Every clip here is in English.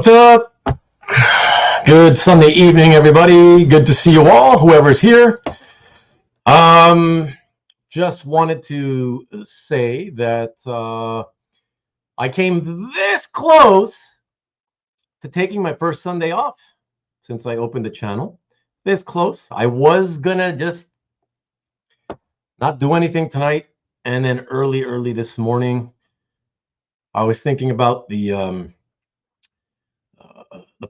What's up? Good Sunday evening, everybody. Good to see you all, whoever's here. Just wanted to say that I came this close to taking my first Sunday off since I opened the channel. This close. I was gonna just not do anything tonight, and then early this morning, I was thinking about the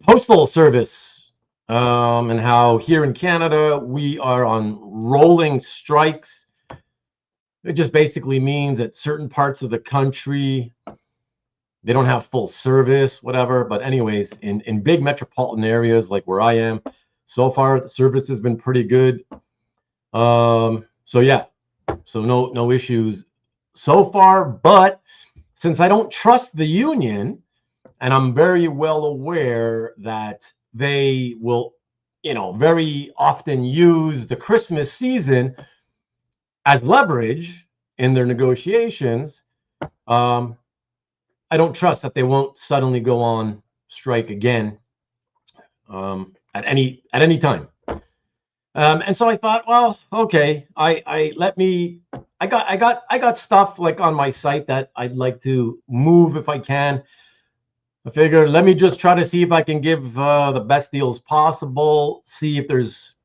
postal service and how here in Canada we are on rolling strikes. It just basically means that certain parts of the country, they don't have full service, whatever. But anyways, in big metropolitan areas like where I am, so far the service has been pretty good. So yeah, so no issues so far. But since I don't trust the union, and I'm very well aware that they will, very often use the Christmas season as leverage in their negotiations, I don't trust that they won't suddenly go on strike again at any time. And so I thought, well, okay, I got stuff like on my site that I'd like to move if I can. I figured let me just try to see if I can give the best deals possible, see if there's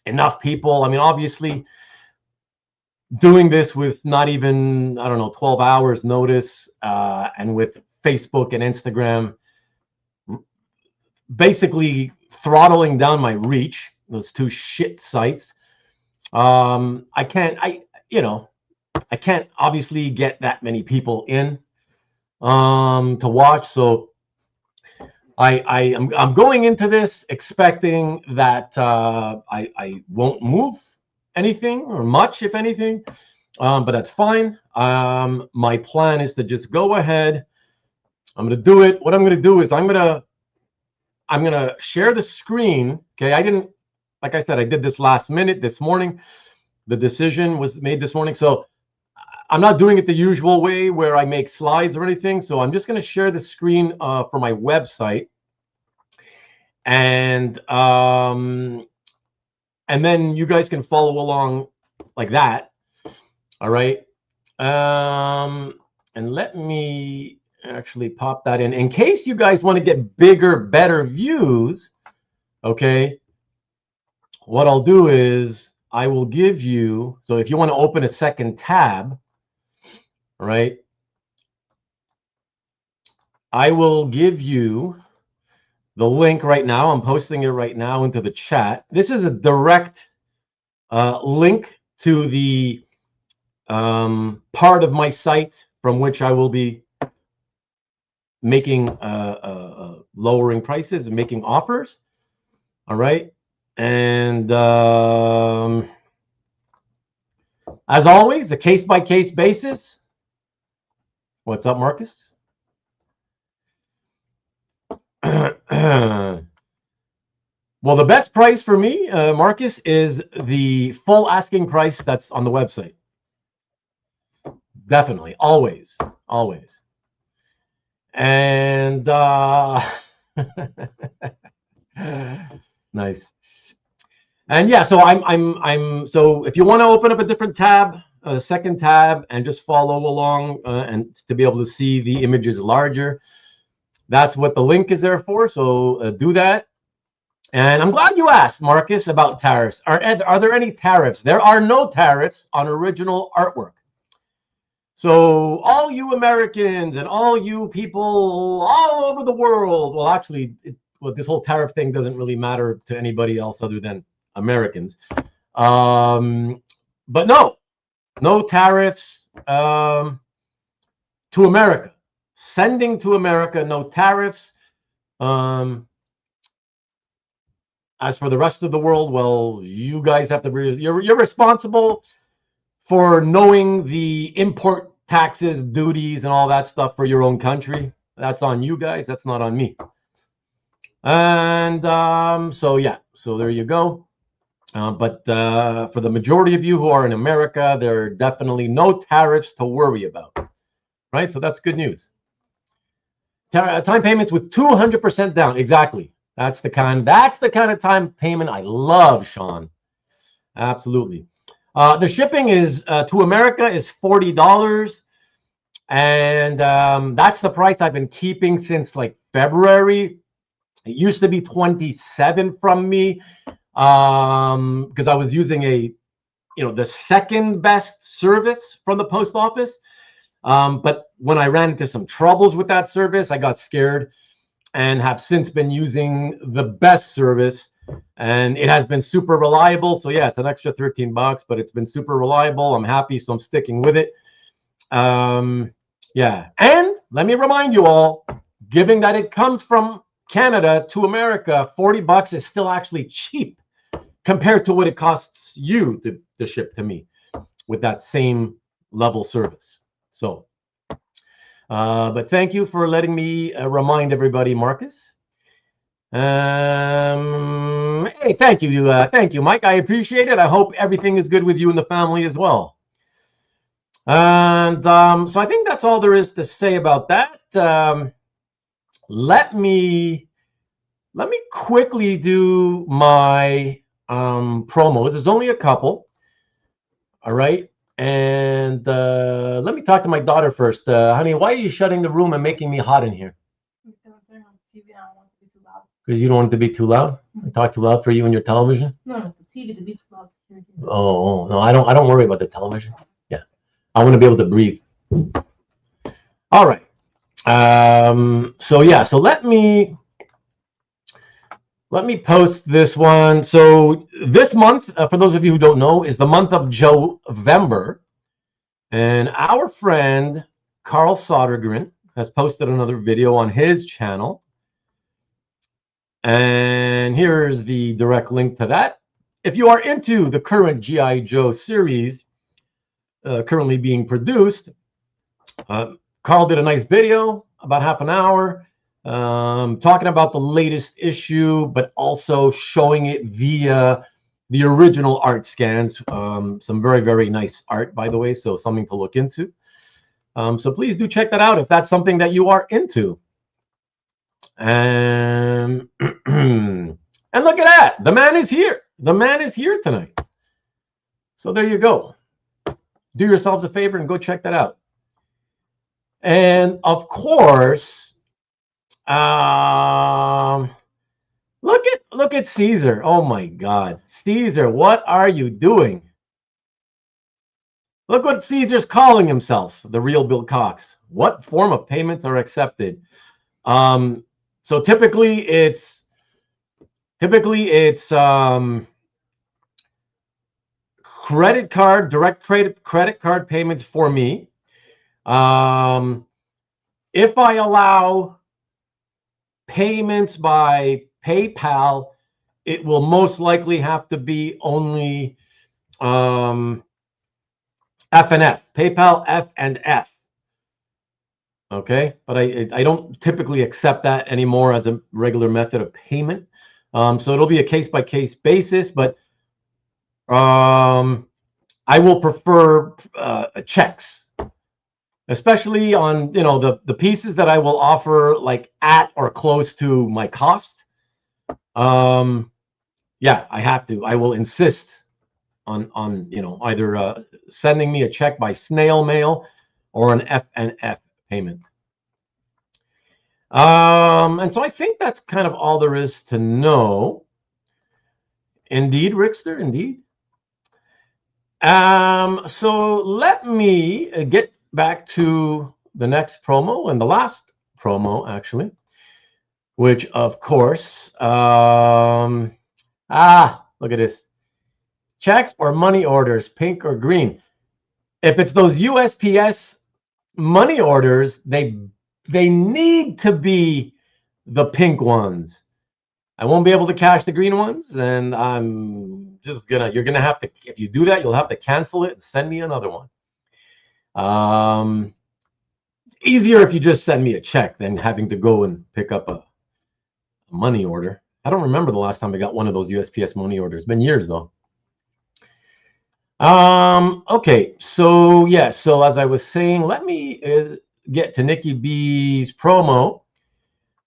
enough people. I mean, obviously, doing this with not even, 12 hours notice, and with Facebook and Instagram basically throttling down my reach, those two shit sites, I can't obviously get that many people in to watch. So I'm going into this expecting that I won't move anything or much, if anything, but that's fine. My plan is to just go ahead. I'm gonna do it. What I'm gonna do is I'm gonna share the screen. Okay, like I said, I did this last minute this morning. The decision was made this morning, so I'm not doing it the usual way where I make slides or anything. So I'm just going to share the screen for my website, and then you guys can follow along like that. All right. And let me actually pop that in case you guys want to get bigger, better views. Okay. What I'll do is I will give you, so if you want to open a second tab, right, I will give you the link right now. I'm posting it right now into the chat. This is a direct link to the part of my site from which I will be making lowering prices and making offers. All right. And as always, a case-by-case basis. What's up, Marcus? Well, the best price for me, Marcus, is the full asking price that's on the website. Definitely, always. And nice. And yeah, so so if you want to open up a different tab, a second tab, and just follow along and to be able to see the images larger, that's what the link is there for. So do that. And I'm glad you asked, Marcus, about tariffs. Are there any tariffs? There are no tariffs on original artwork. So all you Americans and all you people all over the world, well, actually, this whole tariff thing doesn't really matter to anybody else other than Americans. But no tariffs to America. Sending to America, no tariffs. As for the rest of the world, well, you guys have to you're responsible for knowing the import taxes, duties, and all that stuff for your own country. That's on you guys. That's not on me. And so yeah, so there you go. But for the majority of you who are in America, there are definitely no tariffs to worry about, right? So that's good news. Time payments with 200% down. Exactly. That's the kind of time payment I love, Sean. Absolutely. The shipping is to America is $40, and that's the price I've been keeping since like February. It used to be 27 from me because I was using the second best service from the post office. But when I ran into some troubles with that service, I got scared and have since been using the best service, and it has been super reliable. So yeah, it's an extra 13 bucks, but it's been super reliable. I'm happy, so I'm sticking with it. Yeah, and let me remind you all, given that it comes from Canada to America, 40 bucks is still actually cheap compared to what it costs you to ship to me with that same level service. So, but thank you for letting me remind everybody, Marcus. Hey, thank you, Mike. I appreciate it. I hope everything is good with you and the family as well. And so I think that's all there is to say about that. Let me quickly do my promos. There's only a couple. All right. And let me talk to my daughter first. Honey, why are you shutting the room and making me hot in here? Because you don't want it to be too loud? I talk too loud for you and your television? No, the TV to be too loud. Oh, no, I don't worry about the television. Yeah. I want to be able to breathe. All right. So yeah, so let me post this one. So this month, for those of you who don't know, is the month of Jovember. And our friend Carl Sodergren has posted another video on his channel. And here's the direct link to that. If you are into the current G.I. Joe series currently being produced, Carl did a nice video, about half an hour, talking about the latest issue, but also showing it via the original art scans. Some very, very nice art, by the way, so something to look into. So please do check that out if that's something that you are into. And look at that. The man is here. The man is here tonight. So there you go. Do yourselves a favor and go check that out. And of course, look at Caesar. Oh my God. Caesar, what are you doing? Look what Caesar's calling himself, the real Bill Cox. What form of payments are accepted? So typically it's credit card, direct credit card payments for me. If I allow payments by PayPal, it will most likely have to be only F and F, PayPal F and F. Okay, but I don't typically accept that anymore as a regular method of payment. So it'll be a case-by-case basis, but I will prefer checks, especially on the pieces that I will offer like at or close to my cost. Yeah, I have to. I will insist on either sending me a check by snail mail or an F and F payment. And so I think that's kind of all there is to know. Indeed, Rickster, indeed. So let me get back to the next promo and the last promo, actually, which of course, look at this. Checks or money orders, pink or green. If it's those USPS money orders, they need to be the pink ones. I won't be able to cash the green ones, and I'm just you're gonna have to, if you do that, you'll have to cancel it and send me another one. Easier if you just send me a check than having to go and pick up a money order. I don't remember the last time I got one of those USPS money orders. It's been years though. Okay, so yeah, so as I was saying, let me get to Nikki B's promo.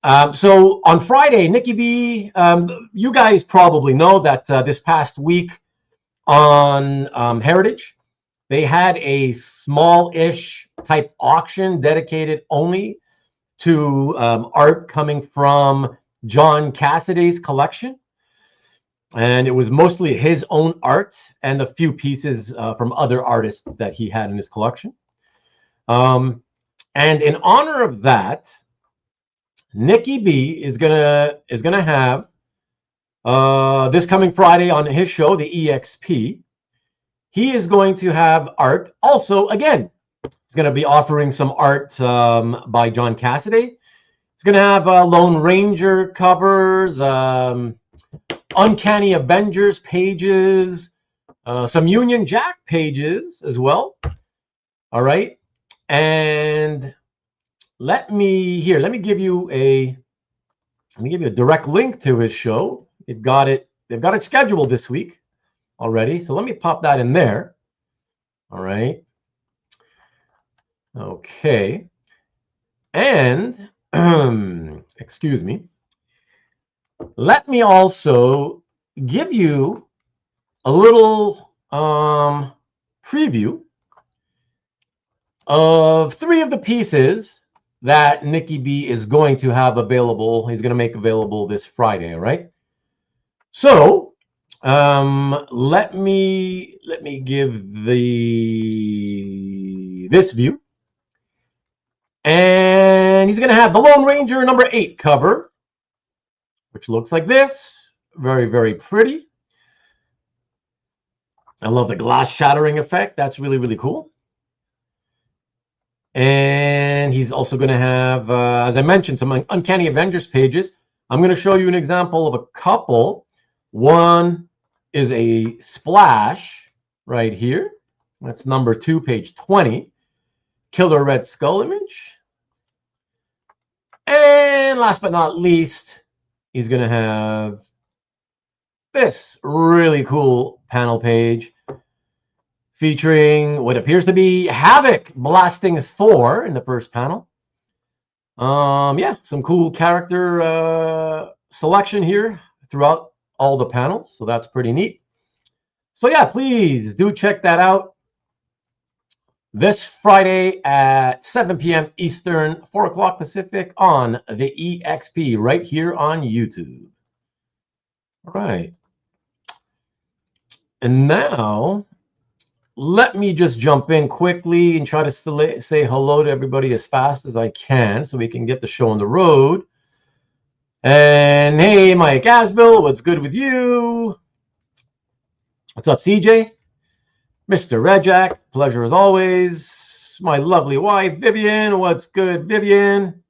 So on Friday, Nikki B, you guys probably know that this past week on Heritage, they had a small-ish type auction dedicated only to art coming from John Cassidy's collection. And it was mostly his own art and a few pieces from other artists that he had in his collection. And in honor of that, Nikki B is gonna have this coming Friday on his show, the EXP. He is going to have art. Also, again, he's going to be offering some art by John Cassidy. He's going to have Lone Ranger covers, Uncanny Avengers pages, some Union Jack pages as well. All right, and let me give you a direct link to his show. They've got it scheduled this week already. So let me pop that in there. All right. Okay. And excuse me. Let me also give you a little preview of 3 of the pieces that Nikki B is going to have available. He's going to make available this Friday, all right? So, let me give this view. And he's going to have the Lone Ranger number 8 cover, which looks like this. Very, very pretty. I love the glass shattering effect. That's really, really cool. And he's also going to have, as I mentioned, some Uncanny Avengers pages. I'm going to show you an example of a couple. One is a splash right here. That's number 2, page 20. Killer Red Skull image. And last but not least, he's going to have this really cool panel page featuring what appears to be Havoc blasting Thor in the first panel. Yeah, some cool character selection here throughout all the panels, so that's pretty neat. So yeah, please do check that out this Friday at 7 p.m. Eastern, 4 o'clock Pacific on the EXP right here on YouTube. All right. And now, let me just jump in quickly and try to say hello to everybody as fast as I can so we can get the show on the road. And hey, Mike Asbill, what's good with you? What's up, CJ? Mr. Redjack, pleasure as always. My lovely wife, Vivian, what's good, Vivian?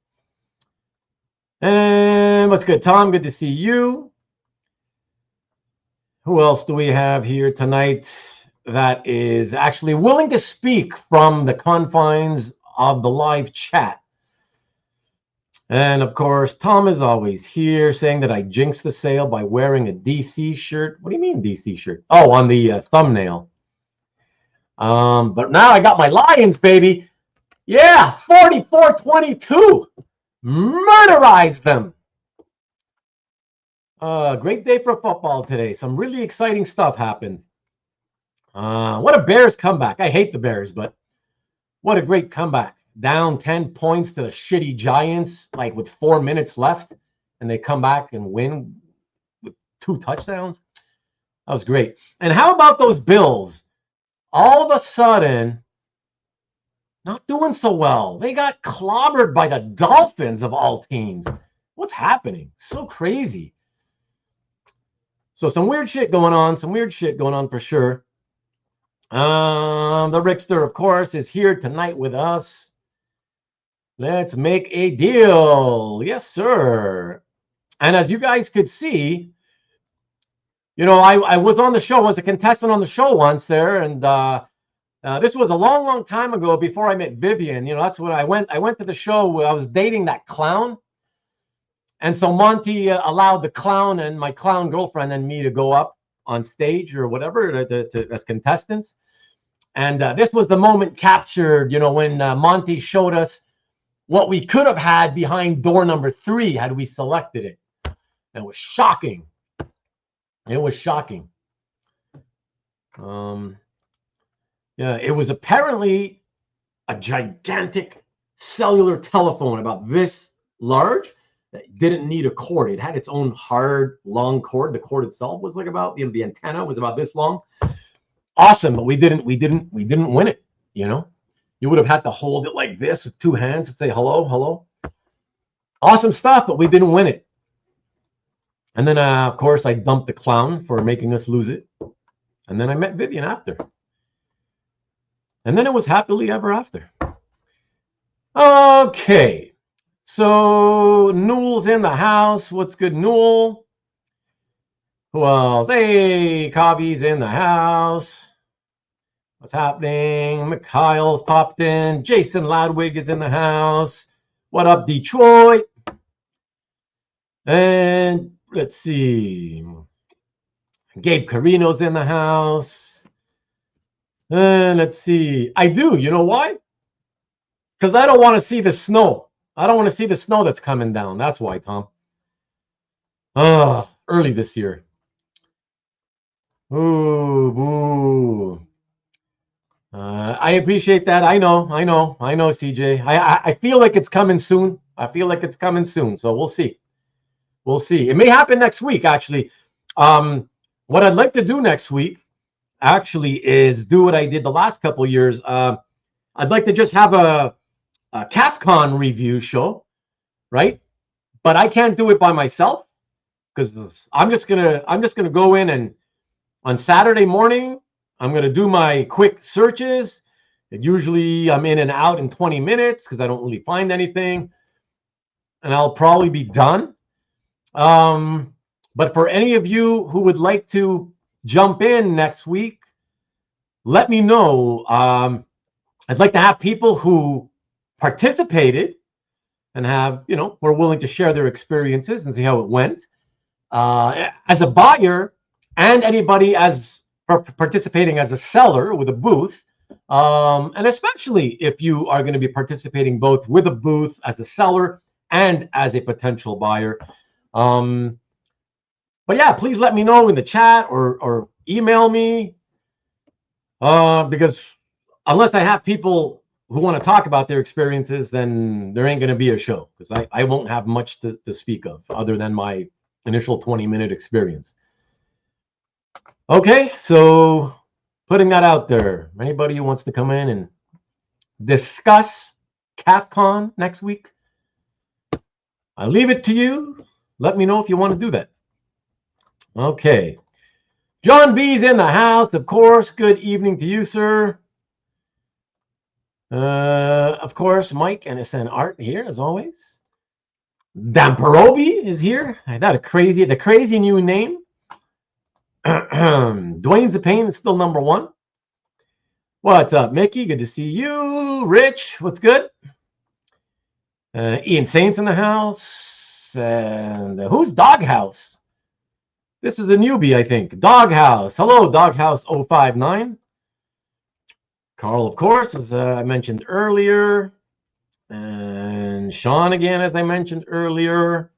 And what's good, Tom? Good to see you. Who else do we have here tonight that is actually willing to speak from the confines of the live chat? And of course, Tom is always here saying that I jinxed the sale by wearing a DC shirt. What do you mean DC shirt? Oh, on the thumbnail. But now I got my Lions, baby. Yeah, 44-22. Murderize them. Great day for football today. Some really exciting stuff happened. What a Bears comeback. I hate the Bears, but what a great comeback. Down 10 points to the shitty Giants, like with 4 minutes left, and they come back and win with 2 touchdowns. That was great. And how about those Bills? All of a sudden, not doing so well. They got clobbered by the Dolphins of all teams. What's happening? So crazy. So some weird shit going on. Some weird shit going on for sure. The Rickster, of course, is here tonight with us. Let's make a deal. Yes, sir. And as you guys could see, you know, I was on the show, I was a contestant on the show once there, and this was a long, long time ago before I met Vivian. You know, that's when I went to the show where I was dating that clown. And so Monty allowed the clown and my clown girlfriend and me to go up on stage or whatever as contestants. And this was the moment captured, you know, when Monty showed us what we could have had behind door number 3 had we selected it. It was shocking. It was shocking. Yeah, it was apparently a gigantic cellular telephone about this large that didn't need a cord. It had its own hard, long cord. The cord itself was like about, the antenna was about this long. Awesome, but we didn't win it, you know? You would have had to hold it like this with 2 hands and say, hello, hello. Awesome stuff, but we didn't win it. And then, of course, I dumped the clown for making us lose it. And then I met Vivian after. And then it was happily ever after. Okay. So, Newell's in the house. What's good, Newell? Who else? Hey, Cobby's in the house. What's happening? Mikhail's popped in. Jason Loudwig is in the house. What up, Detroit? And let's see. Gabe Carino's in the house. And let's see. I do. You know why? Because I don't want to see the snow. I don't want to see the snow that's coming down. That's why, Tom. Early this year. Ooh, boo. I appreciate that. I know, CJ. I feel like it's coming soon. So we'll see. It may happen next week, actually. What I'd like to do next week, actually, is do what I did the last couple of years. I'd like to just have a CAFCON review show, right? But I can't do it by myself because I'm just gonna go in, and on Saturday morning, I'm going to do my quick searches. And usually I'm in and out in 20 minutes because I don't really find anything. And I'll probably be done. But for any of you who would like to jump in next week, let me know. I'd like to have people who participated and were willing to share their experiences and see how it went. As a buyer and anybody participating as a seller with a booth, and especially if you are going to be participating both with a booth as a seller and as a potential buyer. But yeah, please let me know in the chat or email me, because unless I have people who want to talk about their experiences, then there ain't going to be a show, because I won't have much to speak of other than my initial 20-minute experience. Okay, so putting that out there. Anybody who wants to come in and discuss CAFCON next week, I leave it to you. Let me know if you want to do that. Okay. John B's in the house, of course. Good evening to you, sir. Of course, Mike and SN Art here, as always. Damperobi is here. I thought the crazy new name. Dwayne Zapane is still number 1. What's up, Mickey? Good to see you. Rich, what's good? Ian Saint's in the house. And who's Doghouse? This is a newbie, I think. Doghouse. Hello, Doghouse 059. Carl, of course, as I mentioned earlier. And Sean again, as I mentioned earlier.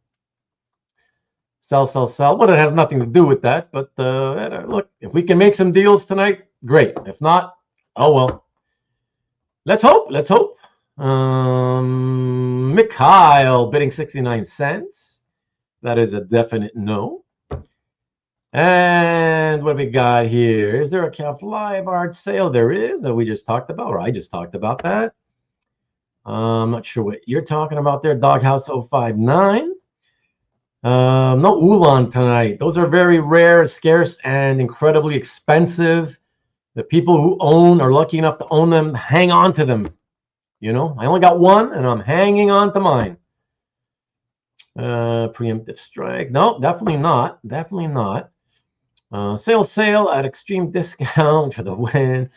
Sell. Well, it has nothing to do with that. But look, if we can make some deals tonight, great. If not, oh well. Let's hope. Mikhail bidding 69 cents. That is a definite no. And what have we got here? Is there a Cap Live art sale? There is. We just talked about, or I just talked about that. I'm not sure what you're talking about there. Doghouse 059. No Ulan tonight. Those are very rare, scarce, and incredibly expensive. The people who own, are lucky enough to own them, hang on to them. You know, I only got one, and I'm hanging on to mine. Preemptive strike. No, definitely not. Sale at extreme discount for the win.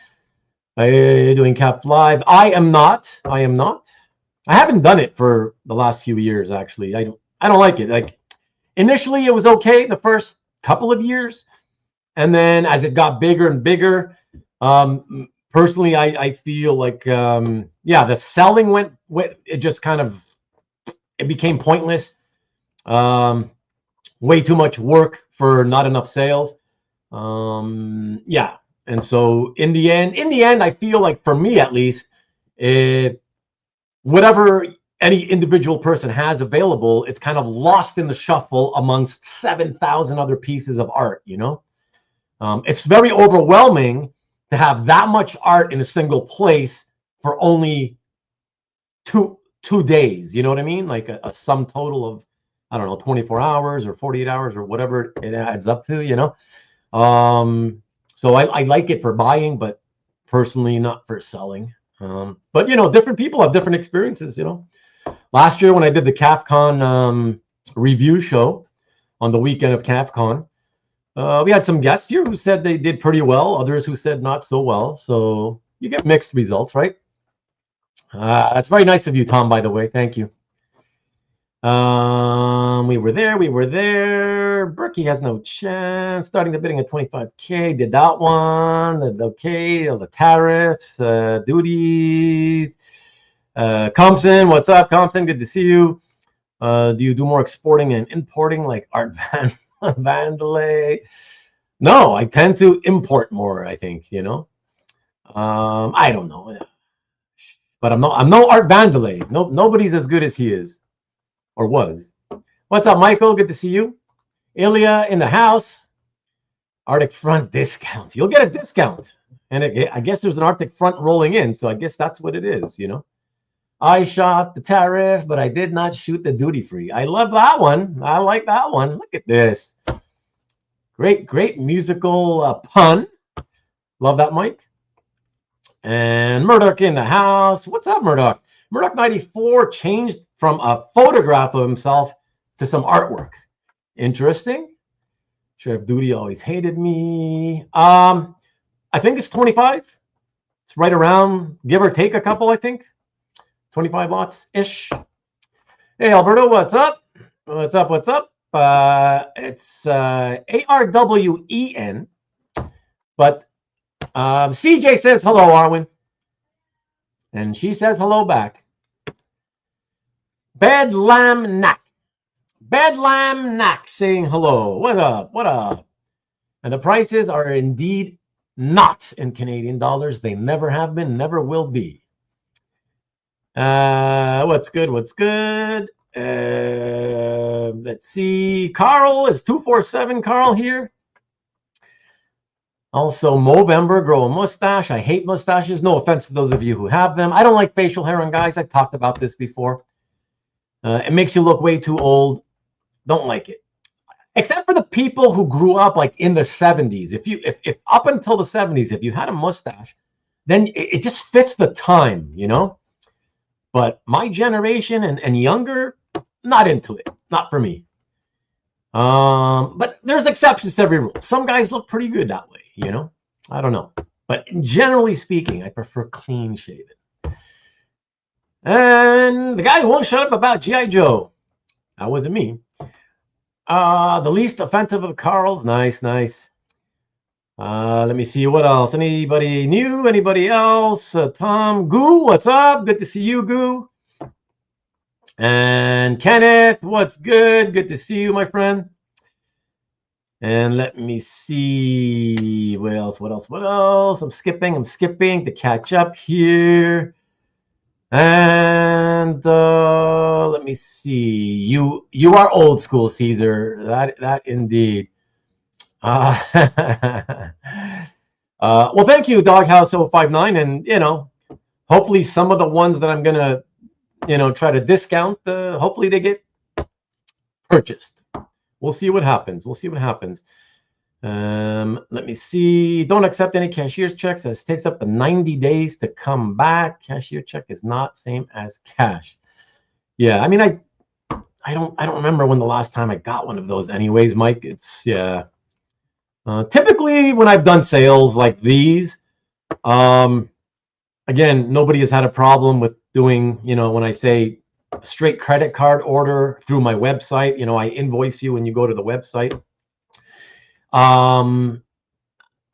Are you doing Cap Live? I am not. I haven't done it for the last few years, actually. I don't like it. Like, initially, it was okay the first couple of years, and then as it got bigger and bigger, personally, I feel like, yeah, the selling went, it just kind of, it became pointless. Way too much work for not enough sales. Yeah. And so in the end, I feel like, for me at least, whatever any individual person has available, it's kind of lost in the shuffle amongst 7,000 other pieces of art, you know? It's very overwhelming to have that much art in a single place for only two days. You know what I mean? Like a sum total of, I don't know, 24 hours or 48 hours or whatever it adds up to, you know? So I like it for buying, but personally not for selling. But, you know, different people have different experiences, you know? Last year when I did the CAFCON review show on the weekend of CAFCON, we had some guests here who said they did pretty well, others who said not so well. So you get mixed results, right? That's very nice of you, Tom, by the way. Thank you. We were there. Berkey has no chance. Starting the bidding at 25K. Did that one. Okay, the tariffs, duties. Compson, what's up, Compson? Good to see you. Do you do more exporting and importing like Art Vandelay? No, I tend to import more, I think, you know. I don't know. But I'm no Art Vandelay. No, nobody's as good as he is. Or was. What's up, Michael? Good to see you. Ilya in the house. Arctic Front discount. You'll get a discount. And I guess there's an Arctic Front rolling in, so I guess that's what it is, you know. I shot the tariff, but I did not shoot the duty free. I love that one. I like that one. Look at this. Great musical pun. Love that, Mike. And Murdoch in the house. What's up, Murdoch? Murdoch 94 changed from a photograph of himself to some artwork. Interesting. Sheriff Duty always hated me. I think it's 25. It's right around, give or take a couple, I think. 25 lots-ish. Hey, Alberto, what's up? What's up? It's ARWEN. But CJ says hello, Arwen. And she says hello back. Bedlam Knack saying hello. What up? And the prices are indeed not in Canadian dollars. They never have been, never will be. What's good? Let's see. Carl is 247. Carl here. Also, Movember, grow a mustache. I hate mustaches. No offense to those of you who have them. I don't like facial hair on guys. I've talked about this before. It makes you look way too old. Don't like it. Except for the people who grew up like in the 70s. If up until the 70s, if you had a mustache, then it just fits the time, you know? But my generation and younger, not into it. Not for me. But there's exceptions to every rule. Some guys look pretty good that way, you know? I don't know. But generally speaking, I prefer clean shaven. And the guy who won't shut up about G.I. Joe. That wasn't me. The least offensive of Carl's. Nice. Let me see what else. Anybody new? Anybody else? Tom Goo, what's up? Good to see you, Goo. And Kenneth, what's good? Good to see you, my friend. And let me see what else. I'm skipping to catch up here. And let me see. You are old school, Caesar. That indeed. Well, thank you, Doghouse 059, and you know, hopefully some of the ones that I'm gonna, you know, try to discount, hopefully they get purchased. We'll see what happens. Let me see. Don't accept any cashier's checks, as it takes up to 90 days to come back. Cashier check is not same as cash. Yeah, I mean, I don't remember when the last time I got one of those. Anyways, Mike, it's yeah. Typically, when I've done sales like these, again, nobody has had a problem with doing, you know, when I say straight credit card order through my website, you know, I invoice you when you go to the website.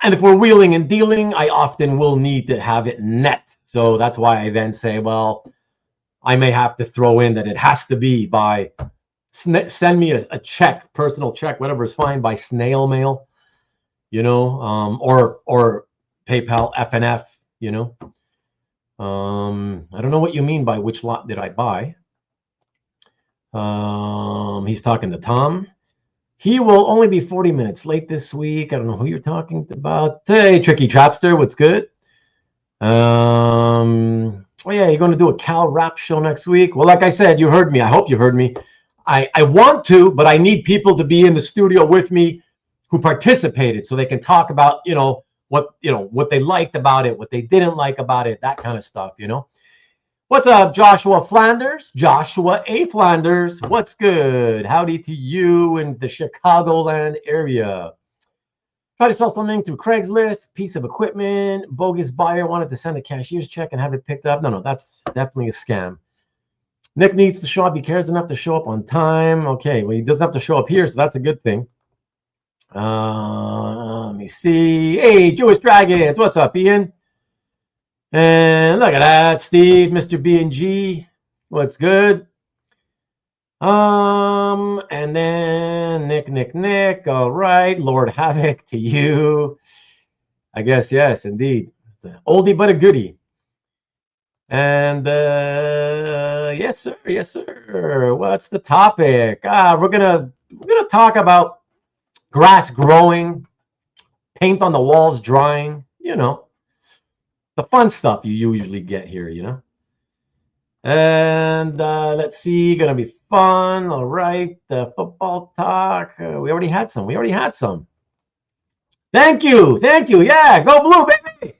And if we're wheeling and dealing, I often will need to have it net. So that's why I then say, well, I may have to throw in that it has to be by, send me a check, personal check, whatever is fine, by snail mail, you know, or PayPal, FNF, you know. I don't know what you mean by which lot did I buy. He's talking to Tom. He will only be 40 minutes late this week. I don't know who you're talking about. Hey, Tricky Trapster, what's good? Oh yeah, you're going to do a Cal rap show next week. Well, like I said, you heard me. I hope you heard me. I want to, but I need people to be in the studio with me who participated, so they can talk about, what they liked about it, what they didn't like about it, that kind of stuff, What's up, Joshua Flanders? Joshua A. Flanders, what's good? Howdy to you in the Chicagoland area. Try to sell something through Craigslist, piece of equipment, bogus buyer wanted to send a cashier's check and have it picked up. No, that's definitely a scam. Nick needs to show up. He cares enough to show up on time. Okay, well, he doesn't have to show up here, so that's a good thing. Let me see. Hey, Jewish Dragons, what's up, Ian? And look at that, Steve, Mr. B&G, what's good? And then Nick, all right, Lord Havoc to you. I guess, yes, indeed. It's an oldie but a goodie. And yes, sir. What's the topic? We're gonna talk about grass growing, paint on the walls drying, the fun stuff you usually get here, And let's see, gonna be fun. All right, football talk. We already had some. Thank you. Yeah, go blue, baby.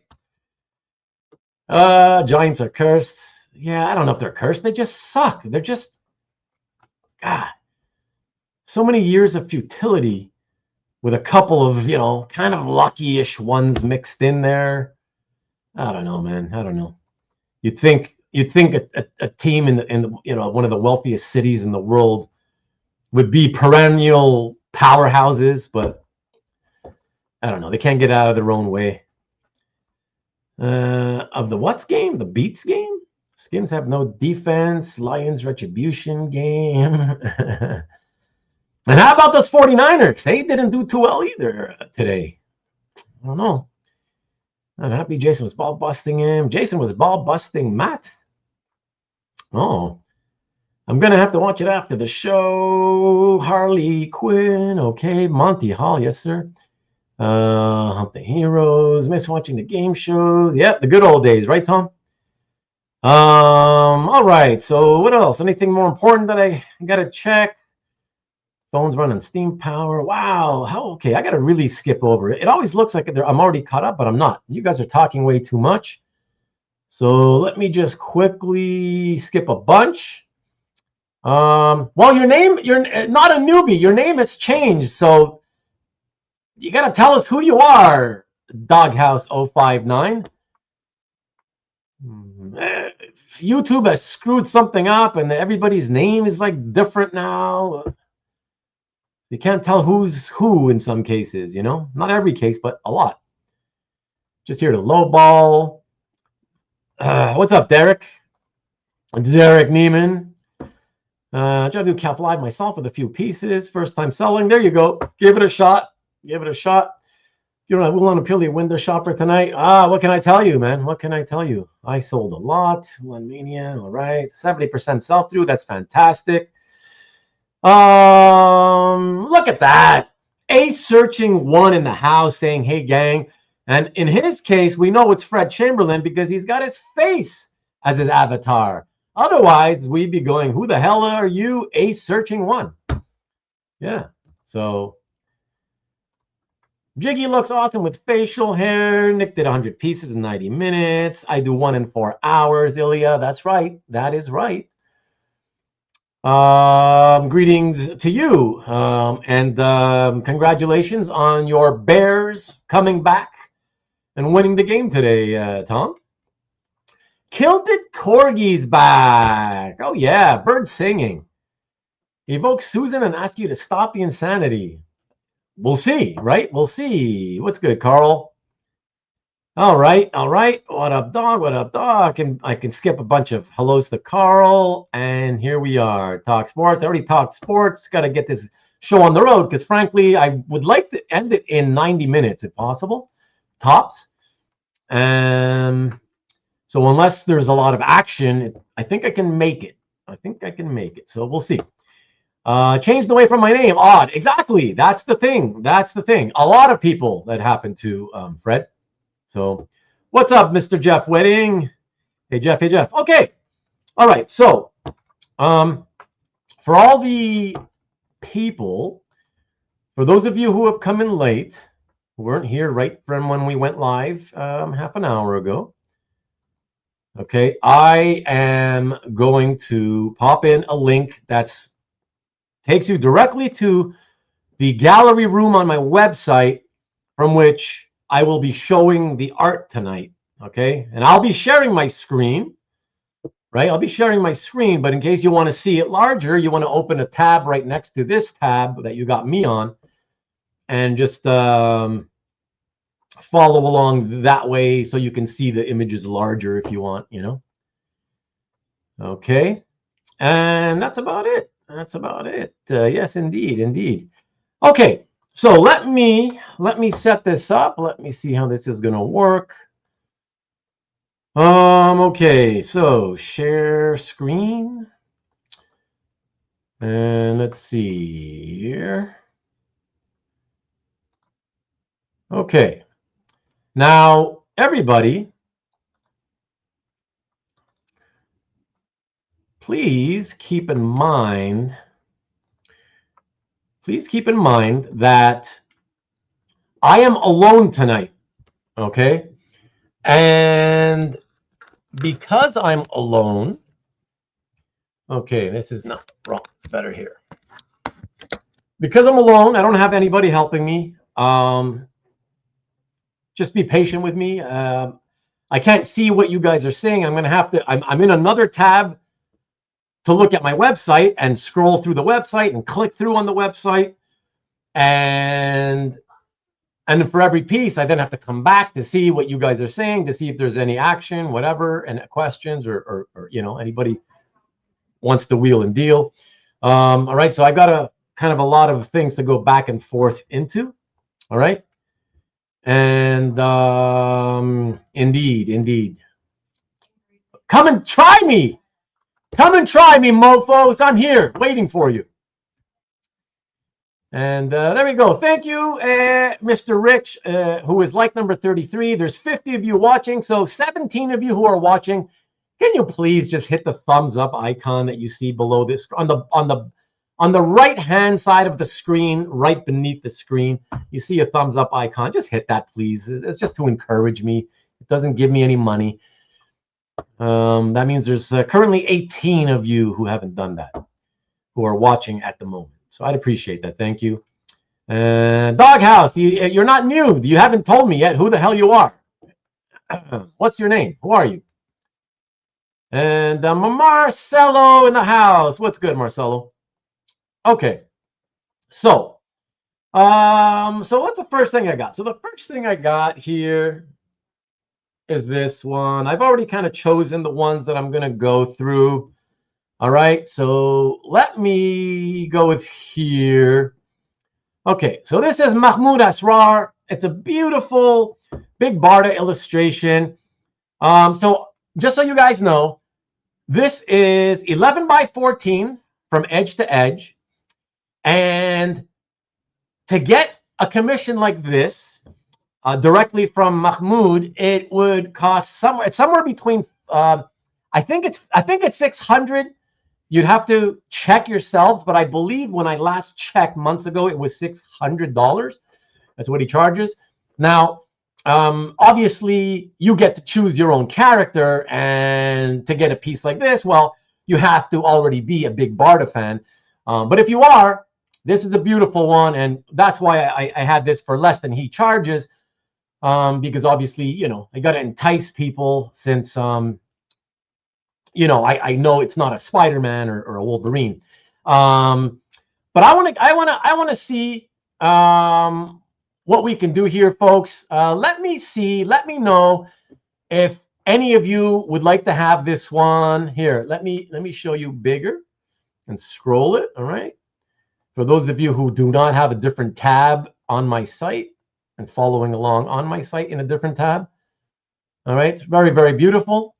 Giants are cursed. Yeah, I don't know if they're cursed. They just suck. They're just, God, so many years of futility with a couple of, kind of lucky-ish ones mixed in there. I don't know, man. I don't know. You'd think a team in the one of the wealthiest cities in the world would be perennial powerhouses, but I don't know. They can't get out of their own way. Of the what's game? The Beats game? Skins have no defense. Lions retribution game. And how about those 49ers? They didn't do too well either today. I don't know. I'm happy Jason was ball busting him. Jason was ball busting Matt. Oh, I'm going to have to watch it after the show. Harley Quinn. Okay. Monty Hall. Yes, sir. Hump the Heroes. Miss watching the game shows. Yep. The good old days. Right, Tom? All right. So what else? Anything more important that I got to check? Phones running steam power. Wow. Okay. I got to really skip over it. It always looks like I'm already caught up, but I'm not. You guys are talking way too much. So let me just quickly skip a bunch. Well, you're not a newbie. Your name has changed. So you got to tell us who you are, Doghouse 059. YouTube has screwed something up and everybody's name is like different now. You can't tell who's who in some cases, Not every case, but a lot. Just here to lowball. What's up, Derek? Derek Neiman. Trying to do Cap Live myself with a few pieces. First time selling. There you go. Give it a shot. You don't want to peel your window shopper tonight. What can I tell you, man? What can I tell you? I sold a lot. One Mania. All right. 70% sell-through. That's fantastic. Look at that. Ace searching one in the house saying, hey, gang. And in his case, we know it's Fred Chamberlain because he's got his face as his avatar. Otherwise, we'd be going, who the hell are you? Ace searching one. Yeah. So Jiggy looks awesome with facial hair. Nick did 100 pieces in 90 minutes. I do 1 in 4 hours, Ilya. That's right. That is right. Greetings to you. And congratulations on your Bears coming back and winning the game today, Tom. Killed it, Corgi's back. Oh, yeah, bird singing. Evoke Susan and ask you to stop the insanity. We'll see, right? We'll see. What's good, Carl? All right, all right. What up, dog? What up, dog? I can skip a bunch of hellos to Carl, and here we are. Talk sports. I already talked sports. Got to get this show on the road because, frankly, I would like to end it in 90 minutes if possible, tops. So unless there's a lot of action, I think I can make it. I think I can make it. So we'll see. Changed away from my name. Odd. Exactly. That's the thing. That's the thing. A lot of people that happened to Fred. So what's up, Mr. Jeff Wedding? Hey, Jeff. Hey, Jeff. Okay. All right. So for all the people, for those of you who have come in late, who weren't here right from when we went live half an hour ago, okay, I am going to pop in a link that's takes you directly to the gallery room on my website from which I will be showing the art tonight, okay? And I'll be sharing my screen, right? I'll be sharing my screen, but in case you want to see it larger, you want to open a tab right next to this tab that you got me on and just follow along that way so you can see the images larger if you want, you know? Okay, and that's about it. That's about it. Yes, indeed, indeed. Okay, so let me set this up. Let me see how this is going to work. Okay, so share screen. And let's see here. Okay. Now, everybody, please keep in mind that I am alone tonight, okay? And because I'm alone, okay, this is not wrong. It's better here. Because I'm alone, I don't have anybody helping me. Just be patient with me. I can't see what you guys are saying. I'm going to have to, I'm in another tab to look at my website and scroll through the website and click through on the website. And for every piece, I then have to come back to see what you guys are saying, to see if there's any action, whatever, and questions or you know, anybody wants to wheel and deal. All right, so I got a kind of a lot of things to go back and forth into. All right. And indeed. Come and try me. Come and try me, mofos. I'm here waiting for you. And there we go. Thank you, Mr. Rich, who is like number 33. There's 50 of you watching, so 17 of you who are watching. Can you please just hit the thumbs up icon that you see below this on the right-hand side of the screen, right beneath the screen? You see a thumbs up icon. Just hit that, please. It's just to encourage me. It doesn't give me any money. That means there's currently 18 of you who haven't done that, who are watching at the moment. So I'd appreciate that. Thank you. Doghouse, you're not new. You haven't told me yet who the hell you are. What's your name? Who are you? And Marcelo in the house. What's good, Marcelo? Okay. So what's the first thing I got? So the first thing I got here is this one. I've already kind of chosen the ones that I'm going to go through. All right, so let me go with here. Okay, so this is Mahmoud Asrar. It's a beautiful big Barda illustration. So just so you guys know, this is 11 by 14 from edge to edge. And to get a commission like this directly from Mahmoud, it would cost somewhere between I think it's 600. You'd have to check yourselves, but I believe when I last checked months ago, it was $600. That's what he charges. Now, obviously, you get to choose your own character, and to get a piece like this, well, you have to already be a big Barda fan. But if you are, this is a beautiful one, and that's why I had this for less than he charges, because obviously, you know, I got to entice people since you know, I know it's not a Spider-Man or a Wolverine, but I want to see what we can do here, folks, let me know if any of you would like to have this one here. Let me show you bigger and scroll it. All right. For those of you who do not have a different tab on my site and following along on my site in a different tab. All right. It's very, very beautiful.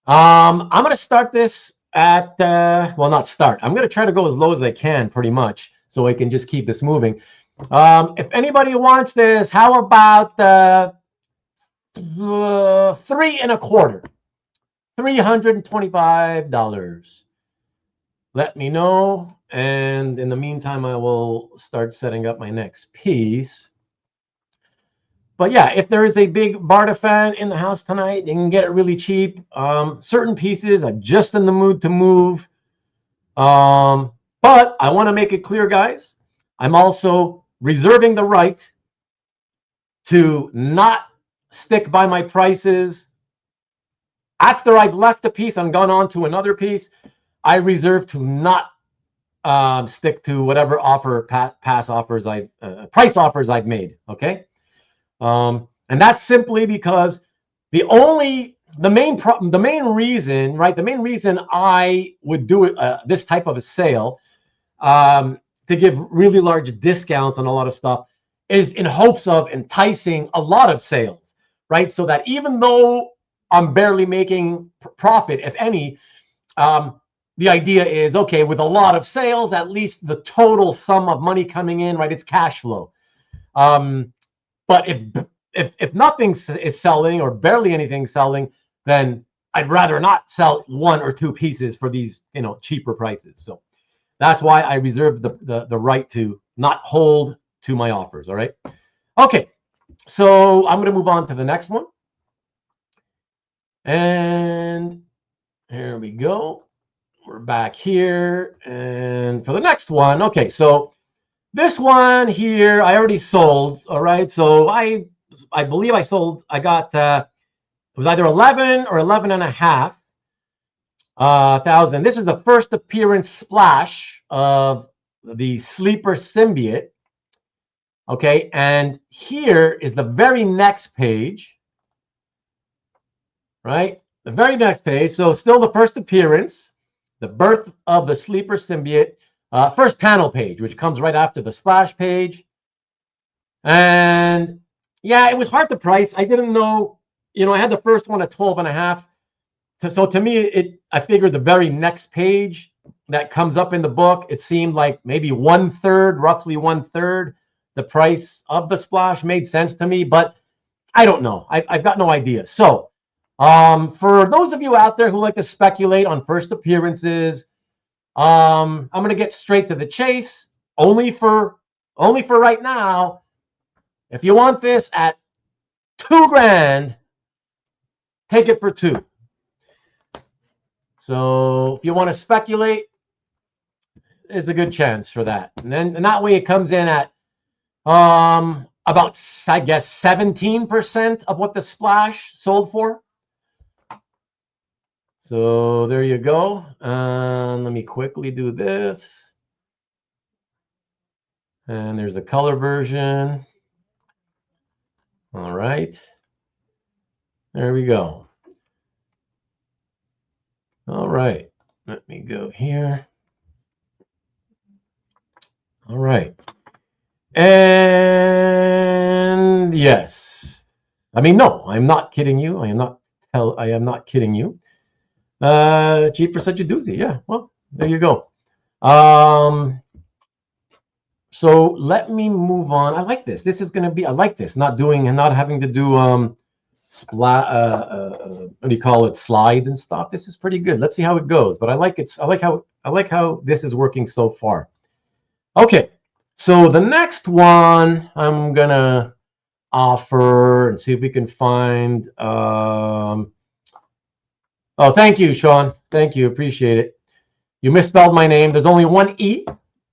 I'm going to start this at, well, not start. I'm going to try to go as low as I can pretty much so I can just keep this moving. If anybody wants this, how about 3 1/4, $325. Let me know. And in the meantime, I will start setting up my next piece. But yeah, if there is a big Barta fan in the house tonight, you can get it really cheap. Certain pieces I'm just in the mood to move. But I want to make it clear, guys, I'm also reserving the right to not stick by my prices. After I've left the piece and gone on to another piece, I reserve to not stick to whatever price offers I've made. Okay, and that's simply because the main reason, right? The main reason I would do it this type of a sale, to give really large discounts on a lot of stuff, is in hopes of enticing a lot of sales, right? So that even though I'm barely making profit, if any, the idea is, okay, with a lot of sales, at least the total sum of money coming in, right? It's cash flow. But if nothing is selling or barely anything selling, then I'd rather not sell 1 or 2 pieces for these, cheaper prices. So that's why I reserve the right to not hold to my offers. All right. Okay. So I'm going to move on to the next one. And here we go. We're back here. And for the next one, okay, so this one here, I already sold. All right. So I believe I got, it was either 11 or 11 and a half thousand. This is the first appearance splash of the Sleeper Symbiote. Okay. And here is the very next page, right? The very next page. So still the first appearance, the birth of the Sleeper Symbiote, first panel page, which comes right after the splash page. And yeah, it was hard to price. I didn't know, I had the first one at 12 and a half. So to me, I figured the very next page that comes up in the book, it seemed like maybe roughly one third the price of the splash made sense to me, but I don't know. I've got no idea. So for those of you out there who like to speculate on first appearances, I'm going to get straight to the chase. Only for right now. If you want this at $2,000, take it for 2. So if you want to speculate, there's a good chance for that. And that way it comes in at about, I guess, 17% of what the splash sold for. So there you go. Let me quickly do this. And there's a color version. All right. There we go. All right. Let me go here. All right. And yes. I mean, no, I'm not kidding you. I am not kidding you. Cheap for such a doozy. Yeah. Well, there you go. So let me move on. I like this. This is going to be, I like this. Not having to do, what do you call it? Slides and stuff. This is pretty good. Let's see how it goes. But I like it. I like how this is working so far. Okay. So the next one I'm going to offer and see if we can find, oh, thank you, Sean. Thank you. Appreciate it. You misspelled my name. There's only one E.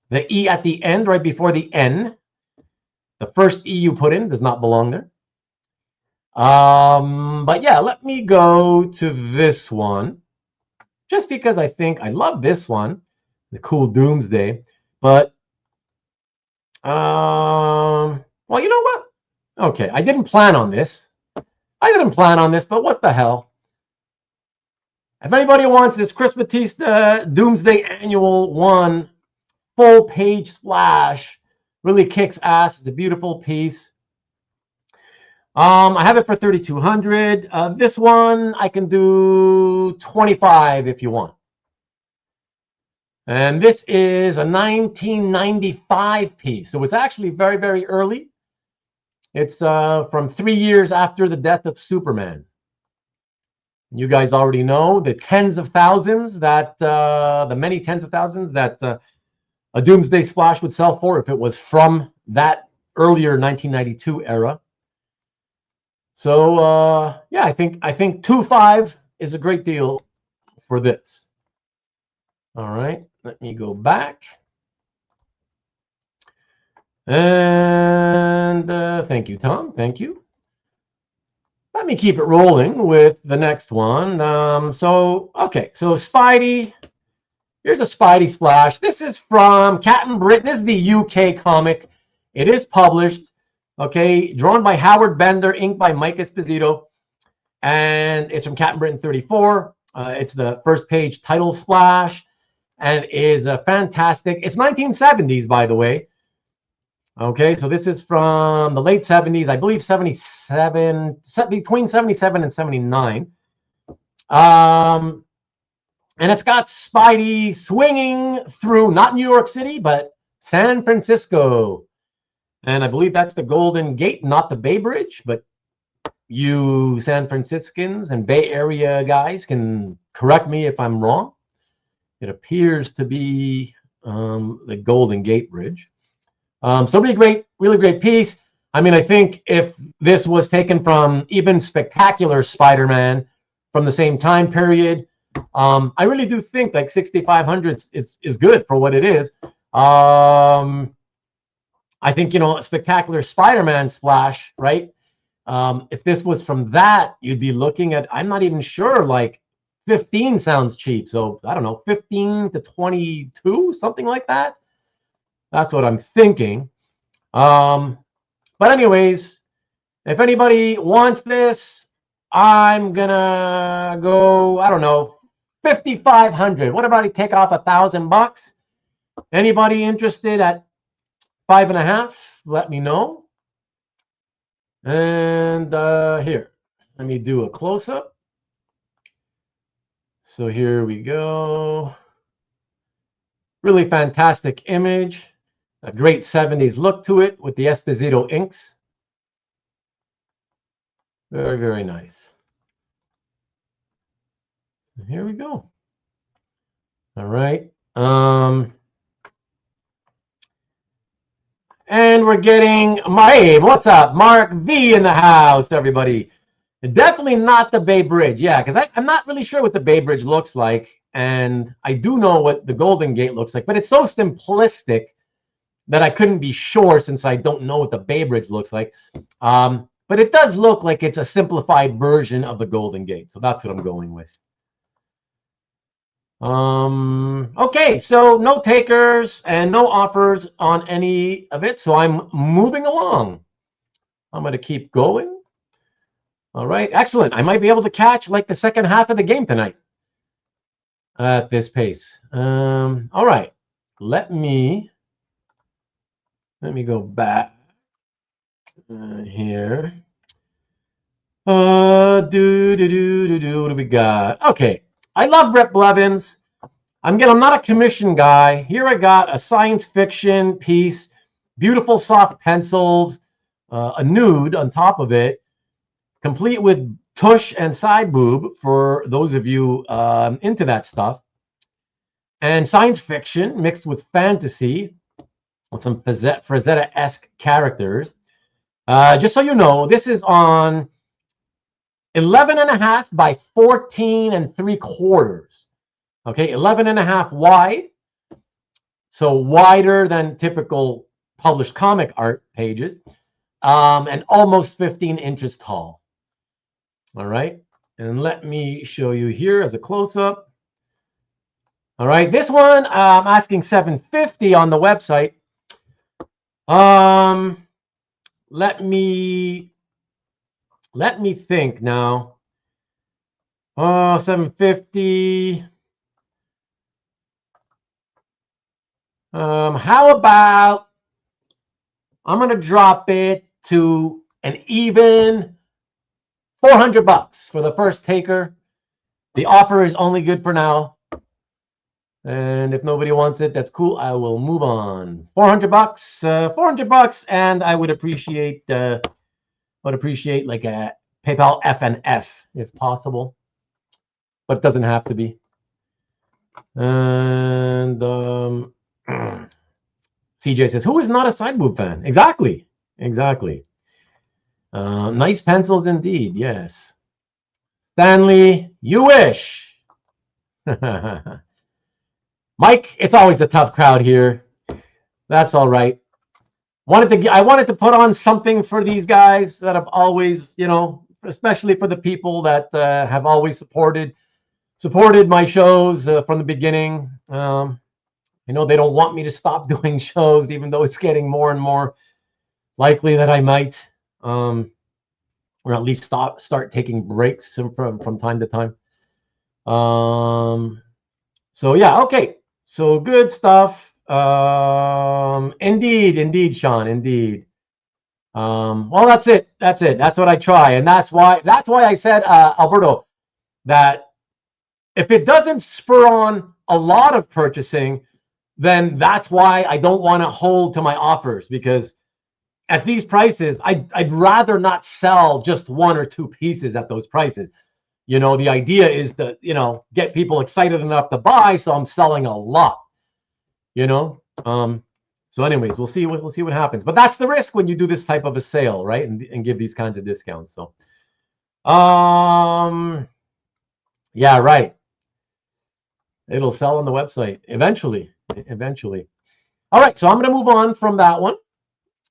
The E at the end, right before the N. The first E you put in does not belong there. But yeah, let me go to this one. Just because I think I love this one. The cool Doomsday. But Well, you know what? Okay, I didn't plan on this. But what the hell? If anybody wants this Chris Batista Doomsday Annual 1 full page splash, really kicks ass. It's a beautiful piece. I have it for 3,200. This one I can do 25 if you want. And this is a 1995 piece, so it's actually very, very early. It's from 3 years after the death of Superman. You guys already know the tens of thousands that the many tens of thousands that a Doomsday Splash would sell for if it was from that earlier 1992 era. So yeah, I think 2.5 is a great deal for this. All right, let me go back. And thank you, Tom. Thank you. Let me keep it rolling with the next one. Okay, so Spidey. Here's a Spidey splash. This is from Captain Britain. This is the UK comic. It is published. Okay, drawn by Howard Bender, inked by Mike Esposito, and it's from Captain Britain 34. It's the first page title splash, and is fantastic. It's 1970s, by the way. Okay, so this is from the late 70s, I believe 77, between 77 and 79. And it's got Spidey swinging through, not New York City, but San Francisco. And I believe that's the Golden Gate, not the Bay Bridge. But you San Franciscans and Bay Area guys can correct me if I'm wrong. It appears to be the Golden Gate Bridge. So really great piece. I mean, I think if this was taken from even Spectacular Spider-Man from the same time period, I really do think like 6,500 is good for what it is. I think, you know, a Spectacular Spider-Man splash, right? If this was from that, you'd be looking at, I'm not even sure, like 15 sounds cheap. So I don't know, 15 to 22, something like that. That's what I'm thinking. But anyways, if anybody wants this, I'm gonna go, I don't know, 5,500. What about I take off $1,000? Anybody interested at 5.5? Let me know. And here, let me do a close-up. So here we go. Really fantastic image. A great 70s look to it with the Esposito inks. Very, very nice. Here we go. All right. And we're getting what's up? Mark V in the house, everybody. Definitely not the Bay Bridge. Yeah, because I'm not really sure what the Bay Bridge looks like. And I do know what the Golden Gate looks like, but it's so simplistic that I couldn't be sure since I don't know what the Bay Bridge looks like. But it does look like it's a simplified version of the Golden Gate. So that's what I'm going with. Okay, so no takers and no offers on any of it. So I'm moving along. I'm going to keep going. All right, excellent. I might be able to catch like the second half of the game tonight at this pace. All right, let me go back here. What do we got? Okay, I love Rip Blevins. I'm not a commission guy. Here I got a science fiction piece, beautiful soft pencils, a nude on top of it, complete with tush and side boob for those of you into that stuff. And science fiction mixed with fantasy with some Frazetta-esque characters. Just so you know, this is on 11.5 by 14 3/4. Okay, 11.5 wide, so wider than typical published comic art pages, and almost 15 inches tall. All right, and let me show you here as a close-up. All right, this one I'm asking $750 on the website. let me think now. Oh, 750. How about I'm gonna drop it to an even $400 for the first taker. The offer is only good for now. And if nobody wants it, that's cool. I will move on. $400, $400, and I would appreciate like a PayPal FNF if possible, but it doesn't have to be. And CJ says, "Who is not a side move fan?" Exactly, exactly. Nice pencils indeed. Yes, Stanley, you wish. Mike, it's always a tough crowd here. That's all right. I wanted to put on something for these guys that have always, you know, especially for the people that have always supported my shows from the beginning. I know they don't want me to stop doing shows, even though it's getting more and more likely that I might, or at least start taking breaks from time to time. So yeah, okay. So good stuff. Indeed, Sean, indeed. Well, that's it. That's what I try, and that's why I said, Alberto, that if it doesn't spur on a lot of purchasing, then that's why I don't want to hold to my offers, because at these prices, I'd rather not sell just one or two pieces at those prices. You know, the idea is to, you know, get people excited enough to buy, so I'm selling a lot. You know, so anyways, we'll see what happens. But that's the risk when you do this type of a sale, right? And give these kinds of discounts. So, yeah, right. It'll sell on the website eventually. All right, so I'm going to move on from that one,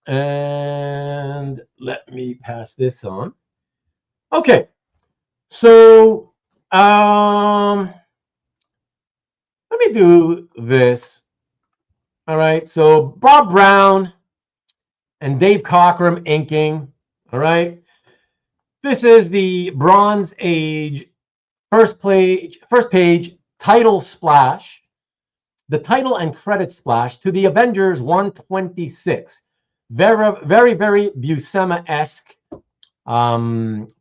and let me pass this on. Okay, so let me do this. All right, so Bob Brown and Dave Cockrum inking. All right, this is the Bronze Age first page title splash, the title and credit splash to the Avengers 126. Very Buscema-esque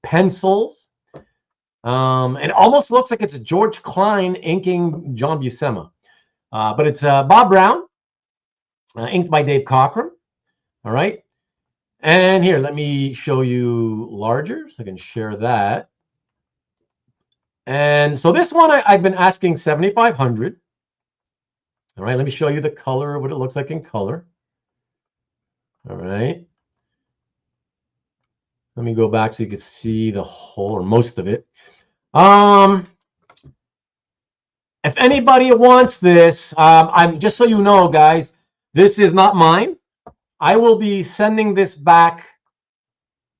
pencils. It almost looks like it's George Klein inking John Buscema, but it's Bob Brown. Inked by Dave Cockrum. All right. And here, let me show you larger so I can share that. And so this one, I've been asking 7,500. All right. Let me show you the color, what it looks like in color. All right. Let me go back so you can see the whole or most of it. If anybody wants this, I'm just so you know, guys, this is not mine. I will be sending this back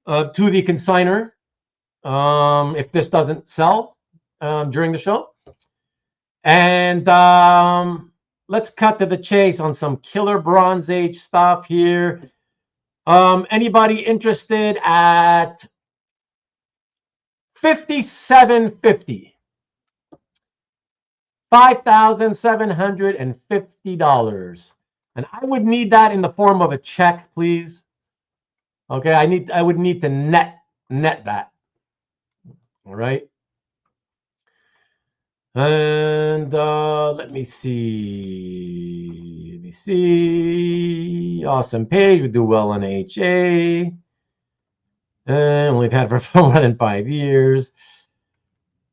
to the consignor if this doesn't sell during the show. And let's cut to the chase on some killer Bronze Age stuff here. Anybody interested at $5,750? $5,750. And I would need that in the form of a check, please. Okay, I would need to net that. All right. And let me see. Awesome page. We do well on HA. And we've had for more than 5 years.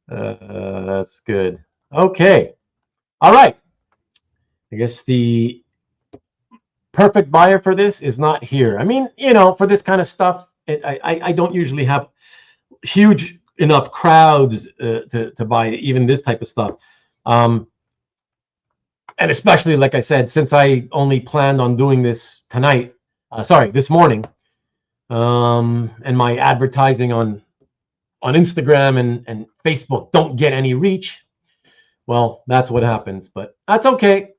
That's good. Okay. All right. I guess the perfect buyer for this is not here. I mean, you know, for this kind of stuff, I don't usually have huge enough crowds to buy even this type of stuff. And especially, like I said, since I only planned on doing this tonight, this morning, and my advertising on Instagram and Facebook don't get any reach, well, that's what happens. But that's okay.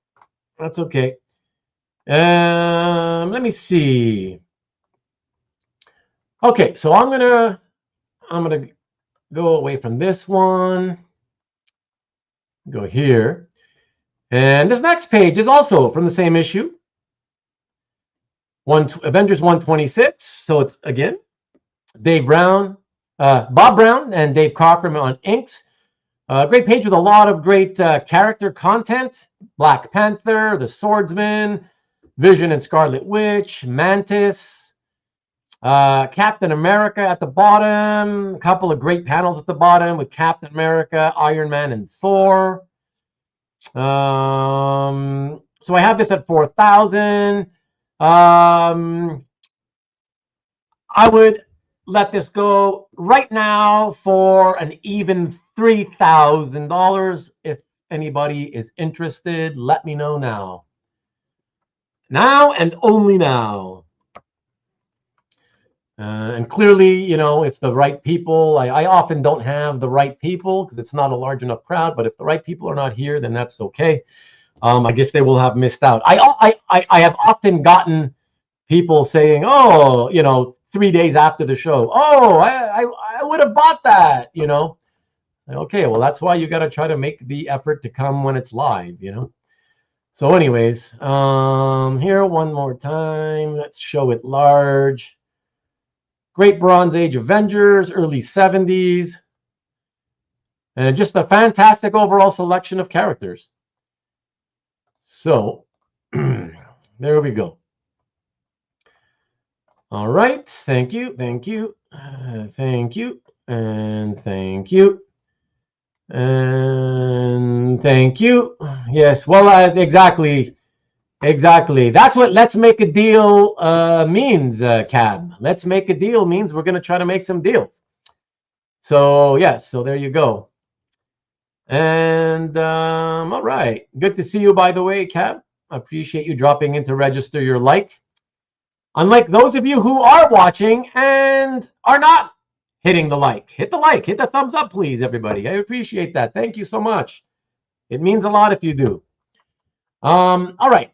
That's okay. Let me see. Okay, so I'm gonna go away from this one, go here. And this next page is also from the same issue, Avengers 126. So it's, again, Bob Brown and Dave Cockrum on inks. Great page with a lot of great character content. Black Panther, the Swordsman, Vision and Scarlet Witch, Mantis, Captain America at the bottom. A couple of great panels at the bottom with Captain America, Iron Man, and Thor. So I have this at 4,000. I would let this go right now for an even $3,000. If anybody is interested, let me know now. Now and only now. And clearly, you know, if the right people, I often don't have the right people because it's not a large enough crowd, but if the right people are not here, then that's okay. I guess they will have missed out. I have often gotten people saying, oh, you know, 3 days after the show, oh, I would have bought that, you know. Okay, well, that's why you got to try to make the effort to come when it's live, you know. So anyways, here one more time. Let's show it large. Great Bronze Age Avengers, early 70s. And just a fantastic overall selection of characters. So there we go. All right. Thank you. Thank you. Thank you. And thank you. And thank you. Yes. Well, exactly. Exactly. That's what let's make a deal means, Cab. Let's make a deal means we're going to try to make some deals. So, yes. So there you go. And all right. Good to see you, by the way, Cab. I appreciate you dropping in to register your like. Unlike those of you who are watching and are not hitting the like. Hit the like. Hit the thumbs up, please, everybody. I appreciate that. Thank you so much. It means a lot if you do. All right.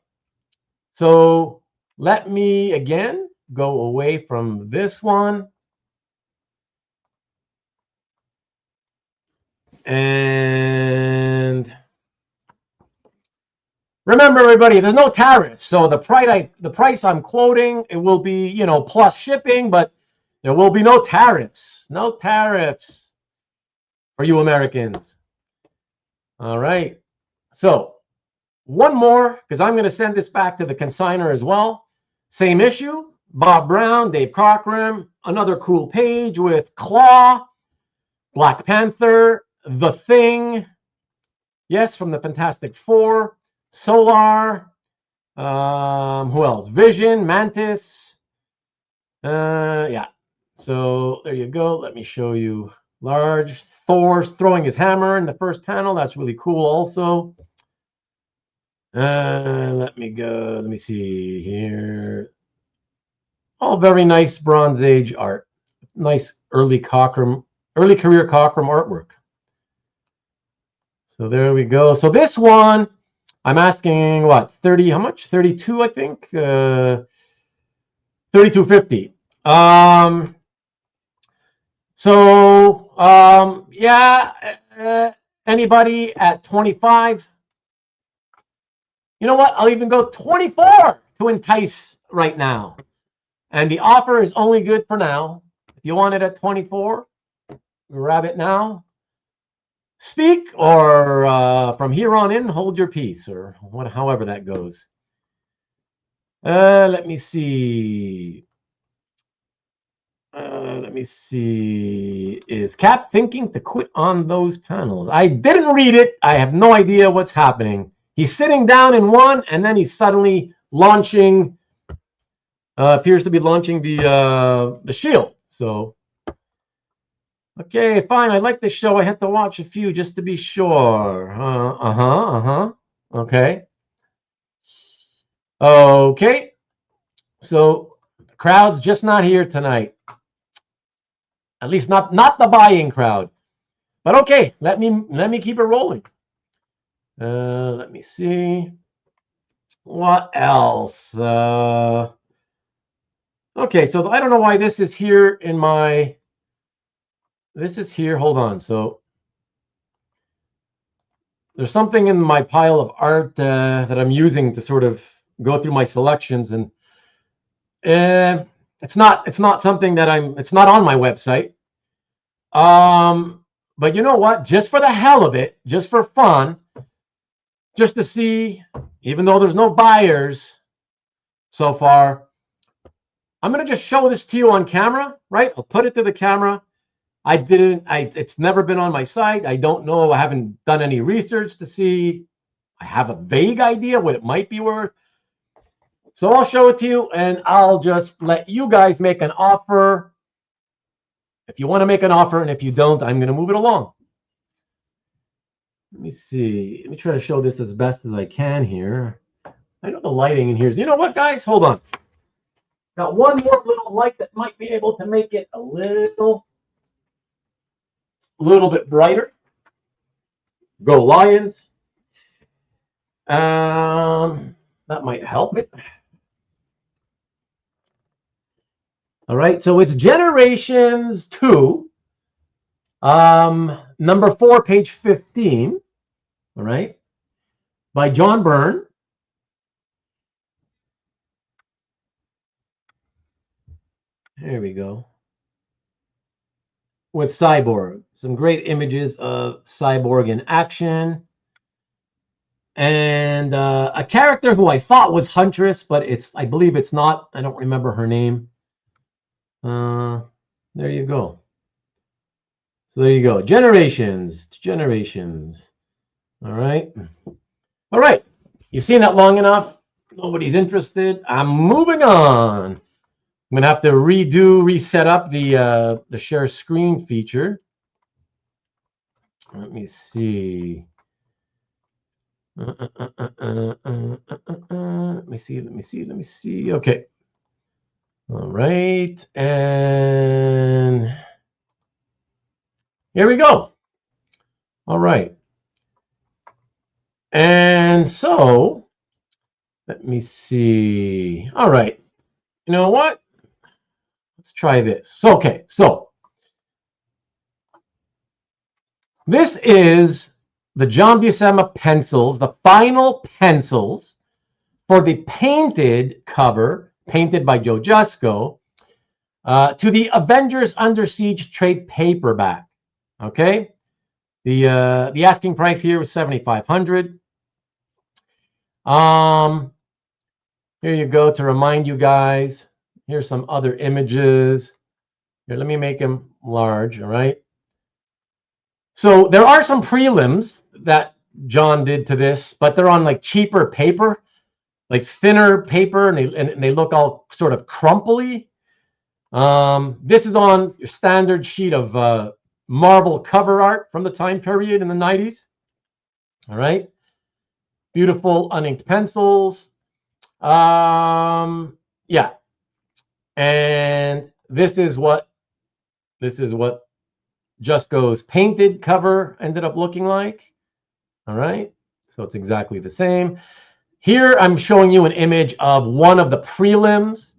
So let me, again, go away from this one. And remember, everybody, there's no tariff. So the price I'm quoting, it will be, you know, plus shipping, but there will be no tariffs. No tariffs for you Americans. All right. So one more, because I'm going to send this back to the consignor as well. Same issue. Bob Brown, Dave Cockrum. Another cool page with Claw, Black Panther, The Thing. Yes, from the Fantastic Four. Solar. Who else? Vision, Mantis. Yeah. So there you go. Let me show you large. Thor's throwing his hammer in the first panel. That's really cool also. Let me go. Let me see here. All very nice Bronze Age art. Nice early career Cockrum artwork. So there we go. So this one, I'm asking what, 30, how much? 32, I think. 32.50. Yeah, anybody at 25? You know what? I'll even go 24 to entice right now. And the offer is only good for now. If you want it at 24, grab it now. Speak, or from here on in, hold your peace, or however that goes. Let me see. Is Cap thinking to quit on those panels? I didn't read it. I have no idea what's happening. He's sitting down in one, and then he's suddenly launching. Appears to be launching the shield. So, okay, fine. I like the show. I had to watch a few just to be sure. Okay. Okay. So the crowd's just not here tonight. At least not the buying crowd. But okay, let me keep it rolling. Let me see. What else? Okay, so I don't know why this is here in my, this is here, hold on. So there's something in my pile of art that I'm using to sort of go through my selections, and it's not something that it's not on my website. But you know what? Just for the hell of it, just for fun, just to see, even though there's no buyers so far, I'm going to just show this to you on camera, right? I'll put it to the camera. It's never been on my site. I don't know. I haven't done any research to see. I have a vague idea what it might be worth. So I'll show it to you, and I'll just let you guys make an offer if you want to make an offer, and if you don't, I'm going to move it along. Let me see. Let me try to show this as best as I can here. I know the lighting in here is, you know what, guys? Hold on. Got one more little light that might be able to make it a little bit brighter. Go Lions. That might help it. All right, so it's Generations 2, number 4, page 15. All right, by John Byrne. There we go. With Cyborg, some great images of Cyborg in action, and a character who I thought was Huntress, but I believe it's not. I don't remember her name. There you go. So there you go. Generations. All right. All right. You've seen that long enough. Nobody's interested. I'm moving on. I'm gonna have to reset up the share screen feature. Let me see. Let me see. Okay. All right, and here we go. All right, and so let me see. All right, you know what? Let's try this. Okay, so this is the John Buscema pencils, the final pencils for the painted cover, painted by Joe Jusko, to the Avengers Under Siege trade paperback. Okay, the asking price here was $7,500. Here you go, to remind you guys. Here's some other images. Here, let me make them large. All right. So there are some prelims that John did to this, but they're on like cheaper paper, like thinner paper, and they look all sort of crumply. This is on your standard sheet of Marvel cover art from the time period in the 90s. All right. Beautiful uninked pencils. Yeah. And this is what Jusko's painted cover ended up looking like. All right. So it's exactly the same. Here I'm showing you an image of one of the prelims.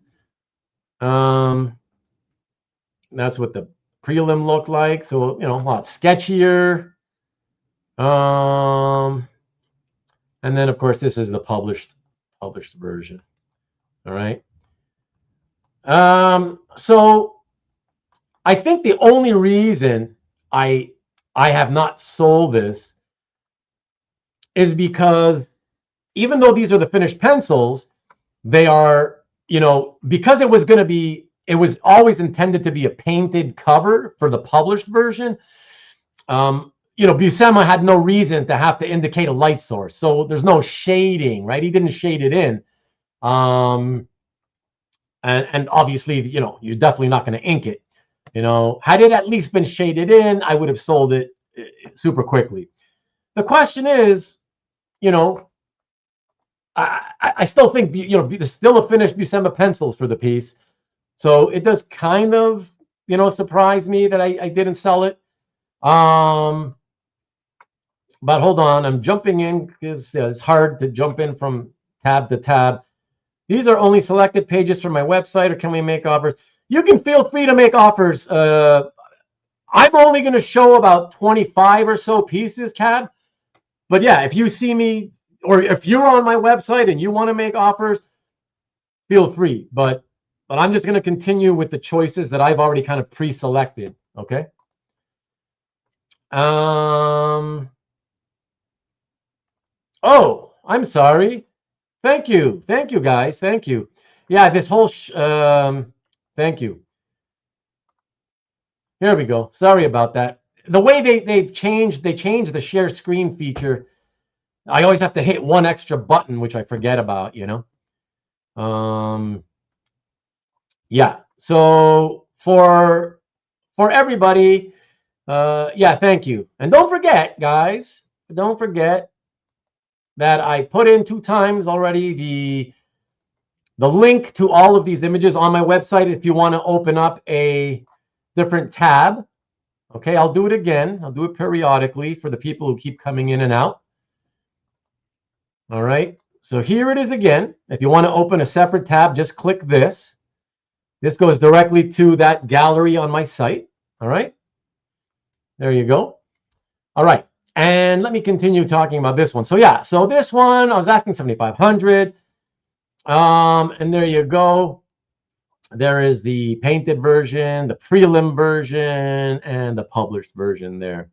That's what the prelim looked like. So, you know, a lot sketchier. And then of course this is the published version. All right. So I think the only reason I have not sold this is because even though these are the finished pencils, they are, you know, because it was always intended to be a painted cover for the published version. You know, Buscema had no reason to have to indicate a light source. So there's no shading, right? He didn't shade it in. And obviously, you know, you're definitely not going to ink it. You know, had it at least been shaded in, I would have sold it super quickly. The question is, you know, I still think, you know, there's still a finished Buscema pencils for the piece. So it does kind of, you know, surprise me that I didn't sell it. But hold on, I'm jumping in because it's hard to jump in from tab to tab. These are only selected pages from my website, or can we make offers? You can feel free to make offers. I'm only going to show about 25 or so pieces, Cab. But yeah, if you see me, or if you're on my website and you want to make offers, feel free. But I'm just going to continue with the choices that I've already kind of pre-selected. Okay. Oh, I'm sorry. Thank you, guys. Thank you. Yeah, this whole. Thank you. Here we go. Sorry about that. The way they changed the share screen feature. I always have to hit one extra button, which I forget about. Yeah. So for everybody, yeah, thank you. And don't forget, guys, don't forget that I put in 2 times already the link to all of these images on my website if you want to open up a different tab. Okay, I'll do it again. I'll do it periodically for the people who keep coming in and out. All right, so here it is again. If you want to open a separate tab, just click this. This goes directly to that gallery on my site. All right, there you go. All right, and let me continue talking about this one. So yeah, so this one I was asking 7,500. And there you go. There is the painted version, the prelim version, and the published version there.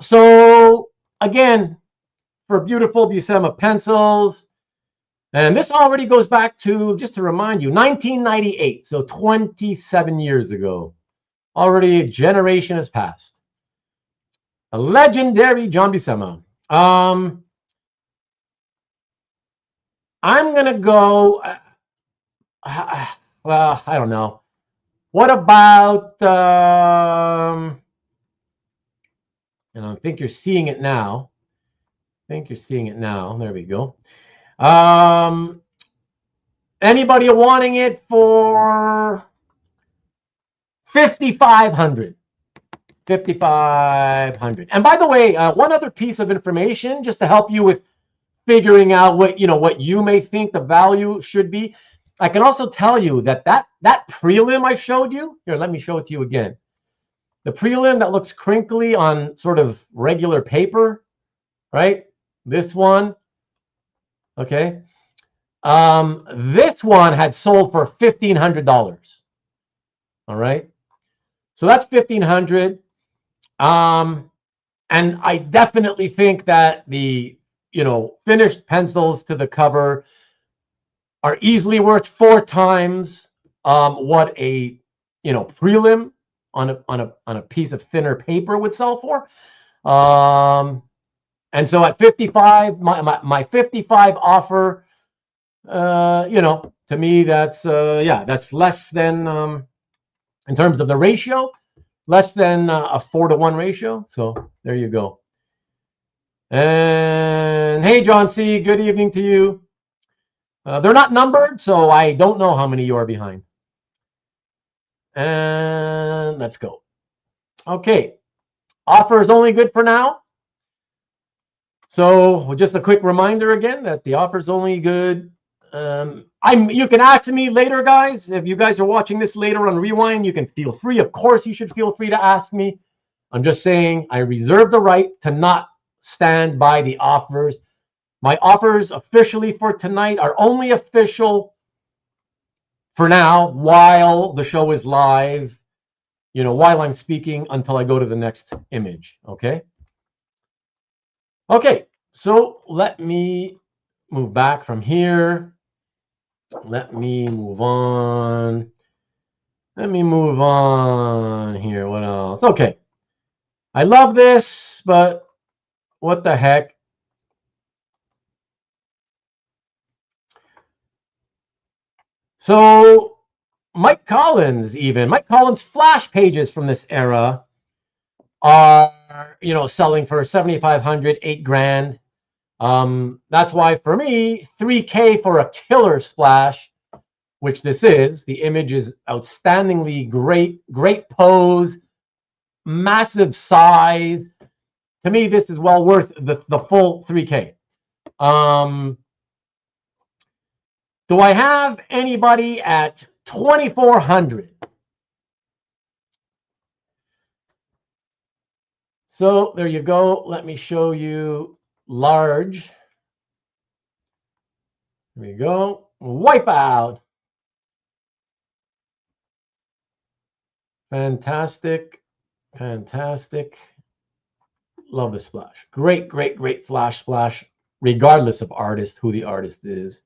So again, for beautiful Buscema pencils, and this already goes back to, just to remind you, 1998, so 27 years ago. Already a generation has passed. A legendary John Buscema. I'm gonna go. Well, I don't know. What about? And I think you're seeing it now. There we go. Anybody wanting it for 5,500? 5,500. And by the way, one other piece of information, just to help you with figuring out what you may think the value should be. I can also tell you that prelim I showed you here. Let me show it to you again. The prelim that looks crinkly on sort of regular paper, right? This one, okay. This one had sold for $1,500. All right, so that's 1,500. And I definitely think that the finished pencils to the cover are easily worth 4 times what a prelim on a piece of thinner paper would sell for. And so at 55, my 55 offer, to me that's that's less than in terms of the ratio, less than a 4-to-1 ratio. So there you go. And hey, John C., good evening to you. They're not numbered, so I don't know how many you are behind. And let's go. Okay, offer is only good for now. So just a quick reminder again that the offer is only good. You can ask me later, guys. If you guys are watching this later on Rewind, you can feel free. Of course, you should feel free to ask me. I'm just saying I reserve the right to not stand by the offers. My offers officially for tonight are only official for now while the show is live, while I'm speaking until I go to the next image, okay? Okay, so let me move back from here. Let me move on. Here. What else? Okay. I love this, but what the heck? So Mike Collins flash pages from this era are, selling for 7,500, 8 grand. That's why for me, 3K for a killer splash, which this is. The image is outstandingly great pose, massive size. To me, this is well worth the full 3K. Do I have anybody at 2,400? So there you go. Let me show you large. There we go. Wipeout. Fantastic. Fantastic. Love the splash. Great, great, great flash splash, regardless of artist, who the artist is.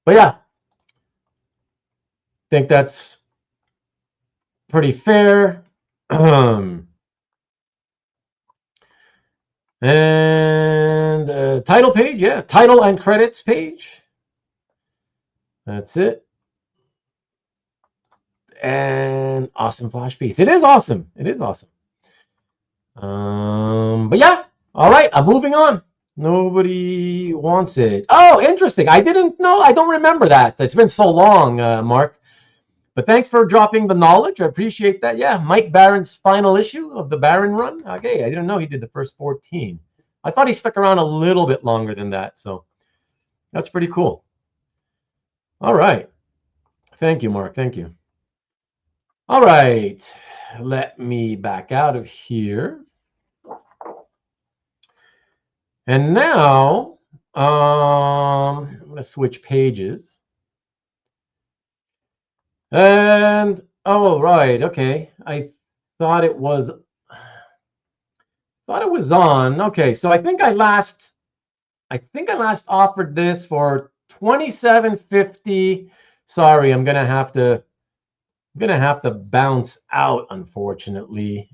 But yeah, think that's pretty fair. And title page, yeah, title and credits page. That's it. And awesome flash piece. It is awesome. It is awesome. But yeah, all right, I'm moving on. Nobody wants it. Oh, interesting. I didn't know. I don't remember that. It's been so long, Mark. But thanks for dropping the knowledge. I appreciate that. Yeah, Mike Barron's final issue of the Barron run. Okay, I didn't know he did the first 14. I thought he stuck around a little bit longer than that. So that's pretty cool. All right. Thank you, Mark. Thank you. All right. Let me back out of here. And now I'm going to switch pages. And oh, right. Okay. I thought it was on. Okay, so I think I last offered this for $27.50. Sorry, I'm gonna have to bounce out, unfortunately.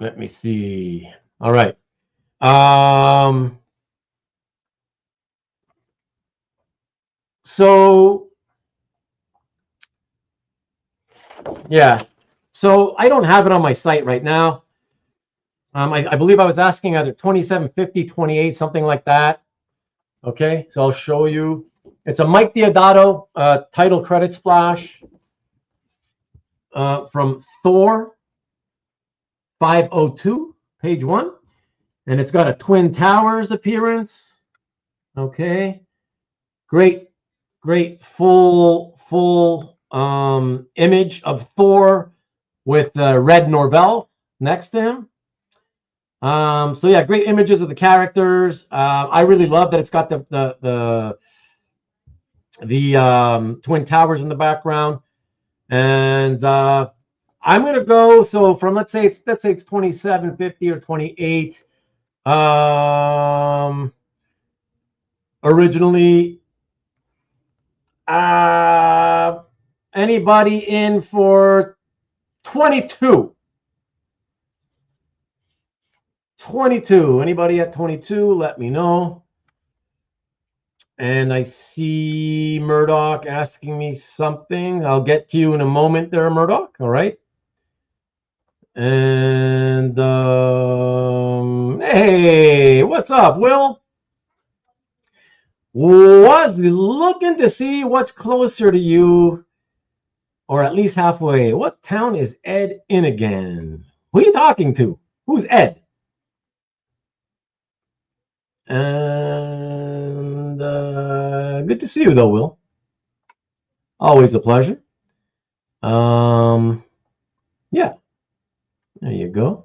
Let me see. All right. So yeah. So I don't have it on my site right now. I believe I was asking either 27.50, 28, something like that. Okay, so I'll show you. It's a Mike Deodato title credit splash from Thor 502, page 1. And it's got a Twin Towers appearance. Okay, great full image of Thor with red Norvell next to him. So yeah, great images of the characters. I really love that it's got the Twin Towers in the background. And I'm gonna go, so from let's say it's 27.50 or 28. Originally, anybody in for 22? 22. Anybody at 22? Let me know. And I see Murdoch asking me something. I'll get to you in a moment there, Murdoch. All right. And hey, what's up, Will? Was looking to see what's closer to you, or at least halfway. What town is Ed in again? Who are you talking to? Who's Ed? And good to see you, though, Will. Always a pleasure. Yeah. There you go.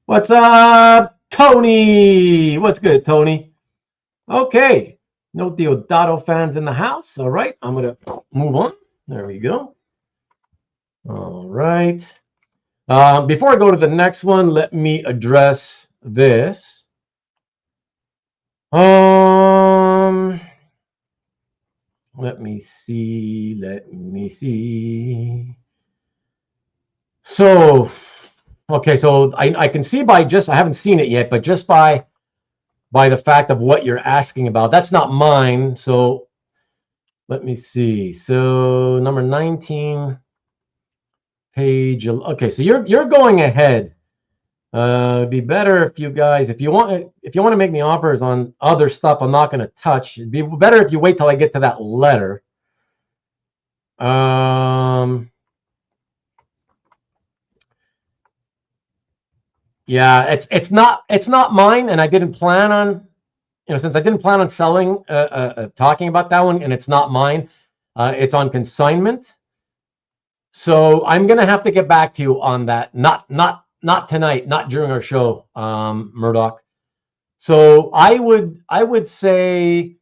What's up, Tony? What's good, Tony? Okay. No Deodato fans in the house. All right. I'm going to move on. There we go. All right. Before I go to the next one, let me address this. Let me see. So, okay, so I can see by just, I haven't seen it yet, but just by the fact of what you're asking about, that's not mine. So let me see. So number 19, page, okay, so you're going ahead. It'd be better if you guys, if you want to make me offers on other stuff I'm not going to touch, it'd be better if you wait till I get to that letter. Yeah, it's not mine, and I didn't plan on, since I didn't plan on selling, talking about that one, and it's not mine. It's on consignment. So I'm gonna have to get back to you on that. Not tonight, not during our show, Murdoch. So I would say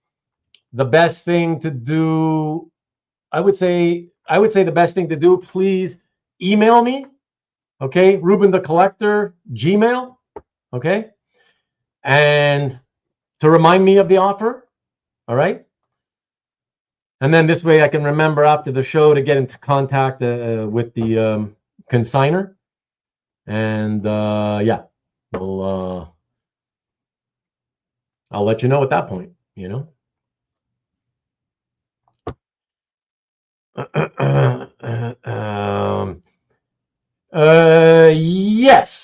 the best thing to do. I would say the best thing to do. Please email me. Okay, Rubén DaCollector, Gmail. Okay, and to remind me of the offer. All right. And then this way I can remember after the show to get into contact with the consigner. And yeah, I'll let you know at that point, yes,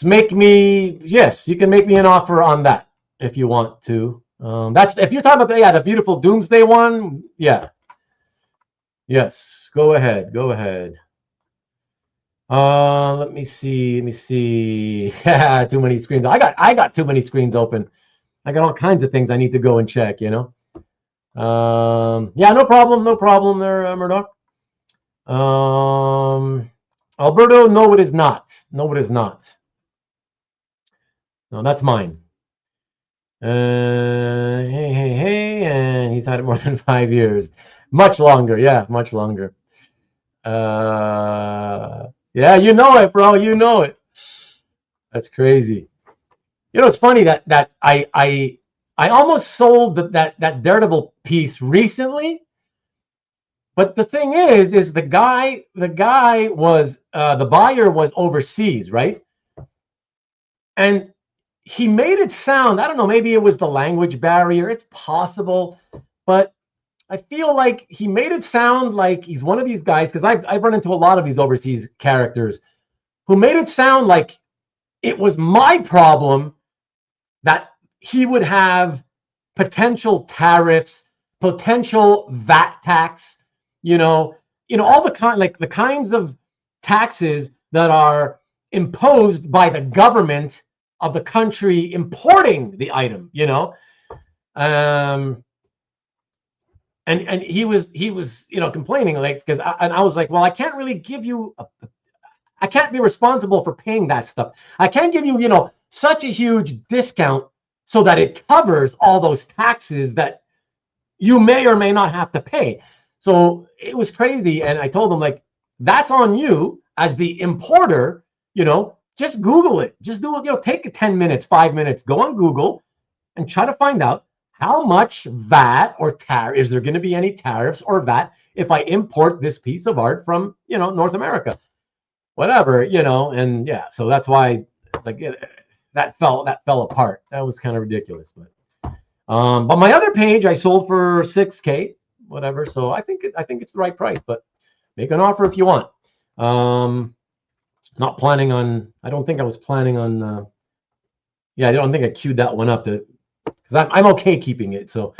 yes, you can make me an offer on that if you want to. That's if you're talking about the beautiful Doomsday one. Yeah. Yes, go ahead. Go ahead. Let me see. Let me see. Yeah, too many screens. I got too many screens open. I got all kinds of things I need to go and check, Yeah, no problem. No problem there, Murdoch. Alberto, no, it is not. No, it is not. No, that's mine. Hey, and he's had it more than 5 years. Much longer, yeah, much longer. Yeah, you know it, bro. You know it. That's crazy. It's funny that I almost sold that Daredevil piece recently, but the thing is the guy was the buyer was overseas, right? And he made it sound, I don't know, maybe it was the language barrier. It's possible, but I feel like he made it sound like he's one of these guys, because I've run into a lot of these overseas characters who made it sound like it was my problem that he would have potential tariffs, potential VAT tax, all the kinds of taxes that are imposed by the government of the country importing the item, and he was complaining, like, because I was like, well, I can't really give you I can't be responsible for paying that stuff. I can't give you such a huge discount so that it covers all those taxes that you may or may not have to pay. So it was crazy, and I told him, like, that's on you as the importer. Just Google it. Just do it. Take 10 minutes, 5 minutes, go on Google and try to find out how much VAT or tariff, is there going to be any tariffs or VAT if I import this piece of art from, North America, whatever, and yeah, so that's why it's like that fell apart. That was kind of ridiculous, but my other page I sold for $6K, whatever. So I think it's the right price, but make an offer if you want. Not planning on. I don't think I was planning on. Yeah, I don't think I queued that one up because I'm okay keeping it. So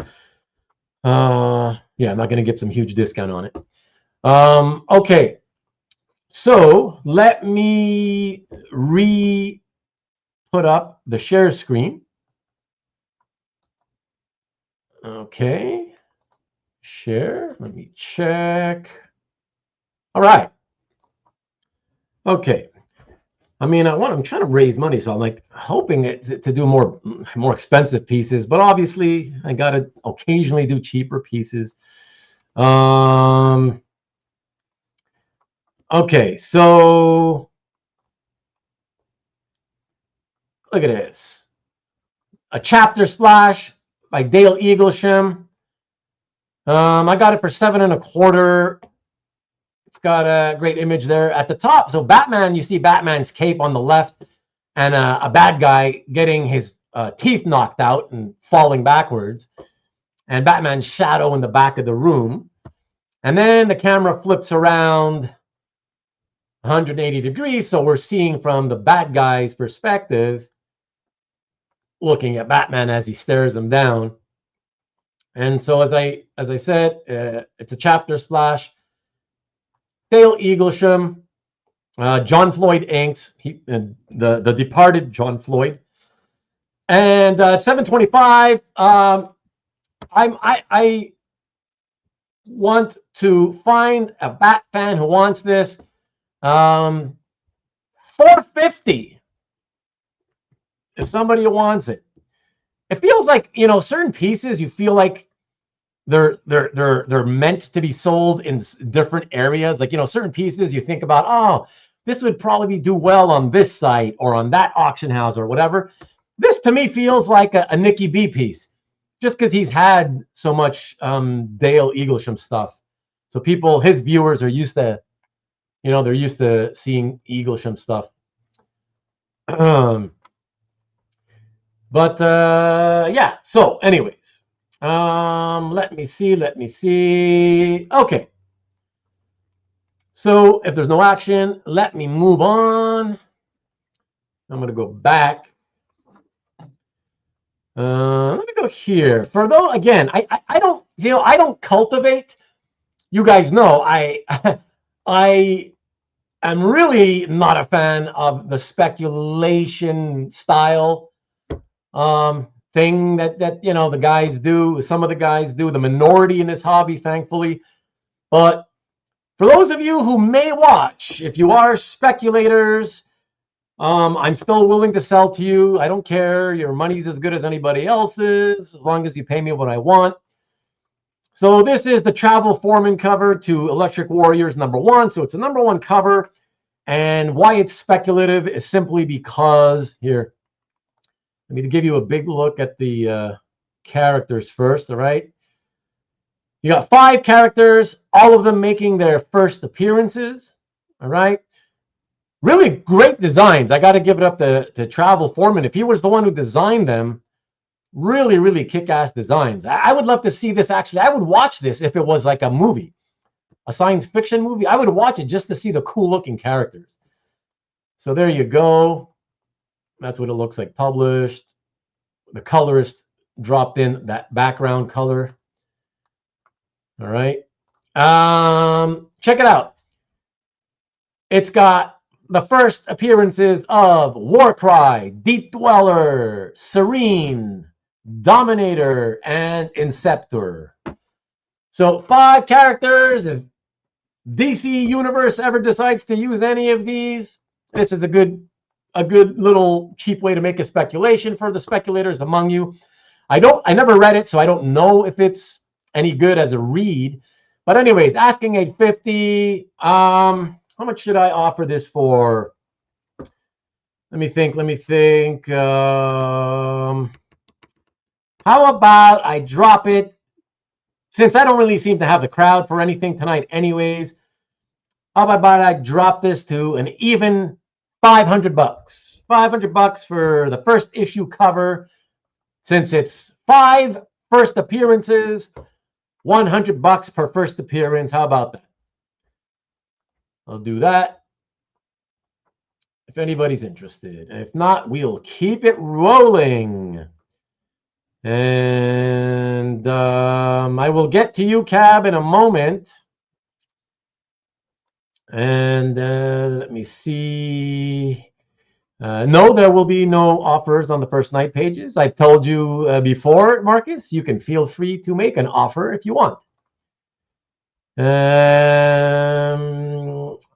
yeah, I'm not going to get some huge discount on it. Okay, so let me put up the share screen. Okay, share. Let me check. All right. Okay. I mean, I'm trying to raise money, so I'm like hoping to do more expensive pieces, but obviously I gotta occasionally do cheaper pieces. Okay, so look at this. A chapter splash by Dale Eaglesham. I got it for $7.25. It's got a great image there at the top. So Batman, you see Batman's cape on the left, and a bad guy getting his teeth knocked out and falling backwards, and Batman's shadow in the back of the room. And then the camera flips around 180 degrees, so we're seeing from the bad guy's perspective, looking at Batman as he stares him down. And so as I said, it's a chapter splash. Dale Eaglesham, John Floyd inks. The departed John Floyd. And 725. I want to find a Bat fan who wants this. 450. If somebody wants it. It feels like, you know, certain pieces you feel like they're meant to be sold in different areas. Like, you know, certain pieces you think about, oh, this would probably do well on this site or on that auction house or whatever. This to me feels like a Nicky B piece, just because he's had so much Dale Eaglesham stuff. So people, his viewers are used to, you know, they're used to seeing Eaglesham stuff. But yeah, so anyways, let me see. Okay. So if there's no action, let me move on. I'm going to go back. Let me go here. For though, again, I don't, you know, I don't cultivate. You guys know I am really not a fan of the speculation style thing that you know the guys do. Some of the guys do. The minority in this hobby, thankfully. But for those of you who may watch, if you are speculators, I'm still willing to sell to you. I don't care. Your money's as good as anybody else's, as long as you pay me what I want. So this is the Travel Foreman cover to Electric Warriors #1. So it's a #1 cover. And why it's speculative is simply because, here, let me give you a big look at the characters first, all right? You got 5 characters, all of them making their first appearances, all right? Really great designs. I got to give it up to Travel Foreman. If he was the one who designed them, really, really kick-ass designs. I would love to see this, actually. I would watch this if it was like a movie, a science fiction movie. I would watch it just to see the cool-looking characters. So there you go. That's what it looks like published. The colorist dropped in that background color. All right. Check it out. It's got the first appearances of Warcry, Deep Dweller, Serene, Dominator, and Inceptor. So 5 characters. If DC Universe ever decides to use any of these, this is a good little cheap way to make a speculation for the speculators among you. I never read it, so I don't know if it's any good as a read. But anyways, asking $850. How much should I offer this for? Let me think. How about I drop it, since I don't really seem to have the crowd for anything tonight anyways. How about I drop this to an even $500? $500 for the first issue cover, since it's 5 first appearances, $100 per first appearance. How about that? I'll do that if anybody's interested. If not, we'll keep it rolling. And I will get to you, Cab, in a moment. And let me see. No, there will be no offers on the first night pages. I've told you before, Marcus, you can feel free to make an offer if you want.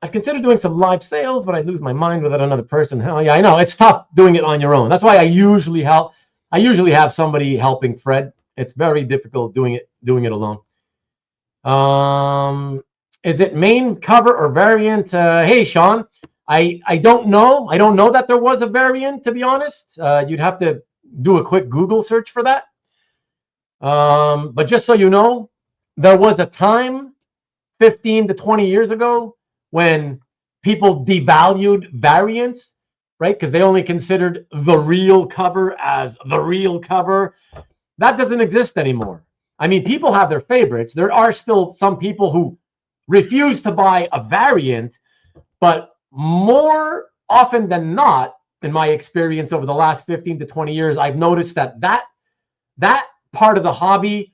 I consider doing some live sales, but I'd lose my mind without another person. Hell yeah, I know. It's tough doing it on your own. That's why I usually have somebody helping Fred. It's very difficult doing it alone. Is it main cover or variant? Hey, Sean, I don't know. I don't know that there was a variant, to be honest. You'd have to do a quick Google search for that. But just so you know, there was a time 15 to 20 years ago when people devalued variants, right? Because they only considered the real cover as the real cover. That doesn't exist anymore. I mean, people have their favorites. There are still some people who refuse to buy a variant, but more often than not, in my experience over the last 15 to 20 years, I've noticed that part of the hobby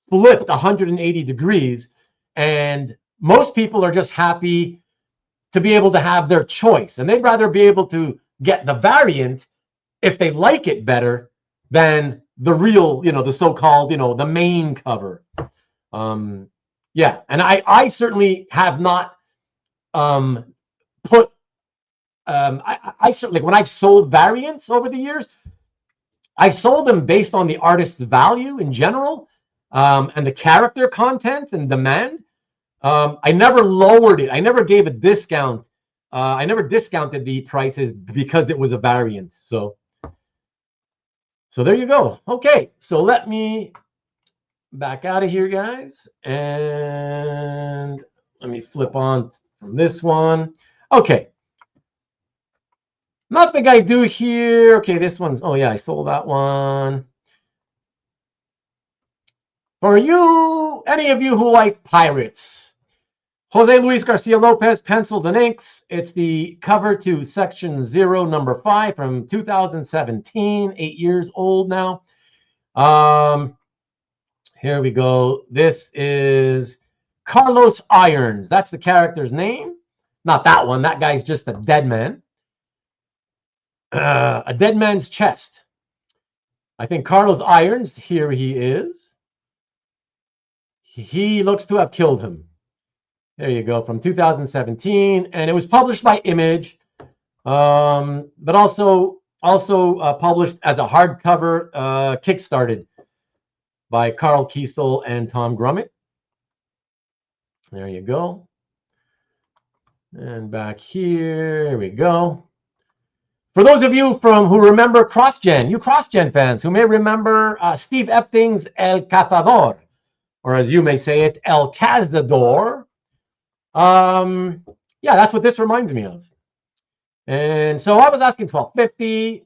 flipped 180 degrees, and most people are just happy to be able to have their choice, and they'd rather be able to get the variant if they like it better than the real, the so-called, the main cover. Yeah, and I certainly have not put. I certainly, when I've sold variants over the years, I've sold them based on the artist's value in general, and the character content and demand. I never lowered it. I never gave a discount. I never discounted the prices because it was a variant. So there you go. Okay, so let me back out of here, guys, and let me flip on from this one. Okay. Nothing I do here. Okay, this one's, oh yeah, I sold that one. For you, any of you who like pirates, Jose Luis Garcia Lopez, penciled and inks. It's the cover to Section 0, number 5 from 2017, 8 years old now. Here we go. This is Carlos Irons. That's the character's name. Not that one. That guy's just a dead man. A dead man's chest. I think Carlos Irons, here he is. He looks to have killed him. There you go, from 2017, and it was published by Image, but also published as a hardcover, kickstarted by Carl Kiesel and Tom Grummett. There you go. And back here we go. For those of you who remember CrossGen, you CrossGen fans who may remember Steve Epting's El Cazador, or as you may say it, El Cazador. Yeah, that's what this reminds me of. And so I was asking $12.50.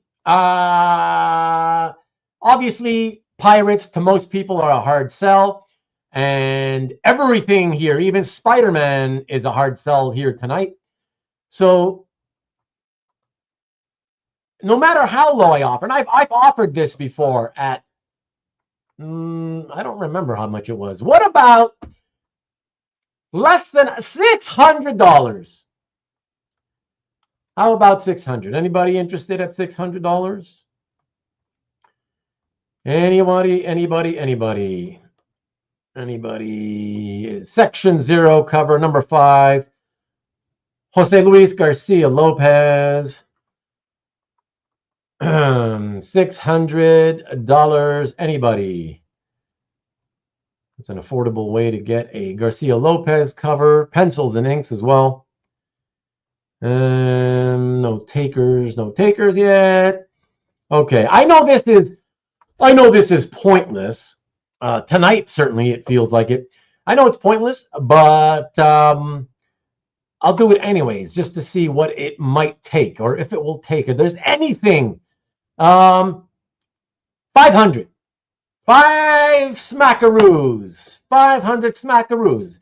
Obviously, pirates to most people are a hard sell, and everything here, even Spider-Man, is a hard sell here tonight. So no matter how low I offer, and I've offered this before at, I don't remember how much it was. What about less than $600? How about $600? Anybody interested at $600? Anybody? Section 0, cover number 5. Jose Luis Garcia Lopez. $600. Anybody? It's an affordable way to get a Garcia Lopez cover. Pencils and inks as well. No takers yet. Okay, I know this is pointless. Tonight, certainly, it feels like it. I know it's pointless, but I'll do it anyways, just to see what it might take, or if it will take. If there's anything, 500. 5 smackaroos. 500 smackaroos.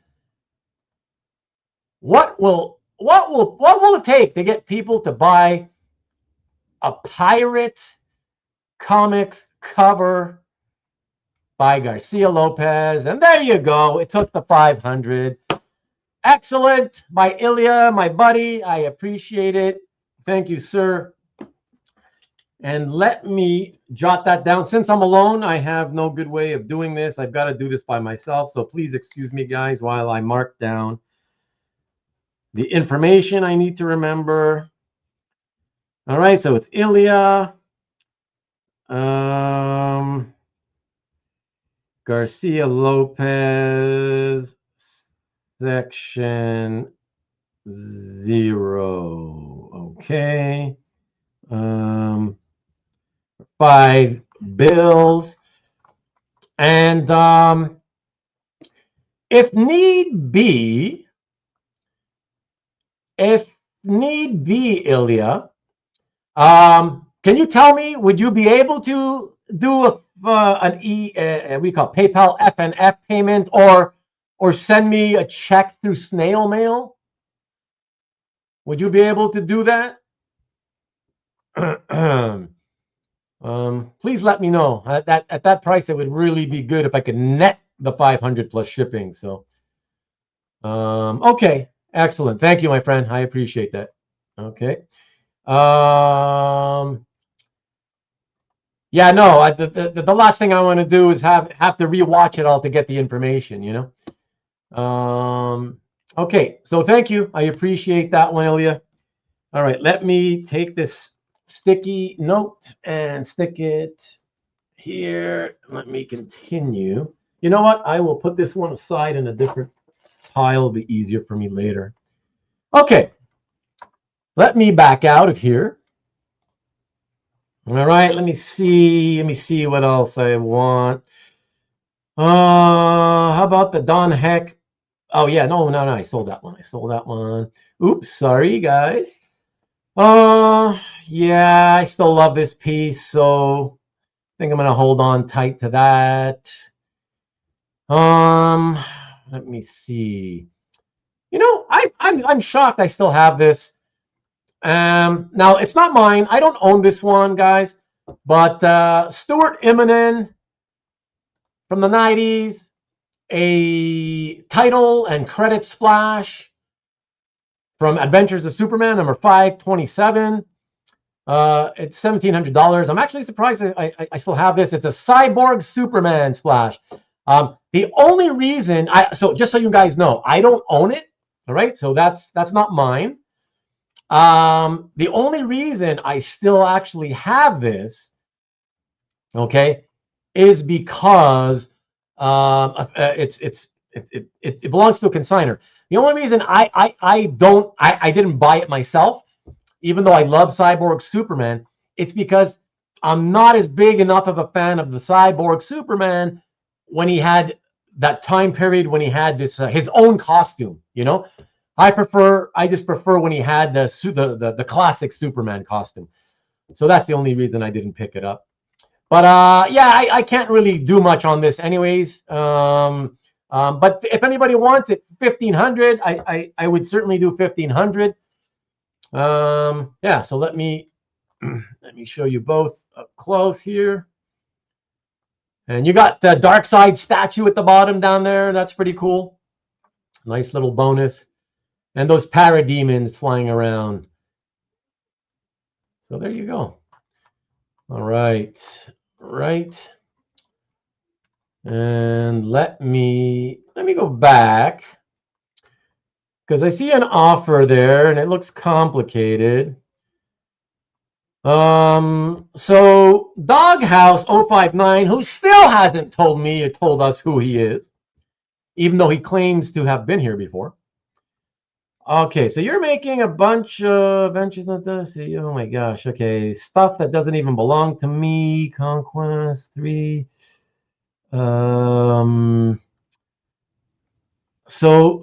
What will it take to get people to buy a pirate comics cover by Garcia Lopez? And there you go. It took the 500. Excellent. By Ilya, my buddy. I appreciate it. Thank you, sir. And let me jot that down. Since I'm alone, I have no good way of doing this. I've got to do this by myself. So please excuse me, guys, while I mark down the information I need to remember. All right, so it's Ilya. Garcia Lopez, Section 0. Okay. 5 bills. And if need be, Ilya, can you tell me, would you be able to do we call PayPal FNF payment, or send me a check through snail mail? Would you be able to do that? Please let me know. At that price, it would really be good if I could net the 500 plus shipping. So, okay. Excellent. Thank you, my friend. I appreciate that. Okay. Yeah, no, the last thing I want to do is have to rewatch it all to get the information, you know. Okay, so thank you. I appreciate that one, Ilya. All right, let me take this sticky note and stick it here. Let me continue. You know what? I will put this one aside in a different pile. It'll be easier for me later. Okay, let me back out of here. All right, let me see what else I want. How about the Don Heck? Oh yeah, no, I sold that one. Oops, sorry guys. Yeah, I still love this piece, so I think I'm gonna hold on tight to that. Let me see. You know, I'm shocked I still have this. Now it's not mine. I don't own this one, guys. But Stuart Immonen from the 90s, a title and credit splash from Adventures of Superman, number 527. It's $1,700. I'm actually surprised I still have this. It's a Cyborg Superman splash. The only reason so just so you guys know, I don't own it. All right, so that's not mine. The only reason I still actually have this, okay, is because it belongs to a consignor. The only reason I didn't buy it myself, even though I love Cyborg Superman, it's because I'm not as big enough of a fan of the Cyborg Superman when he had that time period when he had this his own costume. You know, I just prefer when he had the classic Superman costume. So that's the only reason I didn't pick it up. But yeah, I can't really do much on this anyways. But if anybody wants it, 1,500, I would certainly do 1,500. Yeah, so let me show you both up close here. And you got the Dark Side statue at the bottom down there. That's pretty cool. Nice little bonus. And those parademons flying around. So there you go. All right. Right. And let me go back, because I see an offer there and it looks complicated. So Doghouse 059, who still hasn't told me or told us who he is, even though he claims to have been here before. Okay, so you're making a bunch of ventures on this. Oh my gosh. Okay, stuff that doesn't even belong to me. Conquest 3. So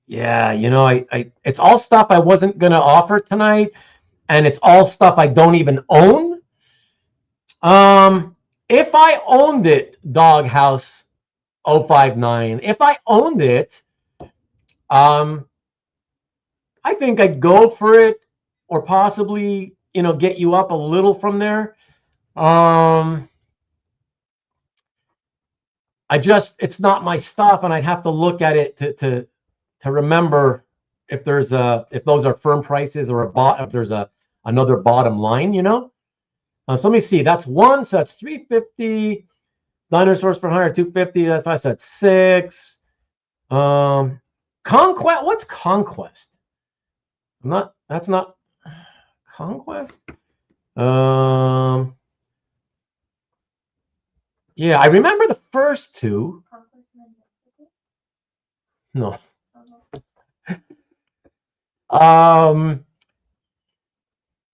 yeah, you know, I it's all stuff I wasn't gonna offer tonight, and it's all stuff I don't even own. If I owned it, Doghouse 059, if I owned it, I think I'd go for it, or possibly, you know, get you up a little from there. It's not my stuff, and I'd have to look at it to remember if those are firm prices, or if there's another bottom line, you know. So let me see. That's one. So that's 350. Dinosaurs for hire 250. That's 5. So that's 6. Conquest. What's Conquest? That's not Conquest. Yeah, I remember the first two. No.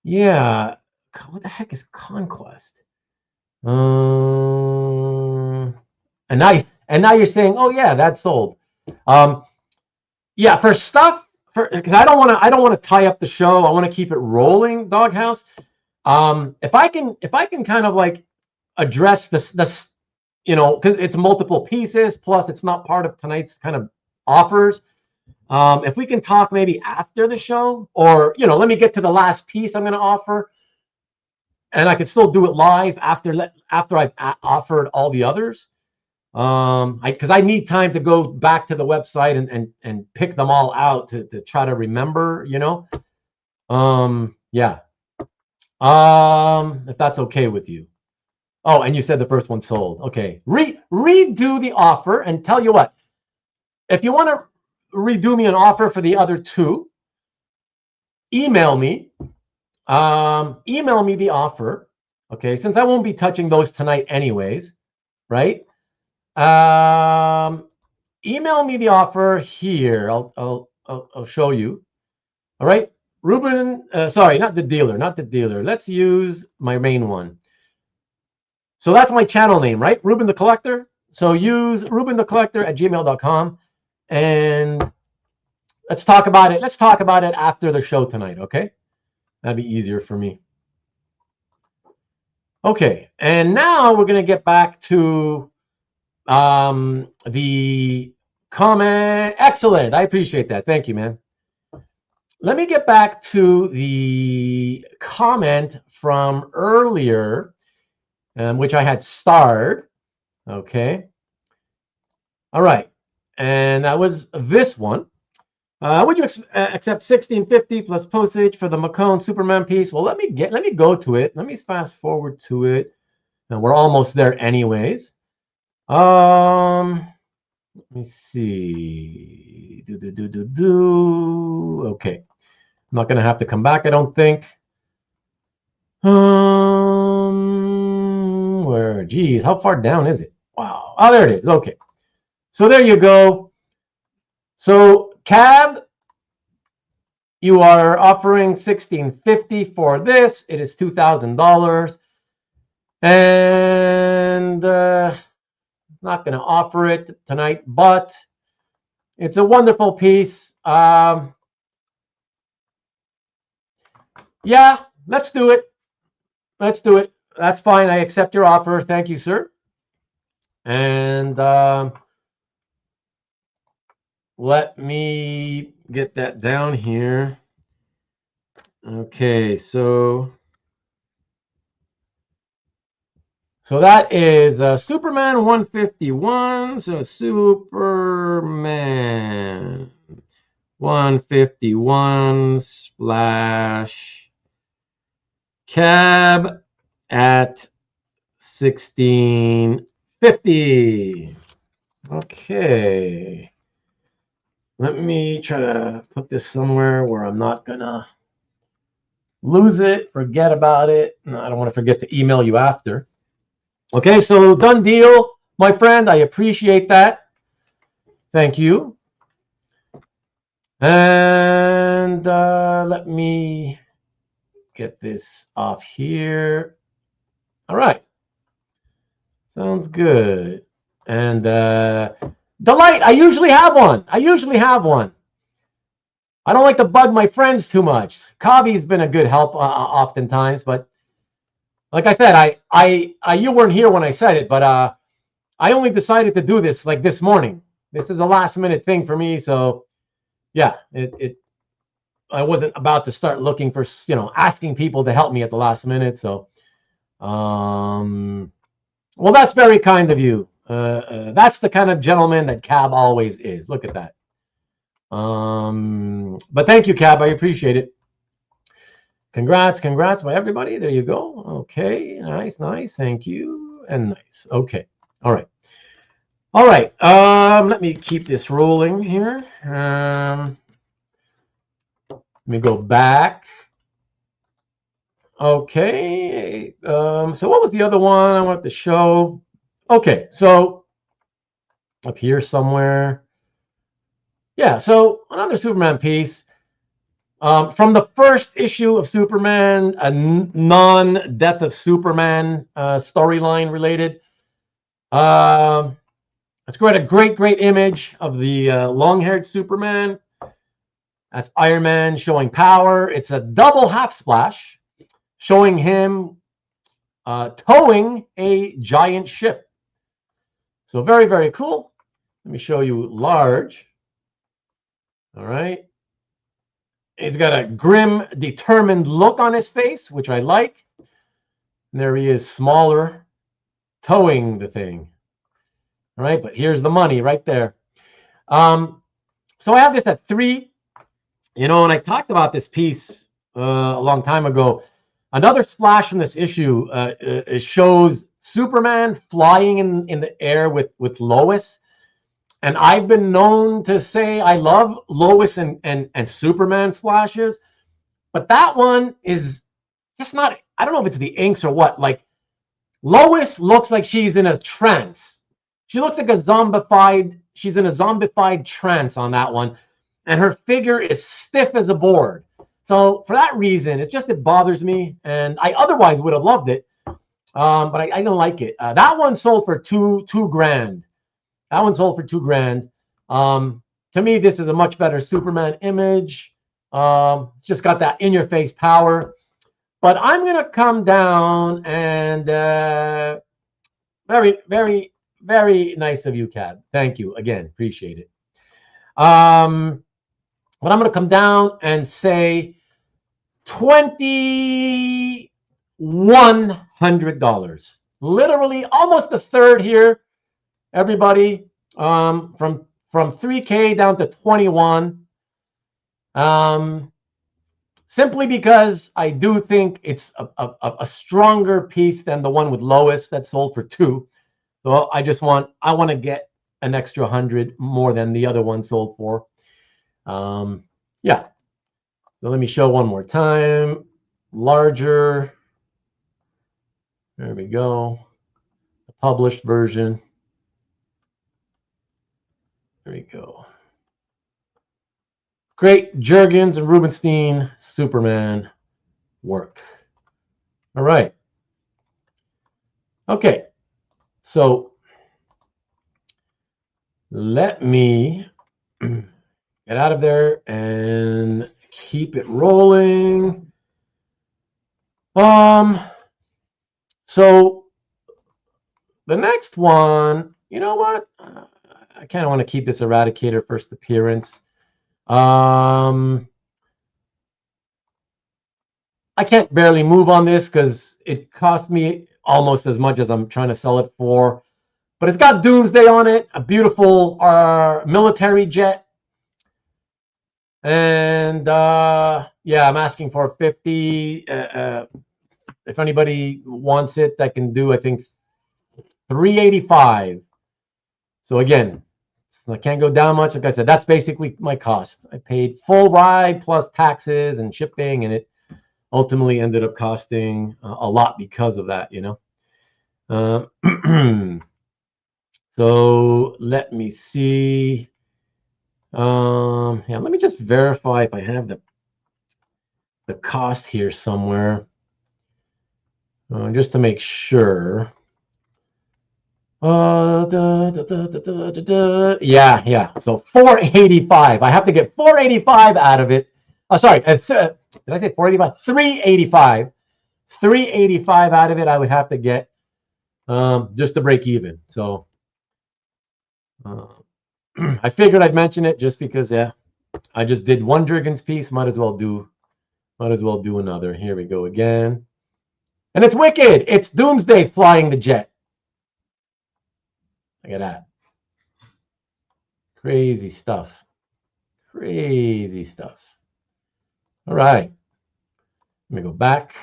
Yeah. What the heck is Conquest? And now you're saying, oh yeah, that's sold. Yeah, for stuff, because I don't want to tie up the show. I want to keep it rolling, Doghouse. If I can kind of like address this, you know, because it's multiple pieces, plus it's not part of tonight's kind of offers. If we can talk maybe after the show, or, you know, let me get to the last piece I'm going to offer, and I can still do it live after I've offered all the others. Because I need time to go back to the website and pick them all out to try to remember, you know. Yeah. If that's okay with you. Oh, and you said the first one sold. Okay. Redo the offer and tell you what. If you want to redo me an offer for the other two, email me. Email me the offer. Okay, since I won't be touching those tonight anyways, right? Email me the offer here. I'll show you. All right, Ruben. Sorry, not the dealer. Let's use my main one. So that's my channel name, right? Rubén DaCollector. So use RubénDaCollector@gmail.com, and let's talk about it. Let's talk about it after the show tonight, okay? That'd be easier for me. Okay, and now we're gonna get back to the comment. Excellent, I appreciate that. Thank you, man. Let me get back to the comment from earlier, which I had starred. Okay. All right, and that was this one. Would you accept $16.50 plus postage for the McCone Superman piece? Well, let me go to it. Let me fast forward to it. And we're almost there anyways. Let me see. Okay. I'm not gonna have to come back, I don't think. Where? Geez, how far down is it? Wow. Oh, there it is. Okay. So there you go. So cab, you are offering $16.50 for this. It is $2,000, and not going to offer it tonight, but it's a wonderful piece. Yeah, let's do it. Let's do it. That's fine. I accept your offer. Thank you, sir. And let me get that down here. Okay, so that is Superman 151. So Superman 151 splash cab at $16.50. Okay. Let me try to put this somewhere where I'm not gonna lose it, forget about it. No, I don't want to forget to email you after. Okay, so done deal, my friend. I appreciate that. Thank you. And let me get this off here. All right. Sounds good. And Delight, I usually have one. I don't like to bug my friends too much. Kavi's been a good help oftentimes, but like I said, you weren't here when I said it, but I only decided to do this like this morning. This is a last minute thing for me, so yeah, I wasn't about to start looking for, asking people to help me at the last minute. So, well, that's very kind of you. That's the kind of gentleman that Cab always is. Look at that. But thank you, Cab. I appreciate it. Congrats by everybody. There you go. Okay, nice. Thank you, and nice. Okay, all right. Let me keep this rolling here. Let me go back. Okay. So what was the other one I wanted to show? Okay, so up here somewhere. Yeah, so another Superman piece. From the first issue of Superman, a non-Death of Superman storyline related. It's got a great image of the long-haired Superman. That's Iron Man showing power. It's a double half splash showing him towing a giant ship. So very cool. Let me show you large. All right. He's got a grim, determined look on his face, which I like. And there he is, smaller, towing the thing. All right, but here's the money right there. So I have this at 3. You know, and I talked about this piece a long time ago. Another splash in this issue it shows Superman flying in the air with Lois. And I've been known to say I love Lois and Superman splashes, but that one is just not, I don't know if it's the inks or what. Like, Lois looks like she's in a trance. She looks like she's in a zombified trance on that one. And her figure is stiff as a board. So for that reason, it bothers me. And I otherwise would have loved it. But I don't like it. That one sold for two grand. That one sold for $2,000. To me, this is a much better Superman image. It's just got that in-your-face power. But I'm going to come down and very, very, very nice of you, Cab. Thank you again. Appreciate it. But I'm going to come down and say $2,100. Literally almost a third here, everybody. From 3K down to 21. Simply because I do think it's a stronger piece than the one with Lois that sold for 2. So I want to get an extra 100 more than the other one sold for. Yeah. So let me show one more time. Larger. There we go. The published version. There we go. Great Jurgens and Rubinstein Superman work. All right. Okay. So let me get out of there and keep it rolling. So the next one, you know what? I kind of want to keep this Eradicator first appearance. I can't barely move on this because it cost me almost as much as I'm trying to sell it for. But it's got Doomsday on it, a beautiful military jet. And yeah, I'm asking for 50. If anybody wants it, that can do, I think, 385. So again, I can't go down much. Like I said, that's basically my cost. I paid full ride plus taxes and shipping, and it ultimately ended up costing a lot because of that, you know. So let me see. Yeah, let me just verify if I have the cost here somewhere, just to make sure. Yeah. So 485. I have to get 485 out of it. Oh, sorry. Did I say 485? 385. 385 out of it. I would have to get just to break even. So I figured I'd mention it just because, yeah, I just did one Jurgens piece. Might as well do another. Here we go again. And it's wicked. It's Doomsday flying the jet. Look at that. Crazy stuff. Crazy stuff. All right. Let me go back.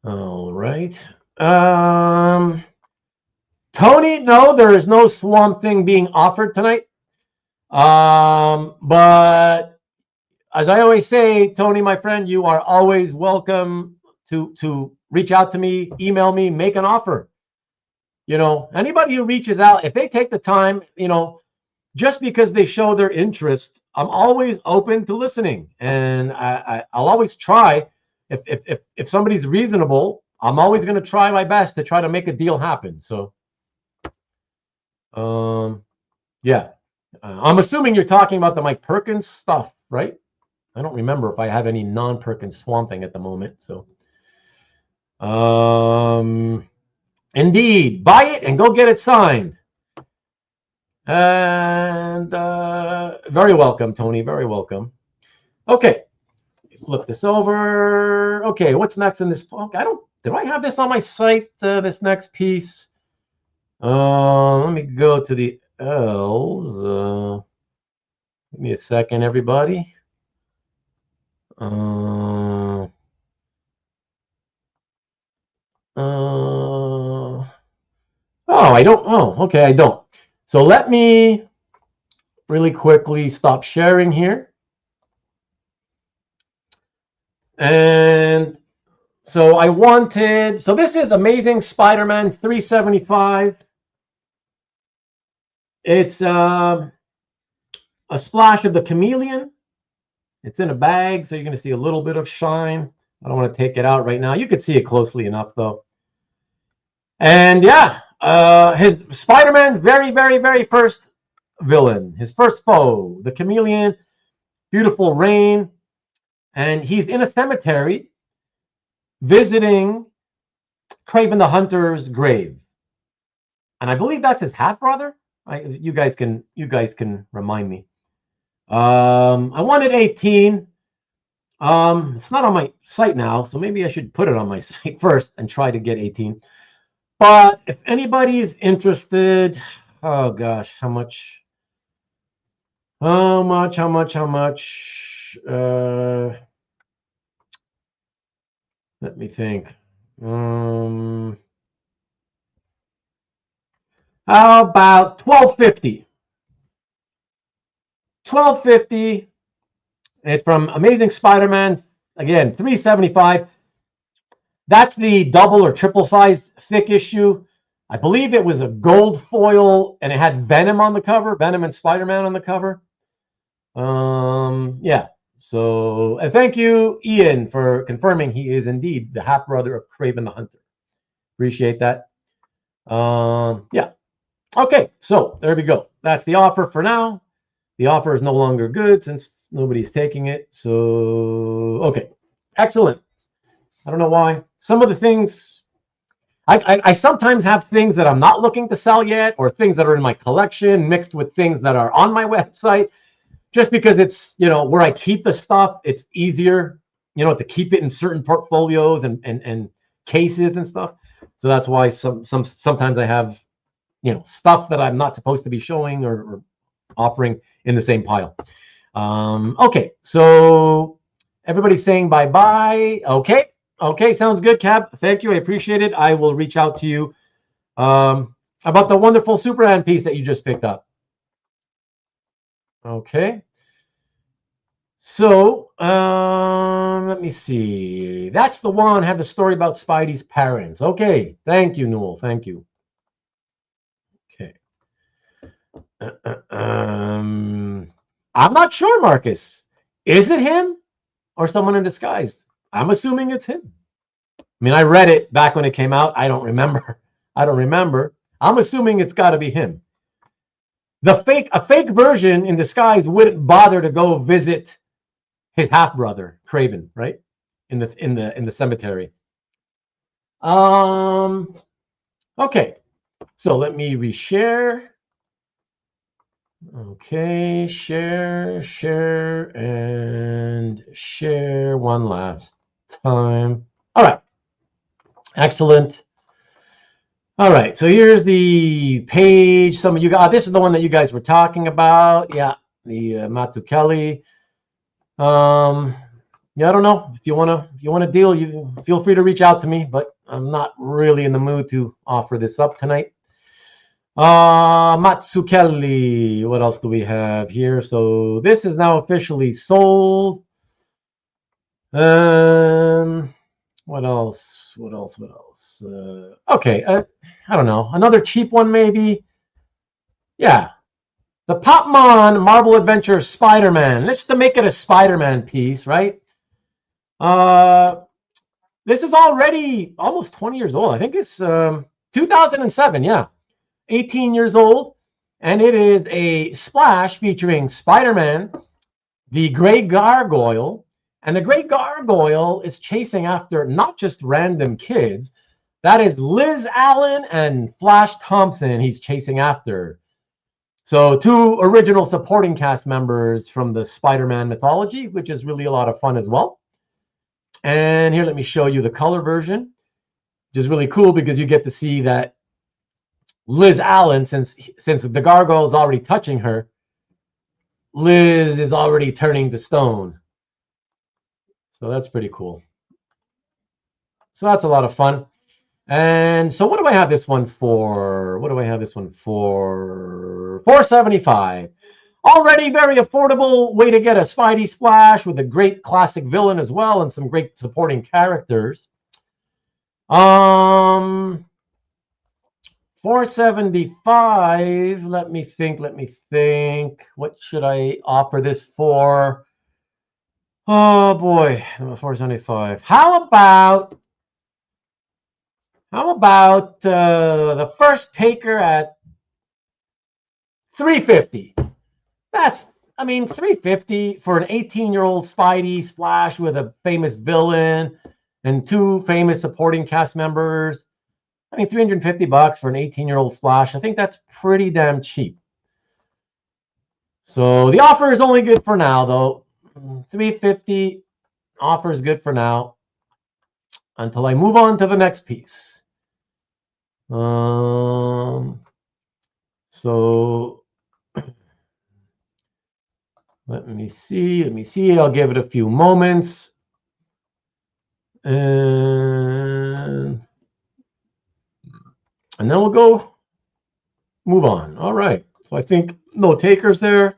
All right. Tony, no, there is no Swamp Thing being offered tonight. But as I always say, Tony, my friend, you are always welcome to reach out to me, email me, make an offer. You know, anybody who reaches out, if they take the time, you know, just because they show their interest, I'm always open to listening, and I'll always try. If somebody's reasonable, I'm always going to try my best to try to make a deal happen. So, yeah, I'm assuming you're talking about the Mike Perkins stuff, right? I don't remember if I have any non-Perkins Swamp Thing at the moment. So, indeed, buy it and go get it signed. And very welcome, Tony. Very welcome. Okay, flip this over. Okay, what's next in this? Okay, did I have this on my site? This next piece. Let me go to the L's. Give me a second, everybody. Oh, I don't. Oh, okay, I don't. So let me really quickly stop sharing here. And so I wanted, so this is Amazing Spider-Man 375. It's a splash of the chameleon. It's in a bag, so you're going to see a little bit of shine. I don't want to take it out right now. You can see it closely enough, though. And yeah, his Spider-Man's very, very, very first villain, his first foe, the chameleon, beautiful rain. And he's in a cemetery visiting Kraven the Hunter's grave. And I believe that's his half brother. You guys can remind me. I wanted 18. It's not on my site now, so maybe I should put it on my site first and try to get 18. But if anybody's interested, oh gosh, how much? Let me think. How about $12.50? $12.50. It's from Amazing Spider-Man. Again, $3.75. That's the double or triple size thick issue. I believe it was a gold foil, and it had Venom on the cover, Venom and Spider-Man on the cover. Yeah. So, and thank you, Ian, for confirming he is indeed the half brother of Kraven the Hunter. Appreciate that. Yeah. Okay, so there we go. That's the offer for now. The offer is no longer good since nobody's taking it. So, okay, excellent. I don't know why. Some of the things, I sometimes have things that I'm not looking to sell yet, or things that are in my collection mixed with things that are on my website, just because it's, where I keep the stuff, it's easier, to keep it in certain portfolios and cases and stuff. So that's why sometimes I have, stuff that I'm not supposed to be showing or offering in the same pile. Okay, so everybody's saying bye-bye. Okay, sounds good, Cab. Thank you, I appreciate it. I will reach out to you about the wonderful Superman piece that you just picked up. Okay. So, let me see. That's the one, have the story about Spidey's parents. Okay, thank you, Newell, thank you. Okay. I'm not sure, Marcus. Is it him or someone in disguise? I'm assuming it's him. I mean, I read it back when it came out. I don't remember. I'm assuming it's got to be him. A fake version in disguise wouldn't bother to go visit his half brother, Kraven, right? In the cemetery. Okay. So let me reshare. Okay, share, and share one last time. All right, excellent. All right, so here's the page. Some of you guys, this is the one that you guys were talking about. Yeah, the Matsukeli. Yeah, I don't know if you wanna deal. You feel free to reach out to me, but I'm not really in the mood to offer this up tonight. Matsukeli. What else do we have here? So this is now officially sold. What else? Okay, I don't know. Another cheap one, maybe. Yeah, the Popmon Marvel Adventure Spider-Man. Let's to make it a Spider-Man piece, right? This is already almost 20 years old. I think it's 2007. Yeah. 18 years old, and it is a splash featuring Spider-Man, the Gray Gargoyle, and the Gray Gargoyle is chasing after not just random kids. That is Liz Allen and Flash Thompson he's chasing after. So 2 original supporting cast members from the Spider-Man mythology, which is really a lot of fun as well. And here, let me show you the color version, which is really cool because you get to see that Liz Allen, since the gargoyle is already touching her, Liz is already turning to stone. So that's pretty cool. So that's a lot of fun. And so what do I have this one for? What do I have this one for? $4.75. Already very affordable way to get a Spidey splash with a great classic villain as well and some great supporting characters. $4.75. Let me think. What should I offer this for? Oh boy, $4.75. How about the first taker at $3.50? That's, I mean, $3.50 for an 18-year-old Spidey splash with a famous villain and two famous supporting cast members. I mean, $350 for an 18-year-old splash. I think that's pretty damn cheap. So the offer is only good for now, though. $3.50 offer is good for now until I move on to the next piece. So let me see. I'll give it a few moments. And then we'll go move on. All right. So I think no takers there.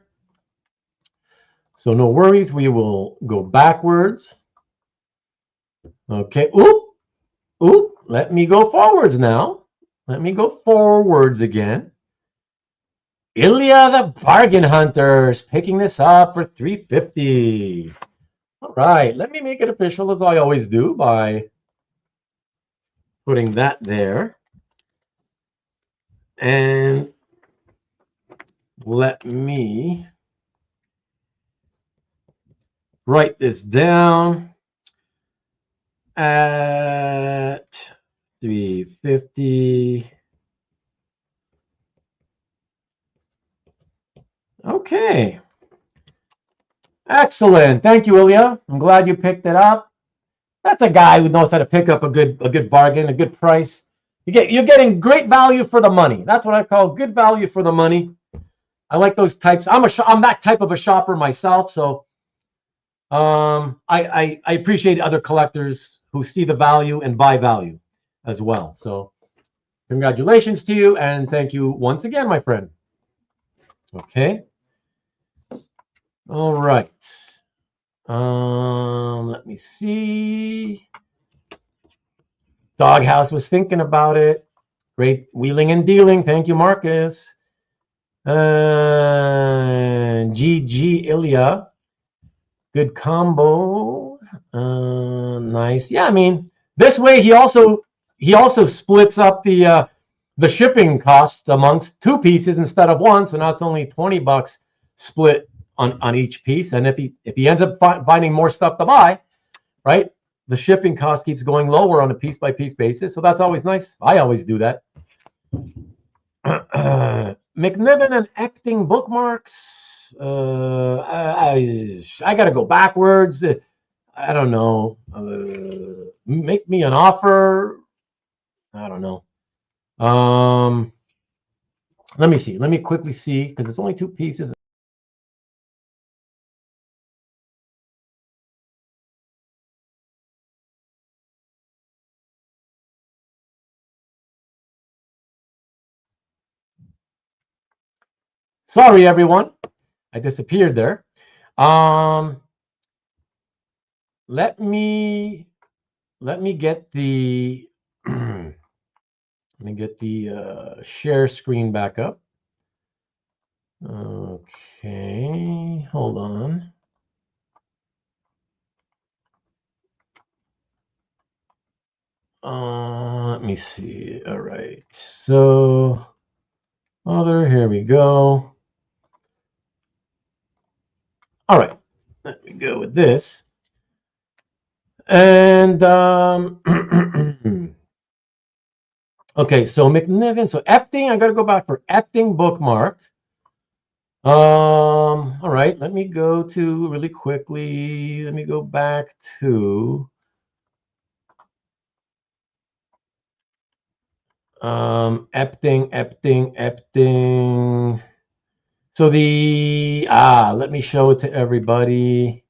So no worries. We will go backwards. Okay. Oop. Let me go forwards now. Let me go forwards again. Ilya the Bargain Hunters picking this up for $3.50. All right. Let me make it official as I always do by putting that there. And let me write this down at $3.50. Okay. Excellent. Thank you, Ilya. I'm glad you picked it up. That's a guy who knows how to pick up a good bargain, a good price. You're getting great value for the money. That's what I call good value for the money. I like those types. I'm that type of a shopper myself, so I appreciate other collectors who see the value and buy value as well. So congratulations to you, and thank you once again, my friend. Okay. All right. Let me see. Doghouse was thinking about it. Great wheeling and dealing. Thank you, Marcus. GG Ilya. Good combo. Nice. Yeah, I mean, this way he also splits up the shipping costs amongst two pieces instead of one, so now it's only $20 split on each piece. And if he ends up finding more stuff to buy, right, the shipping cost keeps going lower on a piece by piece basis. So that's always nice. I always do that. McNiven and Ecting bookmarks. I got to go backwards. I don't know. Make me an offer. I don't know. Let me see. Let me quickly see because it's only two pieces. Sorry, everyone. I disappeared there. Let me get the share screen back up. Okay, hold on. Let me see. All right. So here we go. All right. Let me go with this. And okay, so McNiven. So Epting, I got to go back for Epting bookmark. All right, let me go to really quickly. Let me go back to Epting. So let me show it to everybody.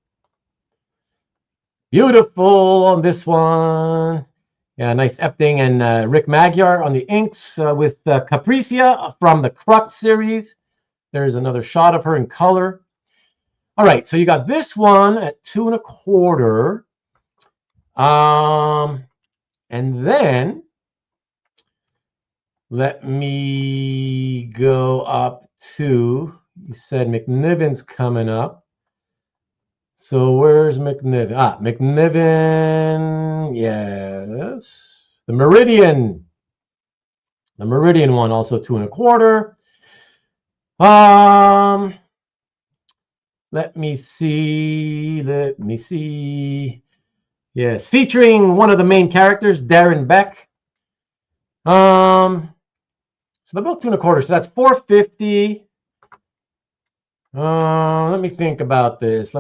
Beautiful on this one. Yeah, nice Epting and Rick Magyar on the inks with Capricia from the Crux series. There's another shot of her in color. All right, so you got this one at 2 1/4. And then let me go up to, you said McNiven's coming up. So where's McNiven? McNiven, yes. The Meridian. The Meridian one, also 2 1/4. Let me see. Yes, featuring one of the main characters, Darren Beck. So they're both 2 1/4, so that's $4.50. Let me think about this.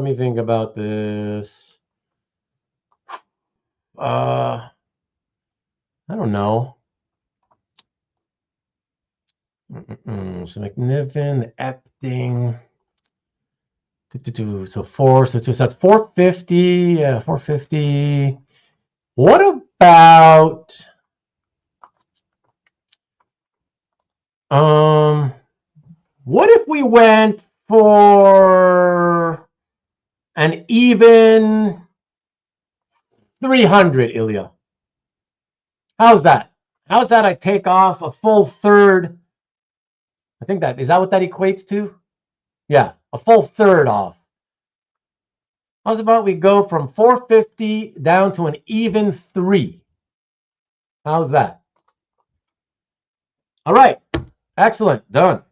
I don't know. So McNiven, Epting. So 4, so that's $4.50. Yeah, $4.50. What about what if we went for an even 300, Ilya? How's that? I take off a full third. I think is that what that equates to? Yeah, a full third off. How's about we go from 450 down to an even 3? How's that? All right, excellent, done.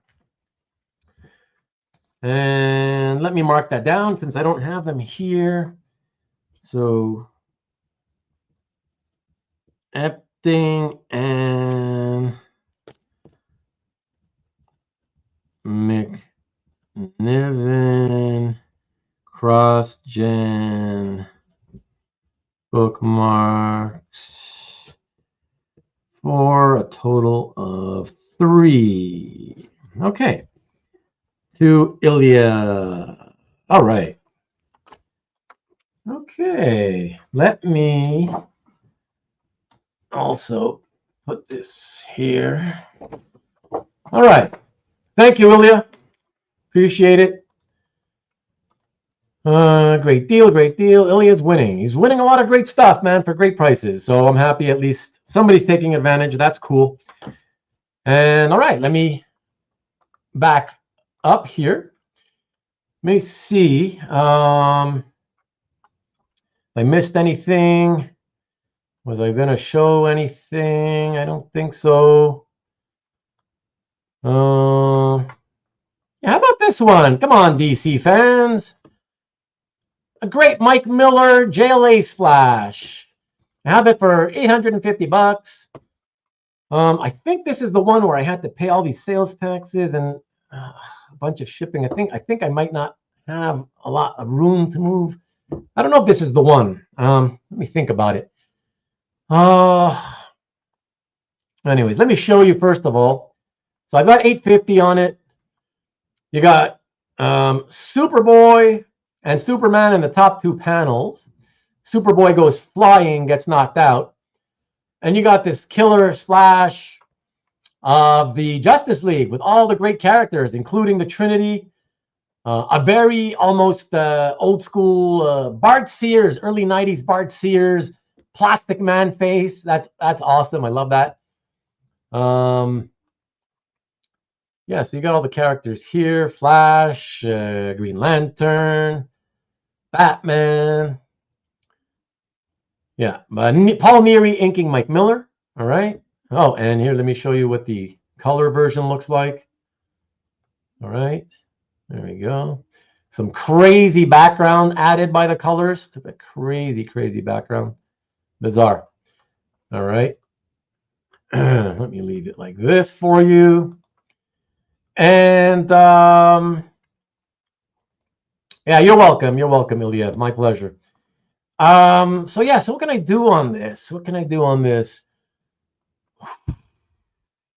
And let me mark that down since I don't have them here. So Epting and McNiven cross-gen bookmarks for a total of 3. Okay. To Ilya. All right. Okay. Let me also put this here. All right. Thank you, Ilya. Appreciate it. Great deal. Ilya's winning. He's winning a lot of great stuff, man, for great prices. So I'm happy at least somebody's taking advantage. That's cool. And all right, let me back up here. Let me see. I missed anything? Was I going to show anything? I don't think so. How about this one? Come on, DC fans. A great Mike Miller JLA splash. I have it for $850. I think this is the one where I had to pay all these sales taxes and a bunch of shipping. I think I might not have a lot of room to move. I don't know if this is the one. Let me think about it. Anyways, let me show you first of all. So I got $850 on it. You got Superboy and Superman in the top 2 panels. Superboy goes flying, gets knocked out. And you got this killer splash of the Justice League with all the great characters, including the Trinity. A very almost old school Bart Sears, early 90s Bart Sears, Plastic Man face. That's awesome. I love that. Yeah, so you got all the characters here. Flash, Green Lantern, Batman. Yeah, Paul Neary inking Mike Miller. All right. Oh, and here, let me show you what the color version looks like. All right. There we go. Some crazy background added by the colors to the crazy background. Bizarre. All right. Let me leave it like this for you. And yeah, you're welcome, Ilya. My pleasure. So yeah, so what can I do on this?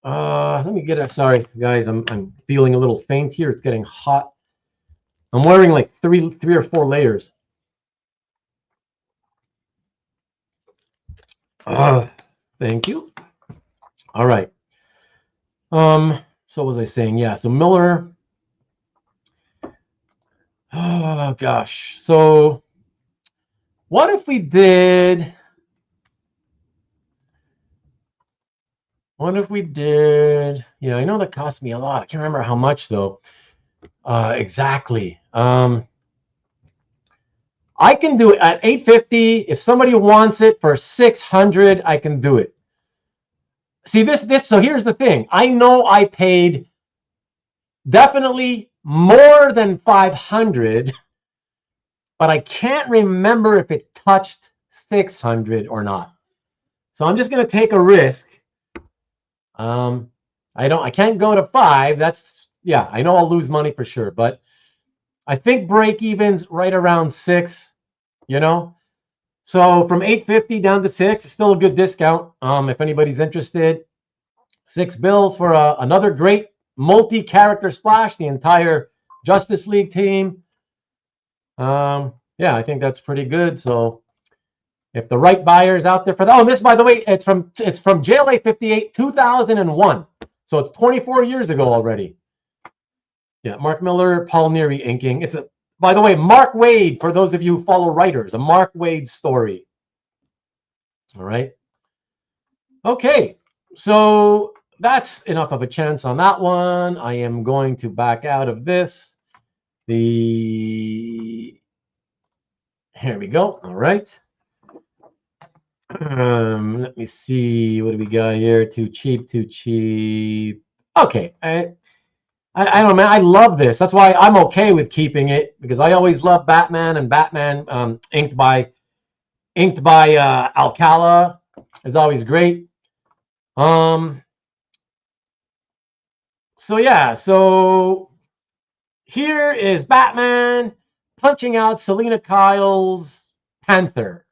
Let me get a, sorry guys, I'm feeling a little faint here. It's getting hot. I'm wearing like three or four layers. Thank you. All right. So what was I saying? Yeah, so Miller. Oh gosh. So what if we did, yeah, I know that cost me a lot. I can't remember how much though. Exactly. I can do it at $850. If somebody wants it for $600, I can do it. See this. So here's the thing. I know I paid definitely more than $500, but I can't remember if it touched $600 or not. So I'm just going to take a risk. I can't go to 5. That's, yeah, I know I'll lose money for sure, but I think break even's right around 6, you know. So from $850 down to 6 is still a good discount. If anybody's interested, 6 bills for another great multi-character splash, the entire Justice League team. Yeah, I think that's pretty good. So if the right buyer is out there for that, oh, and this, by the way, it's from JLA 58, 2001. So it's 24 years ago already. Yeah, Mark Miller, Paul Neary inking. It's a, by the way, Mark Waid, for those of you who follow writers, a Mark Waid story. All right. Okay, so that's enough of a chance on that one. I am going to back out of this. Here we go. All right. Let me see. What do we got here? Too cheap, too cheap. Okay. I don't know, man. I love this. That's why I'm okay with keeping it, because I always love Batman, and Batman inked by Alcala is always great. So yeah, so here is Batman punching out Selena Kyle's Panther.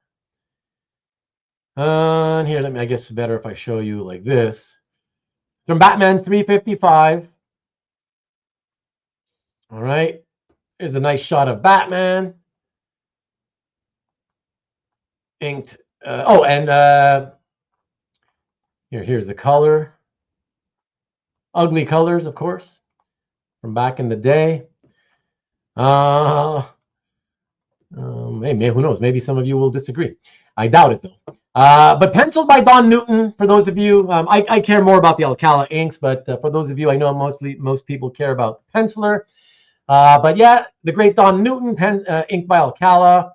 And here, I guess better if I show you like this. From Batman 355. All right. Here's a nice shot of Batman. Inked. Here's the color. Ugly colors, of course, from back in the day. Hey, man, who knows? Maybe some of you will disagree. I doubt it, though. But penciled by Don Newton, for those of you, I care more about the Alcala inks, but for those of you, I know most people care about penciler. But yeah, the great Don Newton, inked by Alcala.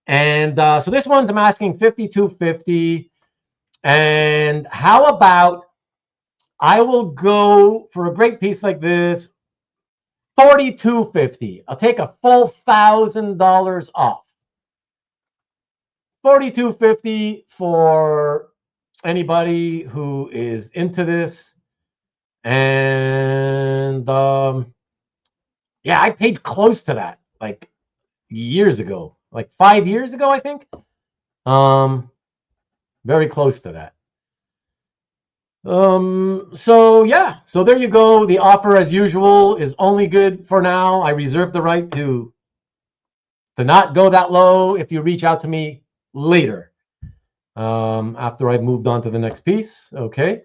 And so this one's I'm asking $52.50. And how about I will go for a great piece like this, $42.50. I'll take a full $1,000 off. $42.50 for anybody who is into this. And yeah, I paid close to that like years ago, like 5 years ago, I think. Very close to that. So yeah, so there you go. The offer, as usual, is only good for now. I reserve the right to not go that low if you reach out to me later, after I've moved on to the next piece. Okay.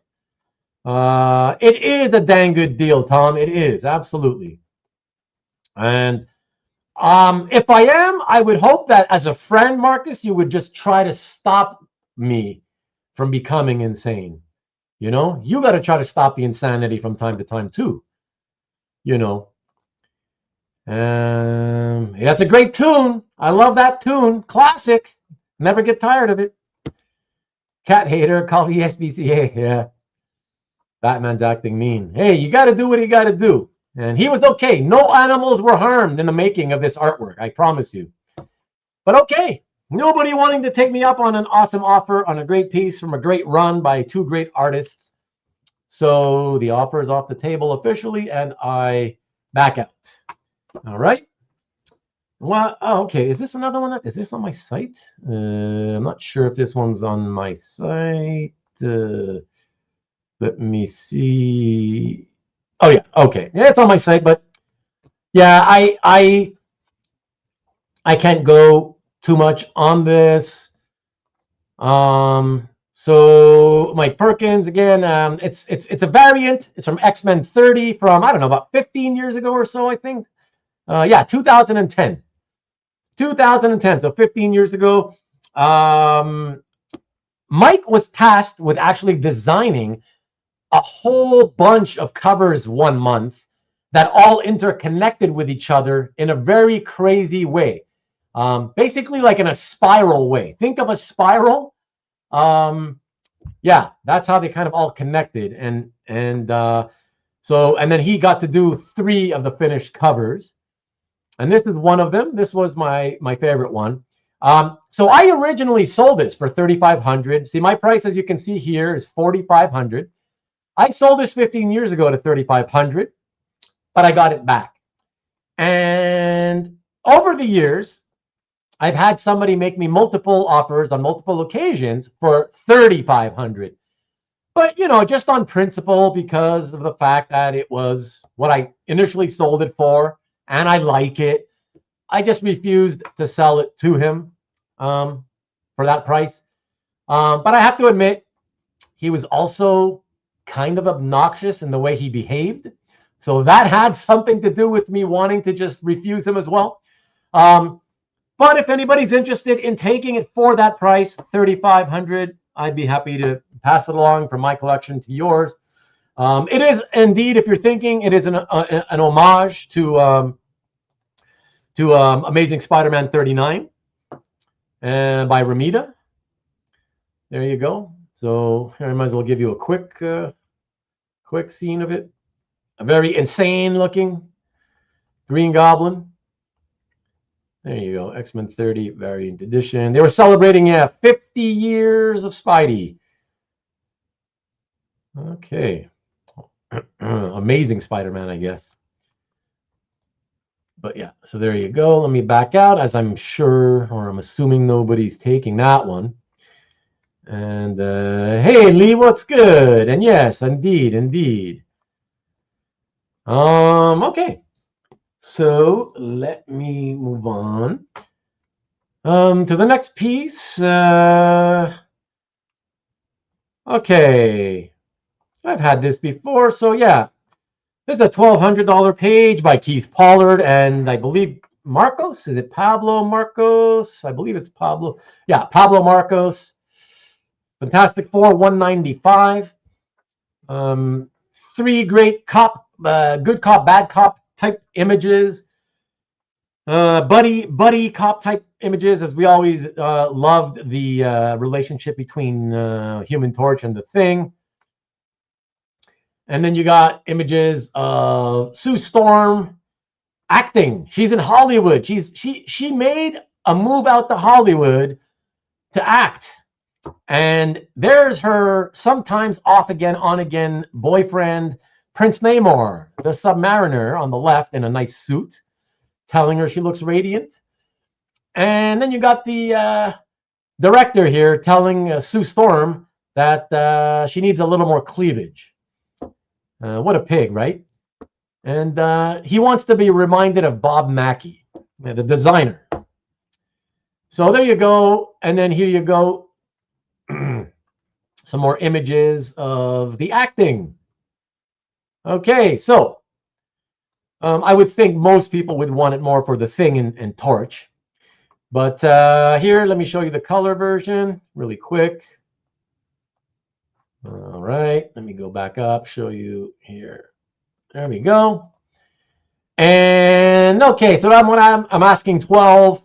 It is a dang good deal, Tom. It is, absolutely. And if I am, I would hope that as a friend, Marcus, you would just try to stop me from becoming insane. You know, you got to try to stop the insanity from time to time too. You know, that's a great tune. I love that tune. Classic. Never get tired of it. Cat hater, call the SBCA. Yeah. Batman's acting mean. Hey, you got to do what you got to do. And he was okay. No animals were harmed in the making of this artwork. I promise you. But okay. Nobody wanting to take me up on an awesome offer on a great piece from a great run by 2 great artists. So the offer is off the table officially, and I back out. All right. Well, oh, okay. Is this another one? Is this on my site? I'm not sure if this one's on my site. Let me see. Oh yeah, okay. Yeah, it's on my site, but yeah, I can't go too much on this. So Mike Perkins again. It's a variant. It's from X-Men 30 from, I don't know, about 15 years ago or so, I think. Yeah, 2010. 2010. So 15 years ago. Mike was tasked with actually designing a whole bunch of covers one month that all interconnected with each other in a very crazy way. Basically like in a spiral way. Think of a spiral. Yeah, that's how they kind of all connected. And then he got to do 3 of the finished covers. And this is one of them. This was my favorite one. So I originally sold this for $3,500. See, my price, as you can see here, is $4,500. I sold this 15 years ago to $3,500, but I got it back. And over the years, I've had somebody make me multiple offers on multiple occasions for $3,500. But, you know, just on principle, because of the fact that it was what I initially sold it for, and I like it, I just refused to sell it to him for that price. But I have to admit, he was also kind of obnoxious in the way he behaved. So that had something to do with me wanting to just refuse him as well. But if anybody's interested in taking it for that price, $3,500, I'd be happy to pass it along from my collection to yours. It is indeed, if you're thinking, it is an homage to Amazing Spider-Man 39 by Ramita. There you go. So here I might as well give you a quick scene of it. A very insane looking Green Goblin. There you go. X-Men 30 variant edition. They were celebrating 50 years of Spidey. Okay. Amazing Spider-Man, I guess. But yeah, so there you go. Let me back out, as I'm sure, or I'm assuming nobody's taking that one. And hey, Lee, what's good? And yes, indeed. Okay. So let me move on to the next piece. Okay. I've had this before, so yeah. This is a $1,200 page by Keith Pollard and I believe Marcos. Is it Pablo Marcos? I believe it's Pablo. Yeah, Pablo Marcos. Fantastic Four, $195. 3 great cop, good cop, bad cop type images. Buddy cop type images, as we always loved the relationship between Human Torch and the Thing. And then you got images of Sue Storm acting. She's in Hollywood. She made a move out to Hollywood to act. And there's her sometimes off again, on again boyfriend, Prince Namor, the Submariner, on the left in a nice suit, telling her she looks radiant. And then you got the director here telling Sue Storm that she needs a little more cleavage. What a pig, right? And he wants to be reminded of Bob Mackie, the designer. So there you go. And then here you go. Some more images of the acting. Okay, so I would think most people would want it more for the Thing and Torch. But here, let me show you the color version really quick. All right, let me go back up, show you here. There we go. And okay, so I'm asking 12.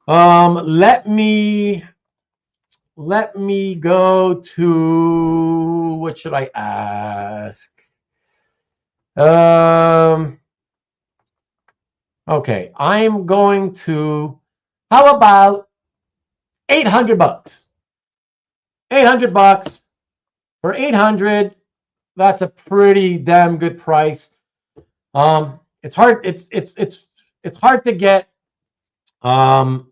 Let me go to, what should I ask? Okay, I'm going to, how about $800? $800. For 800, that's a pretty damn good price. It's hard. It's hard to get 70s,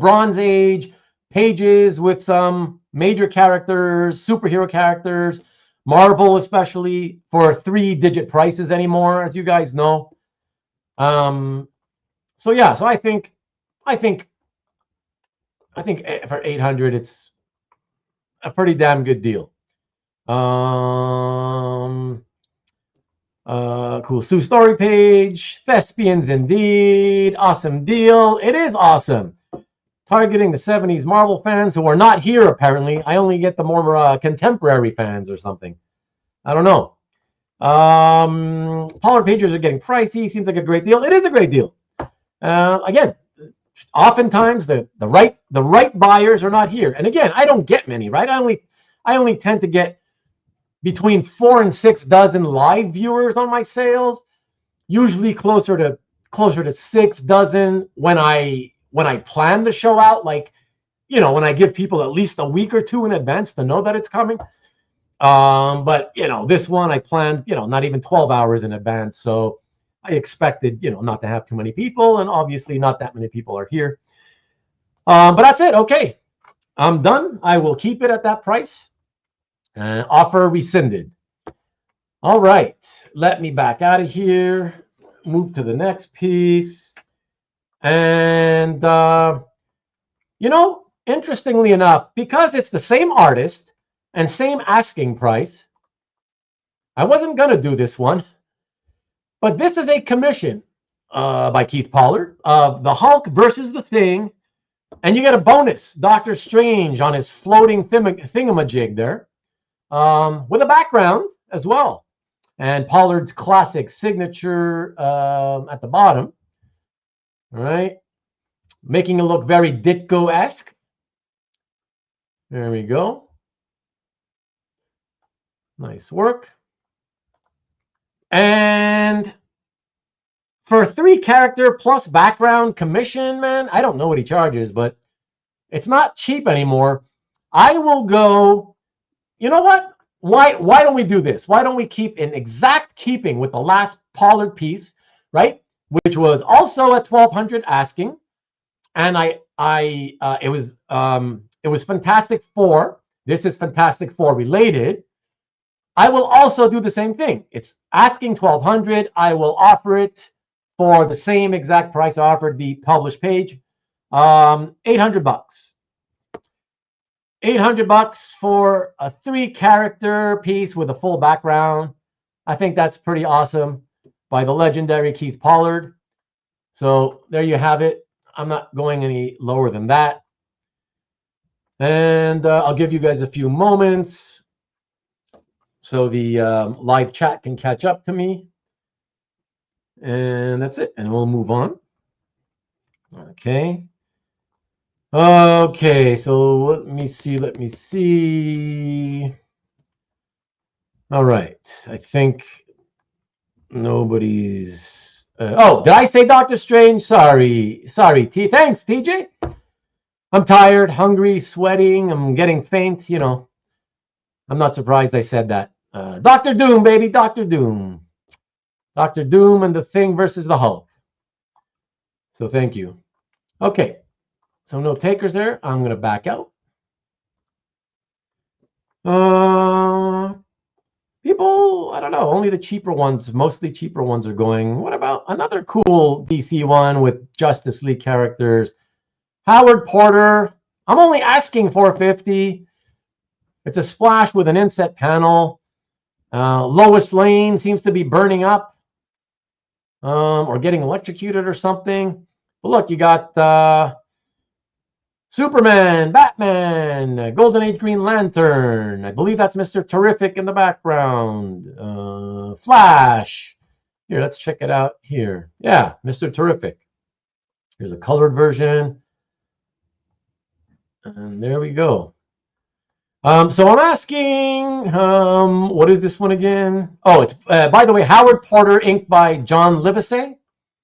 Bronze Age pages with some major characters, superhero characters, Marvel especially, for 3-digit prices anymore, as you guys know. So yeah, so I think for 800 it's a pretty damn good deal. Cool Sue story page, thespians indeed, awesome deal. It is awesome. Targeting the 70s Marvel fans who are not here apparently. I only get the more contemporary fans or something. I don't know. Pollard pages are getting pricey. Seems like a great deal. It is a great deal. Again, oftentimes the right buyers are not here. And again, I don't get many, right? I only tend to get between 4 and 6 dozen live viewers on my sales. Usually closer to 6 dozen when I plan the show out, like, you know, when I give people at least a week or two in advance to know that it's coming. But you know, this one I planned, you know, not even 12 hours in advance. So I expected, you know, not to have too many people, and obviously not that many people are here. But that's it. Okay, I'm done. I will keep it at that price. Offer rescinded. All right, let me back out of here. Move to the next piece. And, you know, interestingly enough, because it's the same artist and same asking price, I wasn't going to do this one. But this is a commission by Keith Pollard of the Hulk versus the Thing. And you get a bonus, Doctor Strange on his floating thingamajig there, with a background as well. And Pollard's classic signature at the bottom. All right. Making it look very Ditko-esque. There we go. Nice work. And for 3-character plus background commission, man, I don't know what he charges, but it's not cheap anymore. I will go, you know what? Why don't we do this? Why don't we keep in exact keeping with the last Pollard piece, right? Which was also at 1,200 asking. And it was Fantastic Four. This is Fantastic Four related. I will also do the same thing. It's asking 1,200. I will offer it for the same exact price I offered the published page, $800. $800 for a 3-character piece with a full background. I think that's pretty awesome by the legendary Keith Pollard. So there you have it. I'm not going any lower than that. And I'll give you guys a few moments so the live chat can catch up to me. And that's it. And we'll move on. Okay. Okay, so let me see. All right, I think nobody's... oh, did I say Doctor Strange? Sorry, T. Thanks, TJ. I'm tired, hungry, sweating, I'm getting faint, you know. I'm not surprised I said that. Dr. Doom, baby, Dr. Doom. Dr. Doom and the Thing versus the Hulk. So thank you. Okay. So no takers there. I'm going to back out. People, I don't know, only the cheaper ones, mostly cheaper ones are going. What about another cool DC one with Justice League characters? Howard Porter. I'm only asking $450. It's a splash with an inset panel. Lois Lane seems to be burning up or getting electrocuted or something. But look, you got... Superman, Batman, Golden Age Green Lantern. I believe that's Mr. Terrific in the background. Flash. Here, let's check it out here. Yeah, Mr. Terrific. Here's a colored version. And there we go. So I'm asking, what is this one again? Oh, it's, by the way, Howard Porter, inked by John Livesey.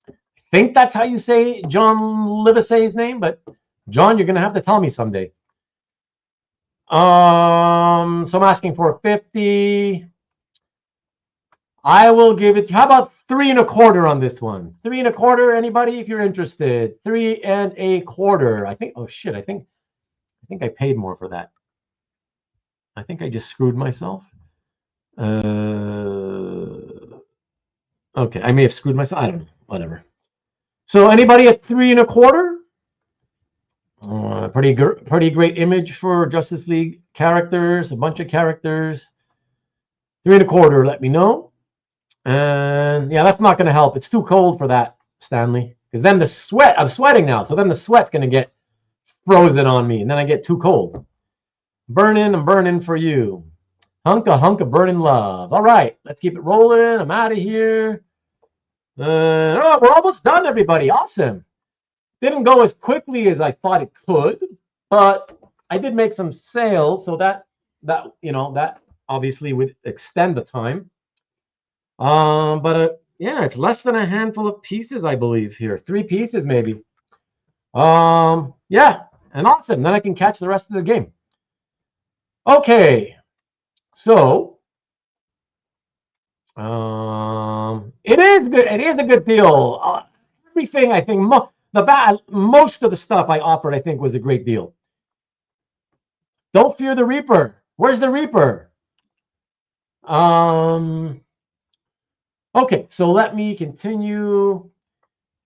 I think that's how you say John Livesey's name, but... John, you're going to have to tell me someday. So I'm asking for 50. I will give it. How about 3 1/4 on this one? 3 1/4. Anybody, if you're interested? 3 1/4. I think. Oh shit! I think I paid more for that. I think I just screwed myself. Okay, I may have screwed myself. I don't know. Whatever. So anybody at 3.25? Pretty great image for Justice League characters. A bunch of characters. 3.25. Let me know. And yeah, that's not going to help. It's too cold for that, Stanley. Because then the sweat. I'm sweating now, so then the sweat's going to get frozen on me, and then I get too cold. I'm burning for you. Hunk of burning love. All right, let's keep it rolling. I'm out of here. Oh, we're almost done, everybody. Awesome. Didn't go as quickly as I thought it could, but I did make some sales, so that obviously would extend the time. But yeah, it's less than a handful of pieces, I believe here. 3 pieces maybe. Yeah, and awesome. Then I can catch the rest of the game. Okay, so it is good. It is a good deal. Everything I think most of the stuff I offered I think was a great deal. Don't fear the Reaper. Where's the Reaper? Okay, so let me continue.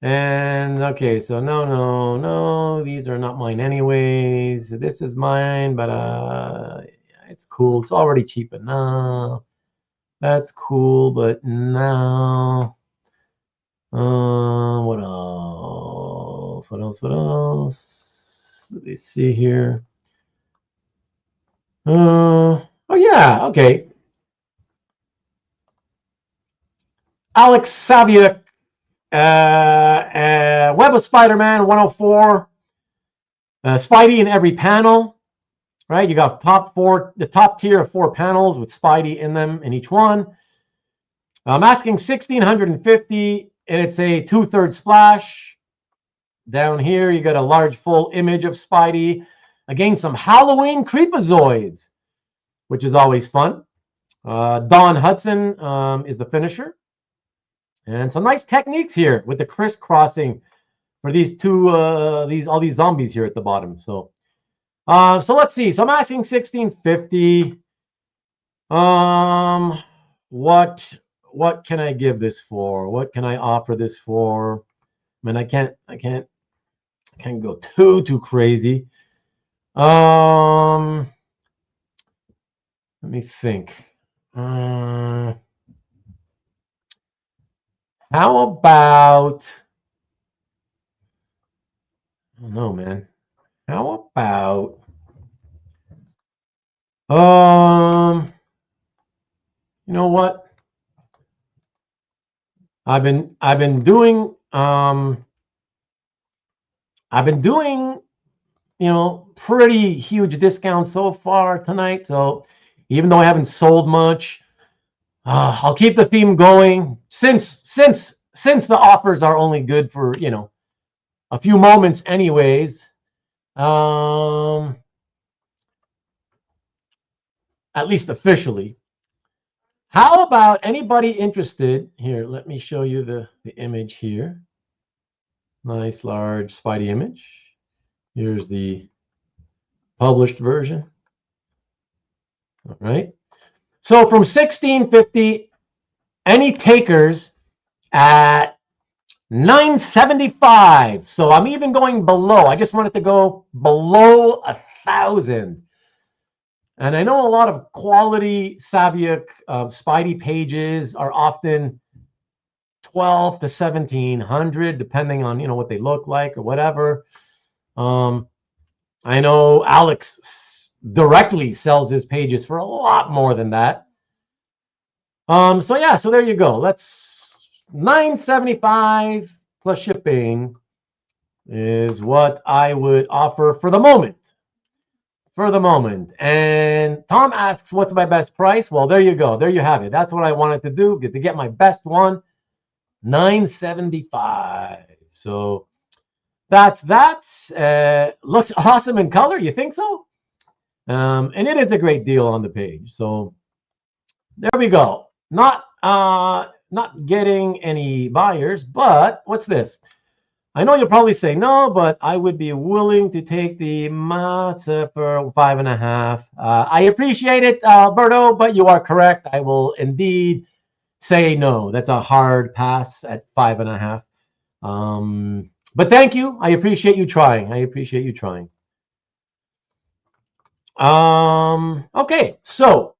And okay, so no, these are not mine anyways. This is mine, but it's cool. It's already cheap enough. That's cool, but no. What else? What else? Let me see here. Oh yeah, okay. Alex Saviuk, Web of Spider-Man 104. Spidey in every panel, right? You got the top tier of 4 panels with Spidey in them in each one. I'm asking 1,650, and it's a 2/3 splash. Down here, you got a large full image of Spidey against some Halloween creepazoids, which is always fun. Don Hudson is the finisher. And some nice techniques here with the crisscrossing for these all these zombies here at the bottom. So let's see. So I'm asking 1,650. What can I give this for? What can I offer this for? I mean, I can't go too crazy. Let me think. How about, I don't know, man. How about, you know what? I've been doing, pretty huge discounts so far tonight. So even though I haven't sold much, I'll keep the theme going since the offers are only good for, a few moments anyways. At least officially. How about anybody interested? Here, let me show you the image here. Nice large Spidey image. Here's the published version. All right. So from 1,650, any takers at 975. So I'm even going below. I just wanted to go below 1,000. And I know a lot of quality Saviuk Spidey pages are often 1,200 to 1,700, depending on what they look like or whatever. I know Alex directly sells his pages for a lot more than that. So yeah, so there you go. Let's $9.75 plus shipping is what I would offer for the moment. And Tom asks, what's my best price? Well, there you go. There you have it. That's what I wanted to do, to get my best one. $9.75. So that's that. Looks awesome in color. You think so? And it is a great deal on the page. So there we go. Not getting any buyers, but what's this? I know you'll probably say no, but I would be willing to take the matza for 5.5. I appreciate it, Alberto, but you are correct. I will indeed say no. That's a hard pass at 5.5. But thank you. I appreciate you trying. I appreciate you trying. Okay, so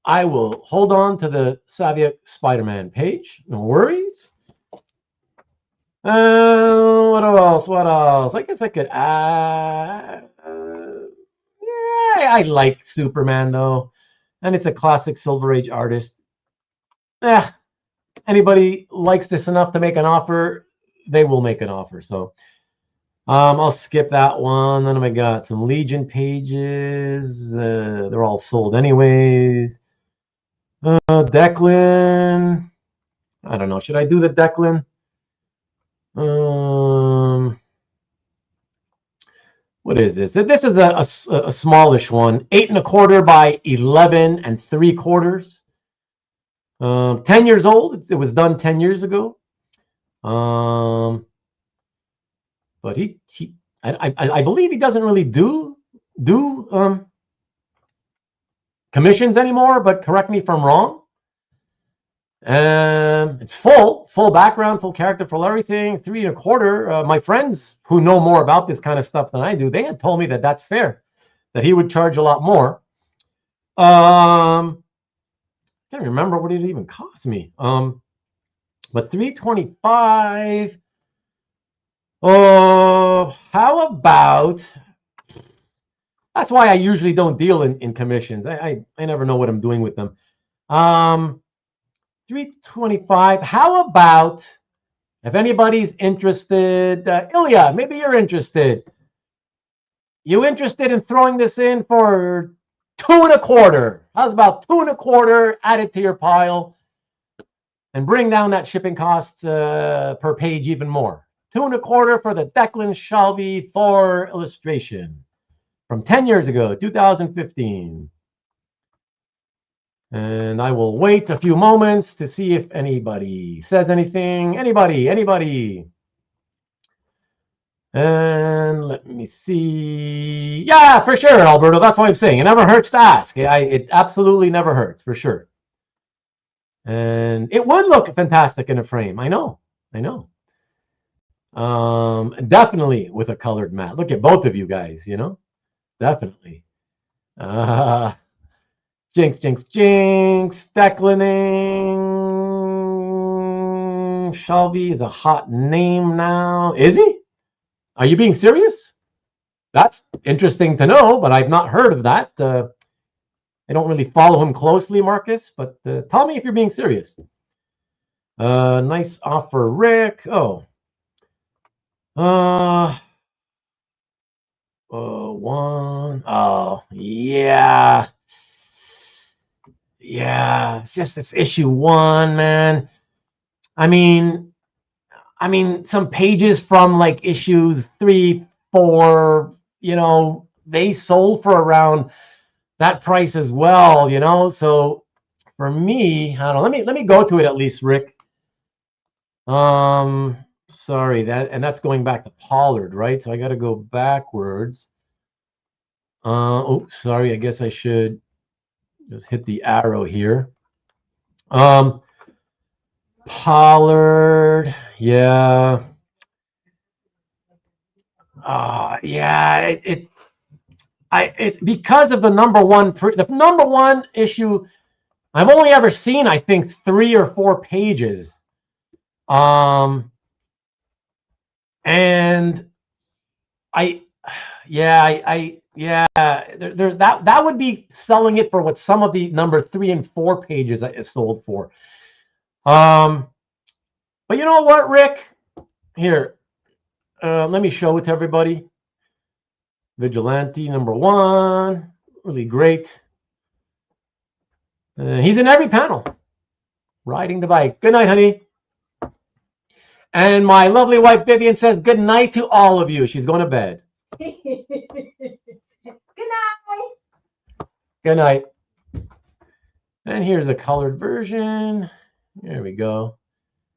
I will hold on to the Saviak Spider-Man page. No worries. What else? What else? I guess I could add. Yeah, I like Superman though, and it's a classic Silver Age artist. Yeah, anybody likes this enough to make an offer, they will make an offer. So I'll skip that one. Then I got some Legion pages. They're all sold anyways. Declan. I don't know. Should I do the Declan? What is this? This is a smallish one, 8 1/4 by 11 3/4. 10 years old. It was done 10 years ago. But I believe he doesn't really do commissions anymore. But correct me if I'm wrong. It's full background, full character, full everything. 3 1/4. My friends who know more about this kind of stuff than I do, they had told me that that's fair, that he would charge a lot more. I can't remember what it even cost me. But $325. Oh, how about? That's why I usually don't deal in commissions. I never know what I'm doing with them. $325. How about if anybody's interested, Ilya, maybe you're interested. You interested in throwing this in for 2 1/4? How's about 2 1/4? Add it to your pile and bring down that shipping cost per page even more. 2 1/4 for the Declan Shalvey Thor illustration from 10 years ago, 2015. And I will wait a few moments to see if anybody says anything. Anybody? And let me see. Yeah, for sure, Alberto. That's what I'm saying. It never hurts to ask. It absolutely never hurts, for sure. And it would look fantastic in a frame. I know. Definitely with a colored mat. Look at both of you guys, definitely. Jinx. Declaning. Shelby is a hot name now. Is he? Are you being serious? That's interesting to know, but I've not heard of that. I don't really follow him closely, Marcus, but tell me if you're being serious. Nice offer, Rick. Oh. One. Oh, yeah. Yeah, it's just this issue 1, man. I mean, some pages from like issues 3, 4, they sold for around that price as well, So for me, I don't know. Let me go to it at least, Rick. Sorry, that's going back to Pollard, right? So I got to go backwards. Oh, sorry. I guess I should just hit the arrow here. Pollard, yeah. Yeah. It because of the number one issue. I've only ever seen, I think, 3 or 4 pages. And that would be selling it for what some of the number 3 and 4 pages is sold for. But you know what, Rick? Here, let me show it to everybody. Vigilante number 1, really great. He's in every panel, riding the bike. Good night, honey. And my lovely wife Vivian says good night to all of you. She's going to bed. Good night. Good night. And here's the colored version. There we go.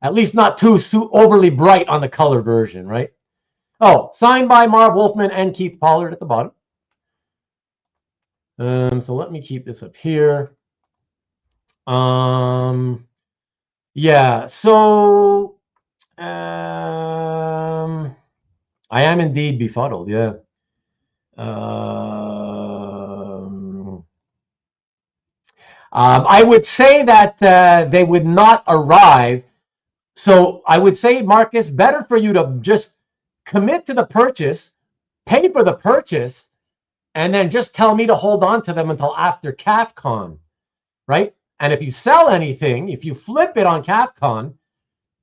At least not too overly bright on the color version, right? Oh, signed by Marv Wolfman and Keith Pollard at the bottom. So let me keep this up here. Yeah, so I am indeed befuddled, yeah. I would say that they would not arrive. So I would say, Marcus, better for you to just commit to the purchase, pay for the purchase, and then just tell me to hold on to them until after CAFCON, right? And if you sell anything, if you flip it on CAFCON,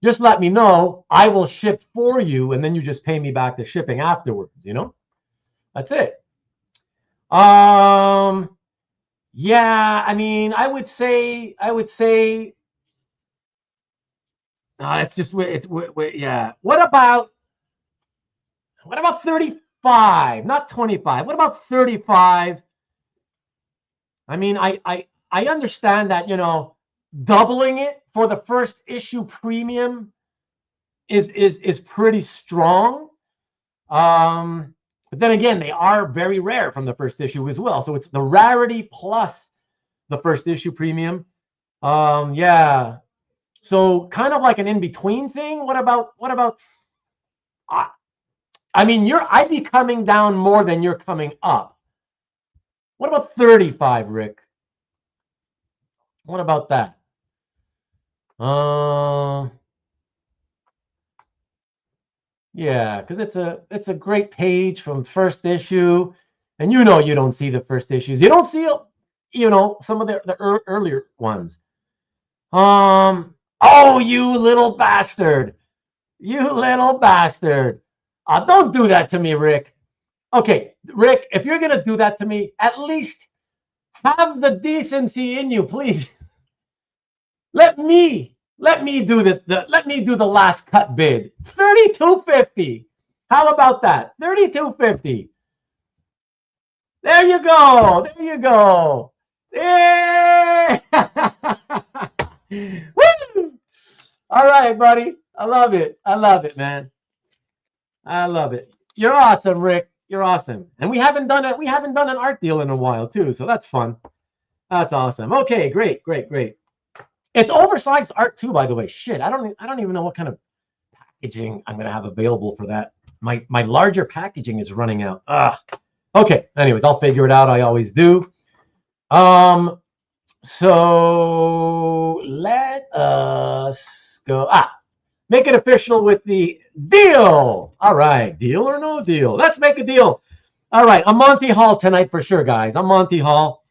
just let me know. I will ship for you, and then you just pay me back the shipping afterwards, you know? That's it. Yeah, I mean, I would say, it's just, yeah. What about 35? Not 25. What about 35? I mean, I understand that, you know, doubling it for the first issue premium is pretty strong. But then again, they are very rare from the first issue as well. So it's the rarity plus the first issue premium. Yeah. So kind of like an in-between thing. What about I mean, I'd be coming down more than you're coming up. What about 35, Rick? What about that? Yeah, because it's a great page from first issue, and you know you don't see the first issues. You don't see, you know, some of the earlier ones. Oh, you little bastard! You little bastard! Don't do that to me, Rick. Okay, Rick, if you're gonna do that to me, at least have the decency in you, please. Let me do the last cut bid. $32.50. How about that? $32.50. There you go. There you go. Yeah. Woo! All right, buddy. I love it. I love it, man. I love it. You're awesome, Rick. You're awesome. And we haven't done an art deal in a while too, so that's fun. That's awesome. Okay, great, great, great. It's oversized art too, by the way. Shit, I don't even know what kind of packaging I'm gonna have available for that. My larger packaging is running out. Okay. Anyways, I'll figure it out. I always do. So let us go. Make it official with the deal. All right, deal or no deal? Let's make a deal. All right, I'm Monty Hall tonight for sure, guys. I'm Monty Hall.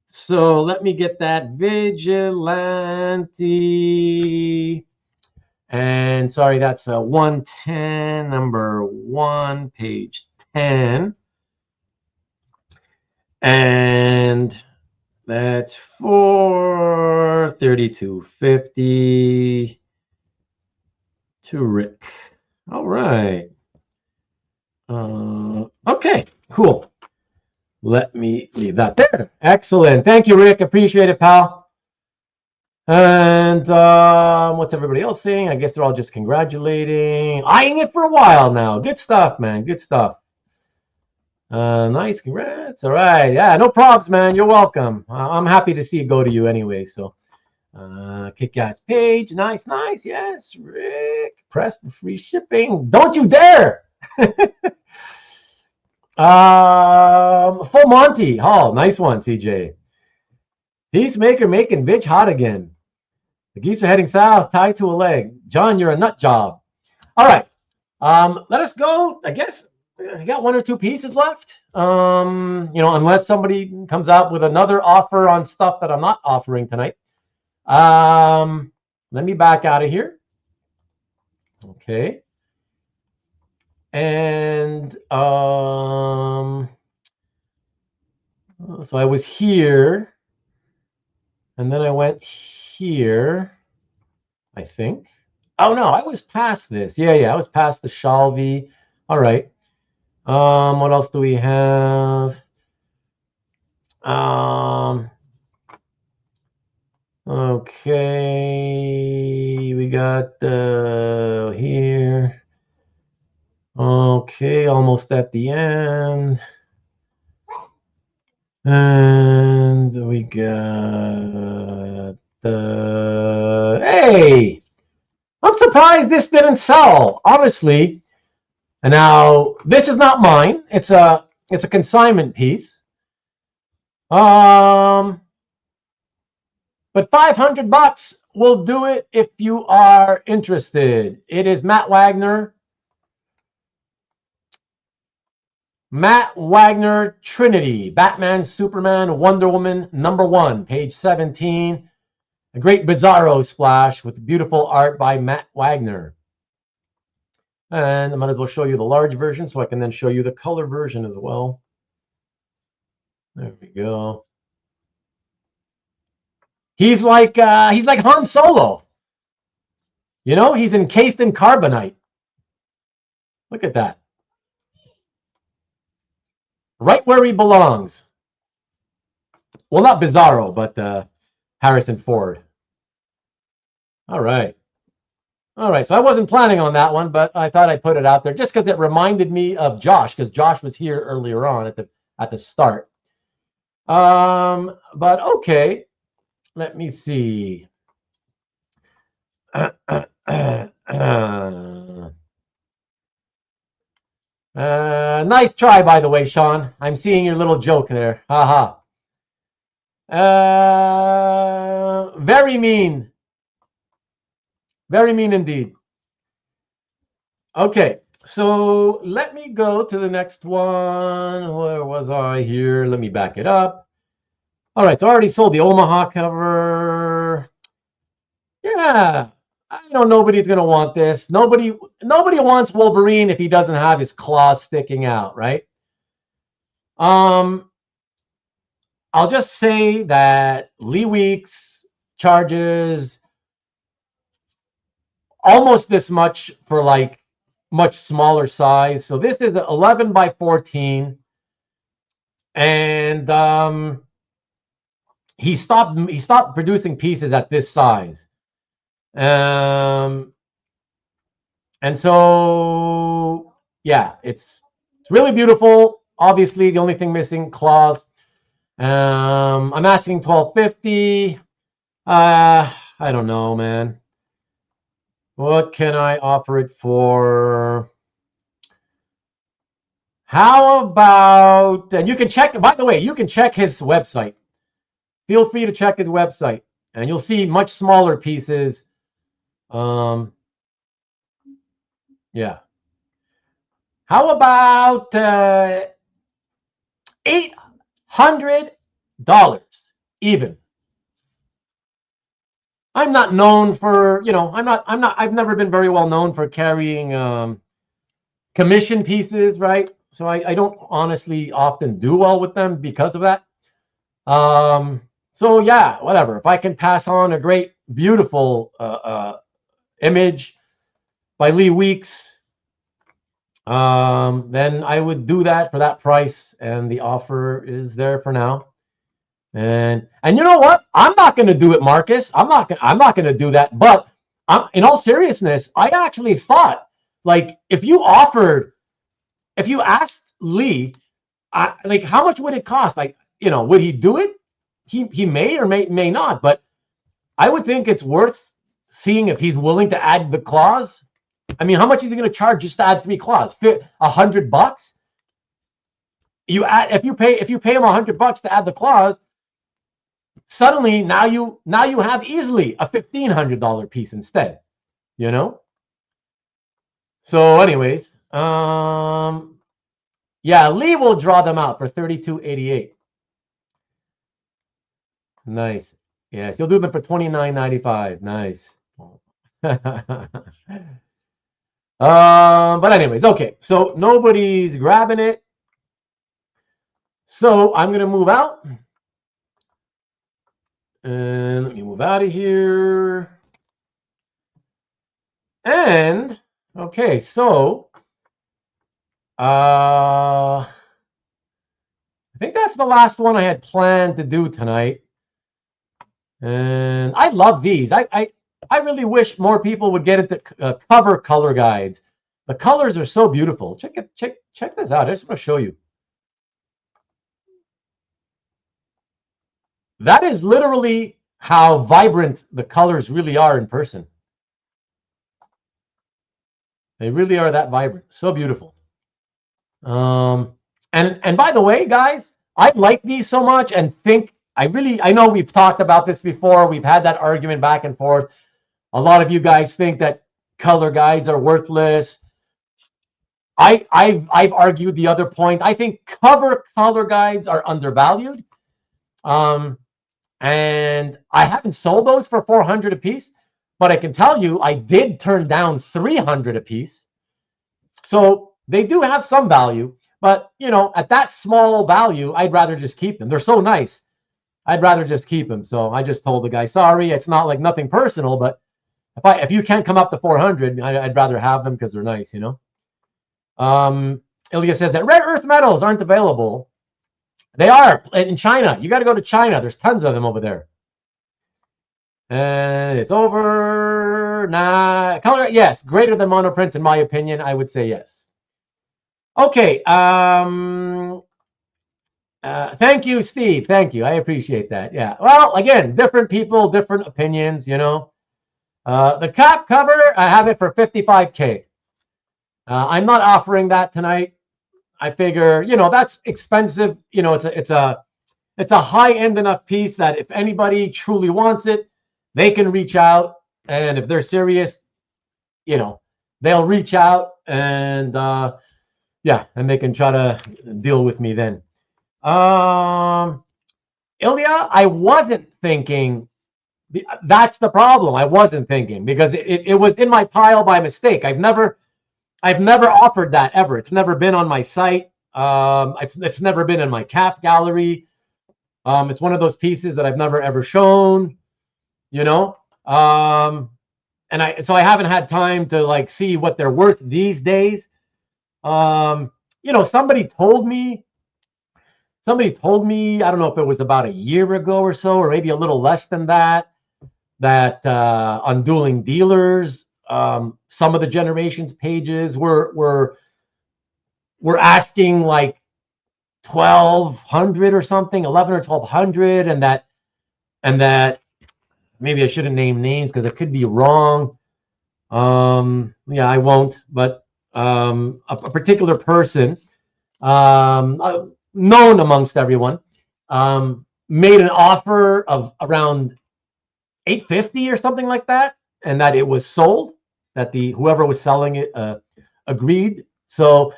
So let me get that Vigilante. And sorry, that's 110, number 1, page 10. And that's for $32.50 to Rick. All right. Okay, cool. Let me leave that there. Excellent. Thank you, Rick. Appreciate it, pal. And what's everybody else saying? I guess they're all just congratulating. Eyeing it for a while now. Good stuff, man. Good stuff. Nice. Congrats. All right. Yeah, no probs, man. You're welcome. I'm happy to see it go to you anyway. So kick-ass page. Nice, nice. Yes, Rick. Press for free shipping. Don't you dare. Full Monty Hall, nice one, CJ. Peacemaker making bitch hot again. The geese are heading south, tied to a leg. John, you're a nut job. All right, let us go. I guess I got 1 or 2 pieces left. You know, unless somebody comes out with another offer on stuff that I'm not offering tonight. Let me back out of here. Okay. And so I was here, and then I went here, I think. Oh no, I was past this. Yeah, I was past the Shalvi. All right. What else do we have? Okay, we got here. Okay, almost at the end. And we got the... Hey! I'm surprised this didn't sell, honestly. And now, this is not mine. It's a consignment piece. But 500 bucks will do it if you are interested. It is Matt Wagner. Matt Wagner Trinity, Batman, Superman, Wonder Woman, #1, page 17. A great Bizarro splash with beautiful art by Matt Wagner. And I might as well show you the large version so I can then show you the color version as well. There we go. He's like Han Solo. You know, he's encased in carbonite. Look at that. Right where he belongs. Well, not Bizarro, but Harrison Ford. All right. All right, so I wasn't planning on that one, but I thought I'd put it out there just because it reminded me of Josh, because Josh was here earlier on at the start. But okay, let me see. Nice try, by the way, Sean. I'm seeing your little joke there. Haha. Very mean. Very mean indeed. Okay, so let me go to the next one. Where was I here? Let me back it up. All right, so I already sold the Omaha cover. Yeah, I know nobody's gonna want this. Nobody wants Wolverine if he doesn't have his claws sticking out, right? I'll just say that Lee Weeks charges almost this much for like much smaller size. So this is 11 by 14, and he stopped producing pieces at this size. And so yeah, it's really beautiful. Obviously, the only thing missing, claws. I'm asking $12.50. I don't know, man. What can I offer it for? How about, and you can check, by the way, you can check his website. Feel free to check his website, and you'll see much smaller pieces. Yeah. How about $800 even? I'm not known for, I've never been very well known for carrying commission pieces, right? So I don't honestly often do well with them because of that. So yeah, whatever. If I can pass on a great, beautiful image by Lee Weeks, then I would do that for that price, and the offer is there for now. And you know what? I'm not going to do it, Marcus. I'm not going to do that. But in all seriousness, I actually thought, like, if you asked Lee, like, how much would it cost? Like, would he do it? He may or may not. But I would think it's worth seeing if he's willing to add the claws. I mean, how much is he going to charge just to add 3 claws? $100? If you pay him $100 to add the claws, suddenly now you have easily a $1,500 piece instead, So anyways, yeah, Lee will draw them out for $32.88. Nice. Yes, he'll do them for $29.95. Nice. But anyways, okay. So nobody's grabbing it. So I'm gonna move out. And let me move out of here. And okay, so I think that's the last one I had planned to do tonight. And I love these. I really wish more people would get into cover color guides. The colors are so beautiful. Check this out. I just want to show you. That is literally how vibrant the colors really are in person. They really are that vibrant. So beautiful. And by the way, guys, I like these so much and think I know we've talked about this before. We've had that argument back and forth. A lot of you guys think that color guides are worthless. I've argued the other point. I think cover color guides are undervalued. And I haven't sold those for $400 a piece, but I can tell you I did turn down $300 a piece. So they do have some value, but you know, at that small value, I'd rather just keep them. They're so nice. I'd rather just keep them. So I just told the guy, sorry, it's not like nothing personal, but if you can't come up to 400, I'd rather have them because they're nice, you know. Ilya says that rare earth metals aren't available. They are in China. You got to go to China. There's tons of them over there. And it's over. Nah, color, yes, greater than monoprints in my opinion. I would say yes. Okay. Thank you, Steve. Thank you. I appreciate that. Yeah. Well, again, different people, different opinions. You know, the cap cover, I have it for $55K. I'm not offering that tonight. I figure, you know, that's expensive. You know, it's a high end enough piece that if anybody truly wants it, they can reach out, and if they're serious, you know, they'll reach out, and yeah, and they can try to deal with me then. Ilya, I wasn't thinking. That's the problem. I wasn't thinking because it was in my pile by mistake. I've never offered that ever. It's never been on my site. It's never been in my cap gallery. It's one of those pieces that I've never ever shown, you know. So I haven't had time to like see what they're worth these days. You know, somebody told me, I don't know if it was about a year ago or so, or maybe a little less than that, that on Dueling Dealers, some of the Generations pages were asking like 1,200 or something, 11 or 1,200, and that maybe I shouldn't name names because it could be wrong. Yeah, I won't. But a particular person, known amongst everyone, made an offer of around $850 or something like that, and that it was sold. That whoever was selling it agreed. So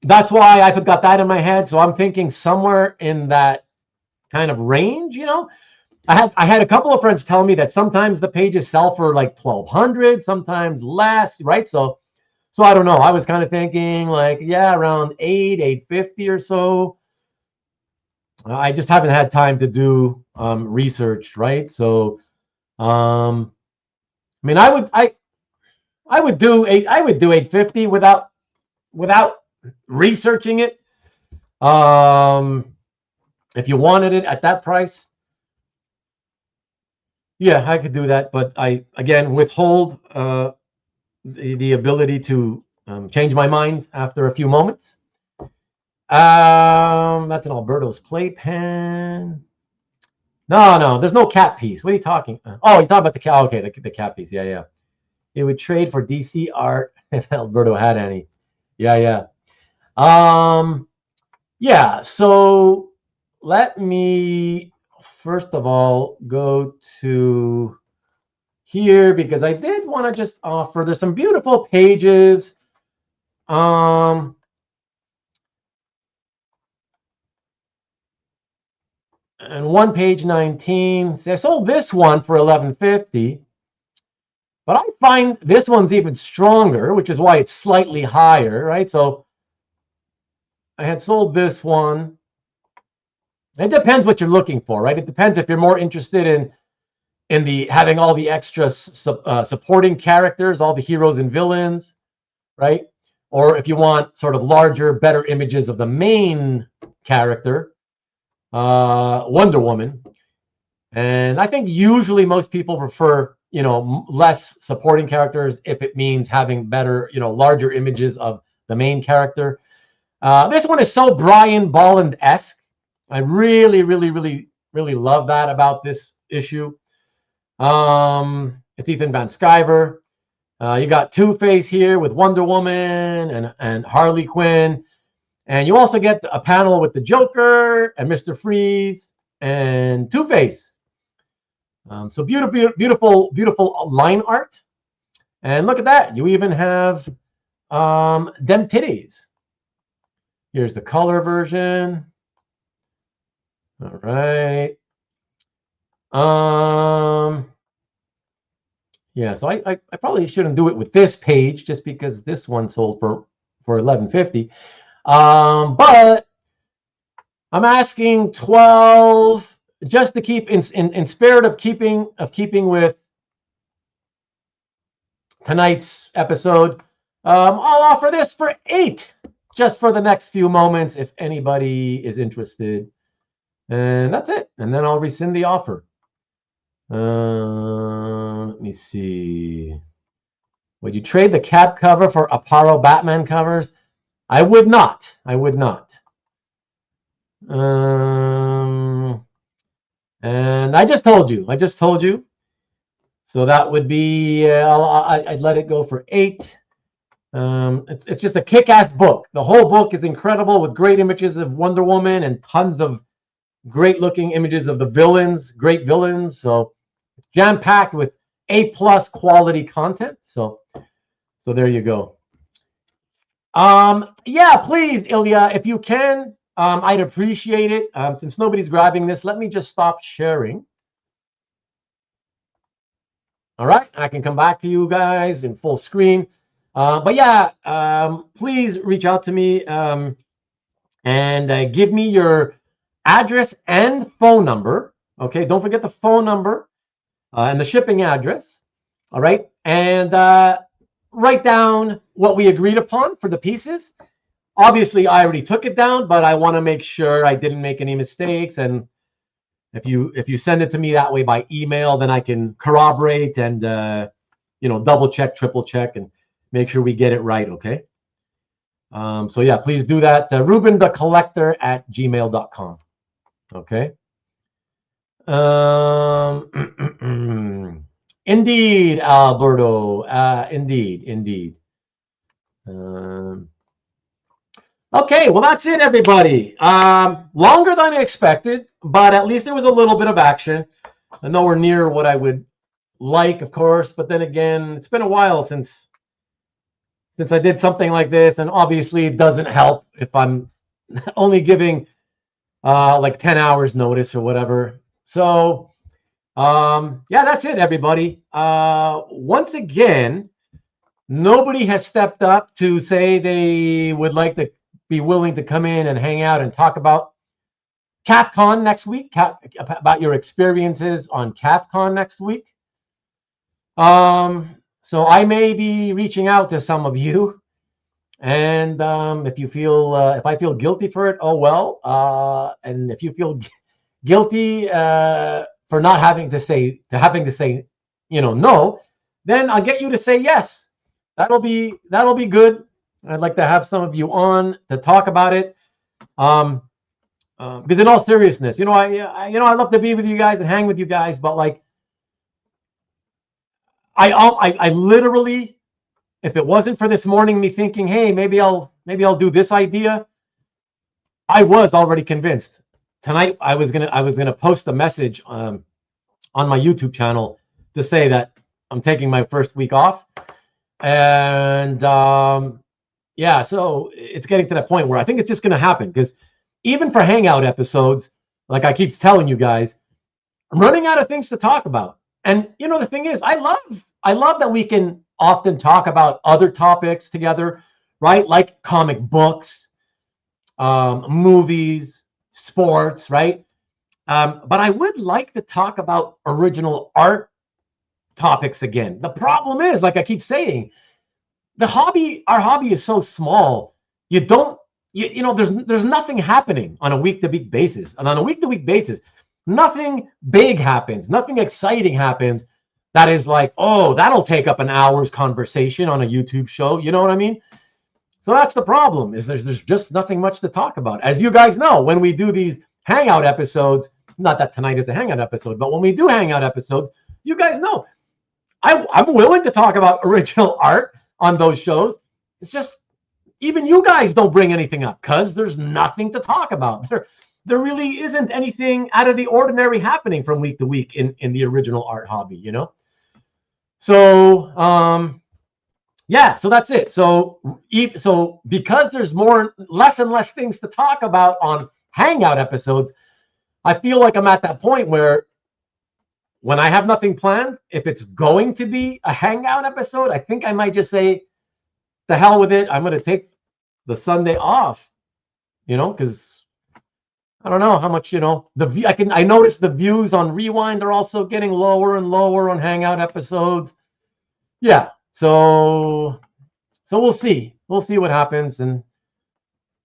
that's why I've got that in my head. So I'm thinking somewhere in that kind of range, you know. I had a couple of friends tell me that sometimes the pages sell for like 1,200, sometimes less, right? So I don't know. I was kind of thinking like, yeah, around $850 or so. I just haven't had time to do research, right? So I mean, I would do $850 without researching it. If you wanted it at that price, yeah, I could do that. But I again withhold the ability to change my mind after a few moments. That's an Alberto's playpen. No, there's no cap piece. What are you talking? Oh, you're talking about the cap. Okay, the cap piece. Yeah. It would trade for DC art if Alberto had any. Yeah. Yeah. So let me first of all go to here because I did want to just offer. There's some beautiful pages. And one page 19. See, I sold this one for $11.50. But I find this one's even stronger, which is why it's slightly higher, right? So I had sold this one. It depends what you're looking for, right? It depends if you're more interested in the having all the extra supporting characters, all the heroes and villains, right? Or if you want sort of larger, better images of the main character, Wonder Woman. And I think usually most people prefer less supporting characters if it means having better, larger images of the main character. This one is so Brian Bolland-esque. I really, really, really, really love that about this issue. It's Ethan Van Sciver. You got Two-Face here with Wonder Woman and Harley Quinn. And you also get a panel with the Joker and Mr. Freeze and Two-Face. So beautiful, beautiful, beautiful line art. And look at that. You even have them titties. Here's the color version. All right. Yeah, so I probably shouldn't do it with this page just because this one sold for $11.50. But I'm asking 12 just to keep in spirit of keeping with tonight's episode. I'll offer this for 8 just for the next few moments if anybody is interested. And that's it. And then I'll rescind the offer. Let me see. Would you trade the Cap cover for Aparo Batman covers? I would not. I would not. And I just told you. So that would be, I'd let it go for 8. It's just a kick-ass book. The whole book is incredible with great images of Wonder Woman and tons of great-looking images of the villains, great villains. So jam-packed with A+ quality content. So there you go. Yeah, please, Ilya, if you can, I'd appreciate it. Since nobody's grabbing this, let me just stop sharing. All right, I can come back to you guys in full screen. But yeah, please reach out to me and give me your address and phone number. Okay, don't forget the phone number and the shipping address. All right, and write down what we agreed upon for the pieces. Obviously, I already took it down, but I want to make sure I didn't make any mistakes. And if you send it to me that way by email, then I can corroborate and double check, triple check, and make sure we get it right. Okay. So yeah, please do that. Rubén DaCollector at gmail.com. Okay. Indeed, Alberto. Indeed. Okay, well, that's it, everybody. Longer than I expected, but at least there was a little bit of action. Nowhere near what I would like, of course, but then again, it's been a while since I did something like this, and obviously it doesn't help if I'm only giving like 10 hours notice or whatever. So yeah, that's it, everybody. Once again, nobody has stepped up to say they would like to be willing to come in and hang out and talk about CAFCON next week, about your experiences on CAFCON next week. So I may be reaching out to some of you, and if I feel guilty for it, oh well. And if you feel guilty for not having to say no, then I'll get you to say yes. That'll be good. I'd like to have some of you on to talk about it. Because in all seriousness, I love to be with you guys and hang with you guys, but like, I literally, if it wasn't for this morning, me thinking, hey, maybe I'll do this idea, I was already convinced. Tonight, I was gonna post a message on my YouTube channel to say that I'm taking my first week off, and yeah, so it's getting to that point where I think it's just gonna happen, because even for hangout episodes, like I keep telling you guys, I'm running out of things to talk about. And the thing is, I love that we can often talk about other topics together, right? Like comic books, movies, sports, right? But I would like to talk about original art topics again. The problem is, like I keep saying, our hobby is so small. There's nothing happening on a week-to-week basis. And on a week-to-week basis, nothing big happens, nothing exciting happens that is like, oh, that'll take up an hour's conversation on a YouTube show. You know what I mean? So that's the problem, is there's just nothing much to talk about. As you guys know, when we do these hangout episodes, not that tonight is a hangout episode, but when we do hangout episodes, you guys know I'm willing to talk about original art on those shows. It's just even you guys don't bring anything up because there's nothing to talk about. There really isn't anything out of the ordinary happening from week to week in the original art hobby, you know? So, yeah, so that's it. So because there's less and less things to talk about on hangout episodes, I feel like I'm at that point where when I have nothing planned, if it's going to be a hangout episode, I think I might just say, the hell with it. I'm going to take the Sunday off, you know, because I don't know how much, you know, I notice the views on Rewind are also getting lower and lower on hangout episodes. Yeah. So we'll see. We'll see what happens. And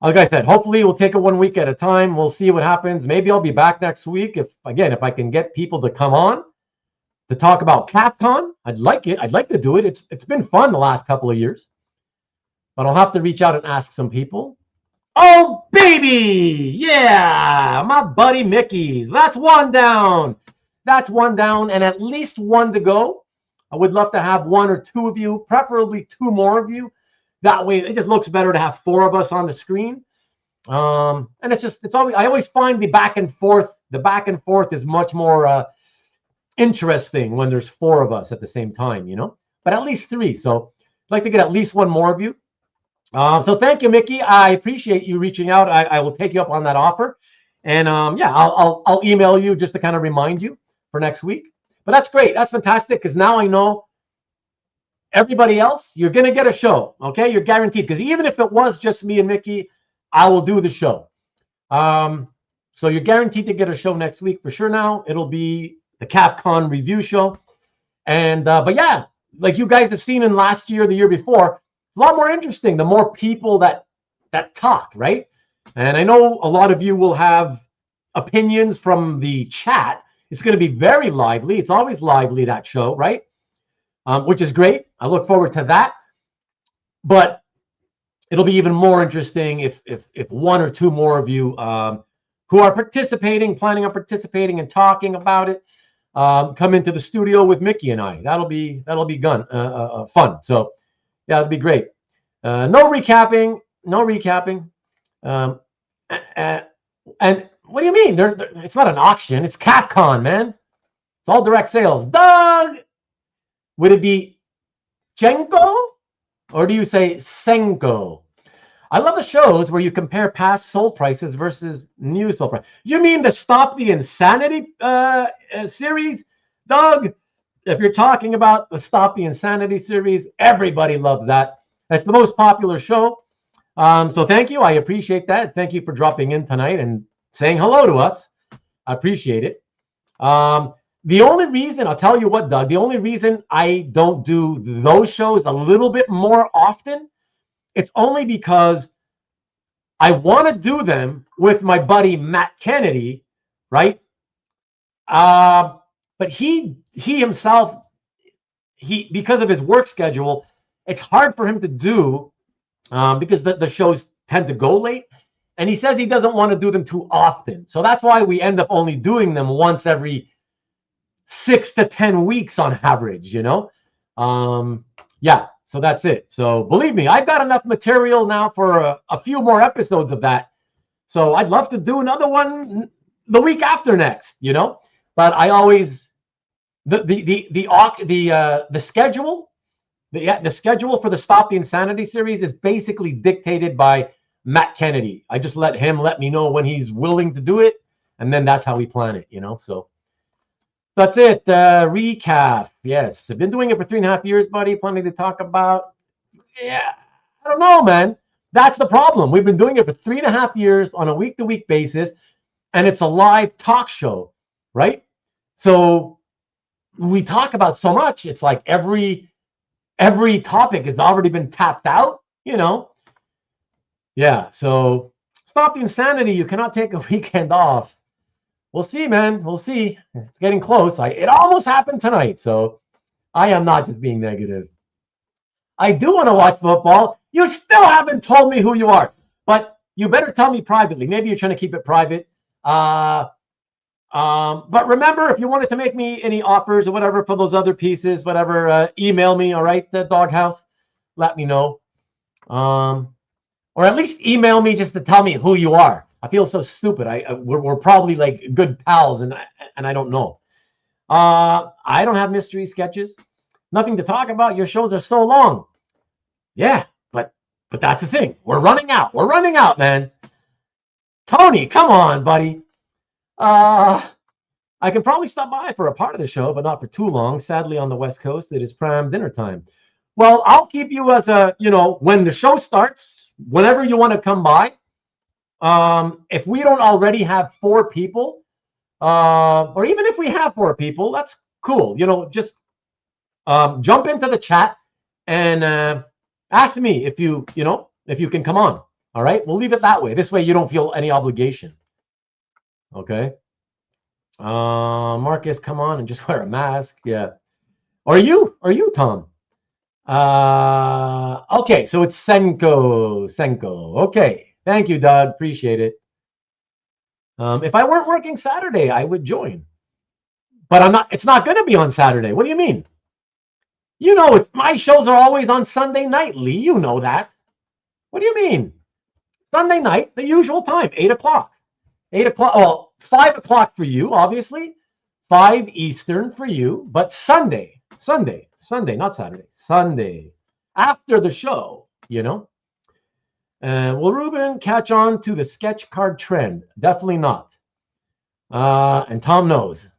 like I said, hopefully we'll take it 1 week at a time. We'll see what happens. Maybe I'll be back next week if I can get people to come on to talk about CapCon. I'd like it. I'd like to do it. It's been fun the last couple of years. But I'll have to reach out and ask some people. Oh, baby! Yeah! My buddy Mickey. That's one down. That's one down and at least one to go. I would love to have one or two of you, preferably two more of you. That way, it just looks better to have four of us on the screen. And I always find the back and forth is much more interesting when there's four of us at the same time, you know? But at least three. So I'd like to get at least one more of you. So thank you, Mickey. I appreciate you reaching out. I will take you up on that offer. And yeah, I'll email you just to kind of remind you for next week. But that's great. That's fantastic because now I know everybody else, you're going to get a show. Okay, you're guaranteed. Because even if it was just me and Mickey, I will do the show. So you're guaranteed to get a show next week for sure. Now it'll be the CapCon review show. And but yeah, like you guys have seen in last year, the year before, it's a lot more interesting. The more people that talk, right? And I know a lot of you will have opinions from the chat. It's going to be very lively. It's always lively, that show, right? Which is great. I look forward to that. But it'll be even more interesting if one or two more of you who are planning on participating and talking about it, come into the studio with Mickey and I. That'll be fun. So yeah, it'd be great. No recapping. And what do you mean? It's not an auction. It's CapCon, man. It's all direct sales. Doug, would it be Chenko or do you say Senko? I love the shows where you compare past sold prices versus new sold price. You mean the Stop the Insanity series, Doug? If you're talking about the Stop the Insanity series, everybody loves that. That's the most popular show. So thank you. I appreciate that. Thank you for dropping in tonight and saying hello to us. I appreciate it. The only reason, I'll tell you what, Doug, the only reason I don't do those shows a little bit more often, it's only because I want to do them with my buddy Matt Kennedy, right? But he himself, because of his work schedule, it's hard for him to do because the shows tend to go late. And he says he doesn't want to do them too often. So that's why we end up only doing them once every 6 to 10 weeks on average, you know? Yeah, so that's it. So believe me, I've got enough material now for a few more episodes of that. So I'd love to do another one the week after next, you know? But I always, the schedule, the schedule for the Stop the Insanity series is basically dictated by Matt Kennedy. I just let him let me know when he's willing to do it, and then that's how we plan it, you know? So that's it. Recap. Yes, I've been doing it for 3.5 years, buddy. Plenty to talk about. Yeah, I don't know, man. That's the problem. We've been doing it for 3.5 years on a week-to-week basis, and it's a live talk show, right? So we talk about so much. It's like every topic has already been tapped out, you know? Yeah, so Stop the Insanity. You cannot take a weekend off. We'll see, man. We'll see. It's getting close. It almost happened tonight. So I am not just being negative. I do want to watch football. You still haven't told me who you are, but you better tell me privately. Maybe you're trying to keep it private. But remember, if you wanted to make me any offers or whatever for those other pieces, whatever, email me. All right, the Doghouse. Let me know. Or at least email me just to tell me who you are. I feel so stupid. We're probably like good pals, and I don't know. I don't have mystery sketches. Nothing to talk about. Your shows are so long. Yeah, but that's the thing. We're running out. We're running out, man. Tony, come on, buddy. I can probably stop by for a part of the show, but not for too long. Sadly, on the West Coast, it is prime dinner time. Well, I'll keep you as a, when the show starts, whenever you want to come by. If we don't already have 4 people, or even if we have 4 people, that's cool. Just jump into the chat and ask me if you can come on. All right, we'll leave it that way. This way, you don't feel any obligation. Okay. Marcus, come on and just wear a mask. Yeah. Or you, Tom. Okay, so it's Senko. Okay. Thank you, Doug. Appreciate it. If I weren't working Saturday, I would join. But I'm not. It's not going to be on Saturday. What do you mean? My shows are always on Sunday night, Lee. You know that. What do you mean? Sunday night, the usual time, 8 o'clock. 8 o'clock. Well, 5 o'clock for you, obviously. 5 Eastern for you. But Sunday, not Saturday. Sunday, after the show, Will Rubén catch on to the sketch card trend? Definitely not. And Tom knows.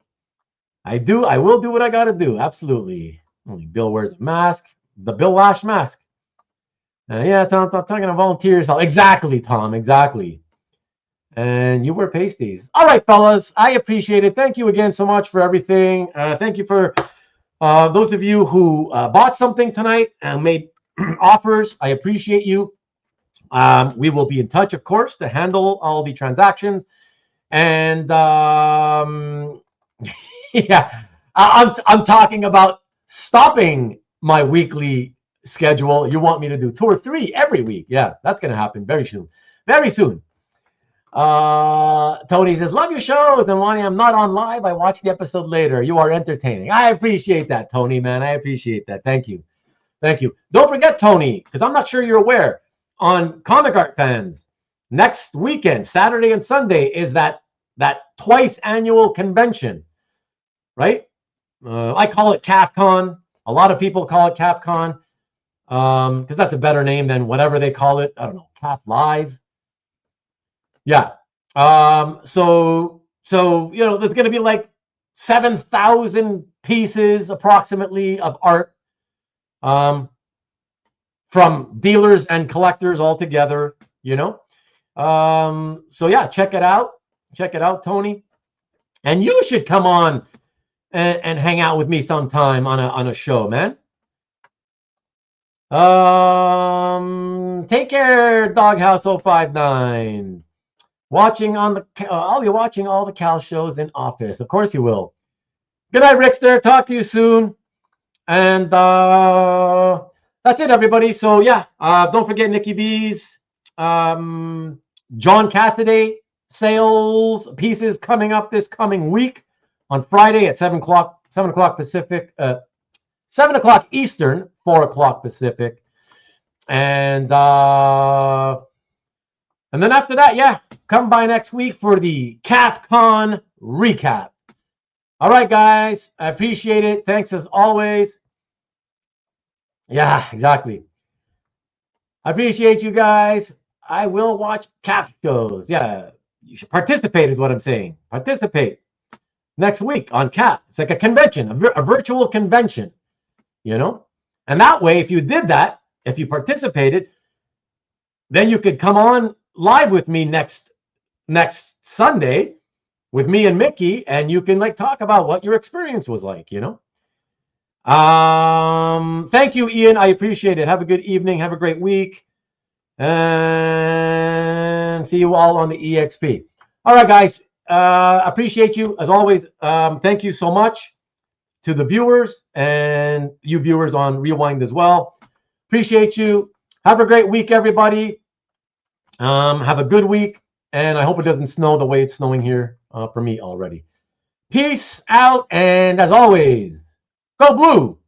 I will do what I got to do. Absolutely. Only Bill wears a mask. The Bill Lash mask. Yeah, Tom, I'm talking to volunteers. Exactly, Tom. Exactly. And you wear pasties. All right, fellas. I appreciate it. Thank you again so much for everything. Thank you for those of you who bought something tonight and made offers. I appreciate you. We will be in touch, of course, to handle all the transactions. And yeah, I'm talking about stopping my weekly schedule. You want me to do 2 or 3 every week? Yeah, that's going to happen very soon. Very soon. Tony says, love your shows. And Wani, I'm not on live. I watched the episode later. You are entertaining. I appreciate that, Tony, man. I appreciate that. Thank you. Don't forget, Tony, because I'm not sure you're aware, on Comic Art Fans, next weekend, Saturday and Sunday, is that twice annual convention, right? I call it CAFCon. A lot of people call it CAFCon because that's a better name than whatever they call it. I don't know, CAF Live. Yeah. So there's going to be like 7,000 pieces approximately of art from dealers and collectors all together, So yeah, check it out. Tony. And you should come on and hang out with me sometime on a show, man. Take care, Doghouse 059. I'll be watching all the Cal shows in office. Of course you will. Good night, Rickster. Talk to you soon. And that's it, everybody. So yeah, don't forget Nikki B's, John Cassidy sales pieces coming up this coming week on Friday at 7 o'clock Pacific, 7 o'clock Eastern, 4 o'clock Pacific. And then after that, yeah, come by next week for the CAFCon recap. All right, guys, I appreciate it. Thanks as always. Yeah, exactly. I appreciate you guys. I will watch CAF shows. Yeah, you should participate is what I'm saying. Participate next week on CAF. It's like a convention, a virtual convention, And that way, if you did that, if you participated, then you could come on live with me next Sunday with me and Mickey, and you can talk about what your experience was like, Thank you, Ian. I appreciate it. Have a good evening. Have a great week. And see you all on the EXP. All right, guys. Appreciate you as always. Thank you so much to the viewers and you viewers on Rewind as well. Appreciate you. Have a great week, everybody. Have a good week, and I hope it doesn't snow the way it's snowing here for me already. Peace out, and as always, go blue!